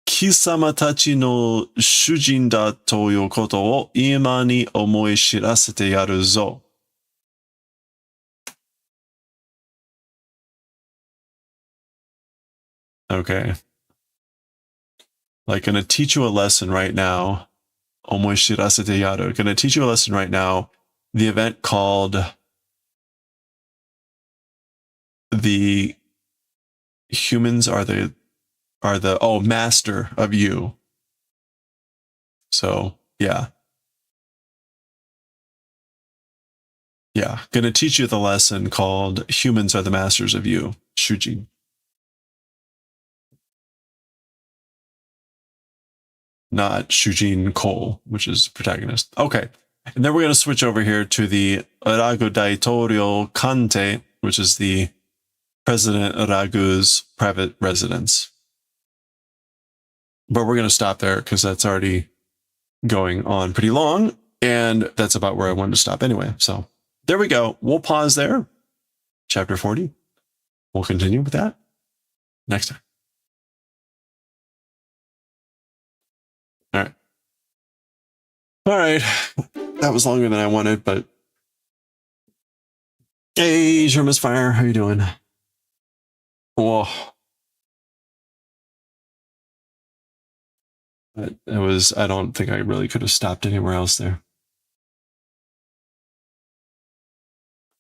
貴様たちの主人だということを今に思い知らせてやるぞ. Okay. Like, gonna teach you a lesson right now. 思い知らせてやる. Gonna teach you a lesson right now. The event called the humans are the master of you. So yeah. Yeah, gonna teach you the lesson called Humans Are the Masters of You, Shuji. Not Shujin Cole, which is protagonist. Okay, and then we're gonna switch over here to the Ragu Daitorio Kante, which is the President Ragu's private residence. But we're gonna stop there because that's already going on pretty long, and that's about where I wanted to stop anyway, so. There we go. We'll pause there. Chapter 40. We'll continue with that next time. All right. All right. That was longer than I wanted, but hey, Sherman's Fire. How you doing? Whoa. It was, I don't think I really could have stopped anywhere else there.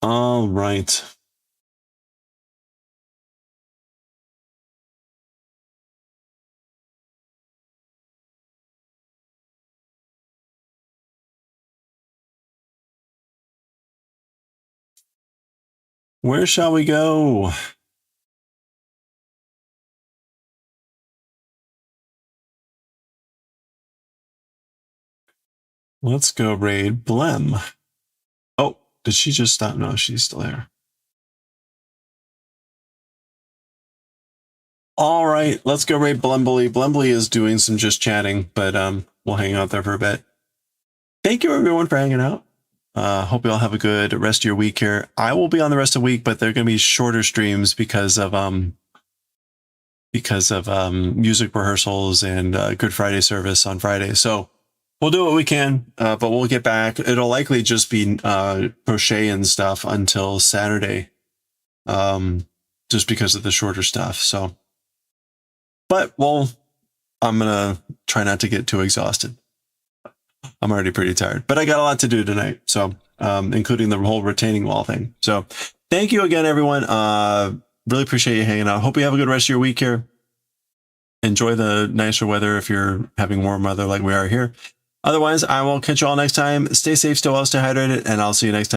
All right. Where shall we go? Let's go raid Blem. Oh, did she just stop? No, she's still there. All right, let's go raid Blembly. Blembly is doing some just chatting, but we'll hang out there for a bit. Thank you everyone for hanging out. Hope you all have a good rest of your week here. I will be on the rest of the week, but they're going to be shorter streams because of music rehearsals and Good Friday service on Friday. So we'll do what we can, but we'll get back. It'll likely just be crochet and stuff until Saturday, just because of the shorter stuff. So, but I'm gonna try not to get too exhausted. I'm already pretty tired, but I got a lot to do tonight. So, including the whole retaining wall thing. So thank you again, everyone. Really appreciate you hanging out. Hope you have a good rest of your week here. Enjoy the nicer weather if you're having warm weather like we are here. Otherwise, I will catch you all next time. Stay safe, stay well, stay hydrated, and I'll see you next time.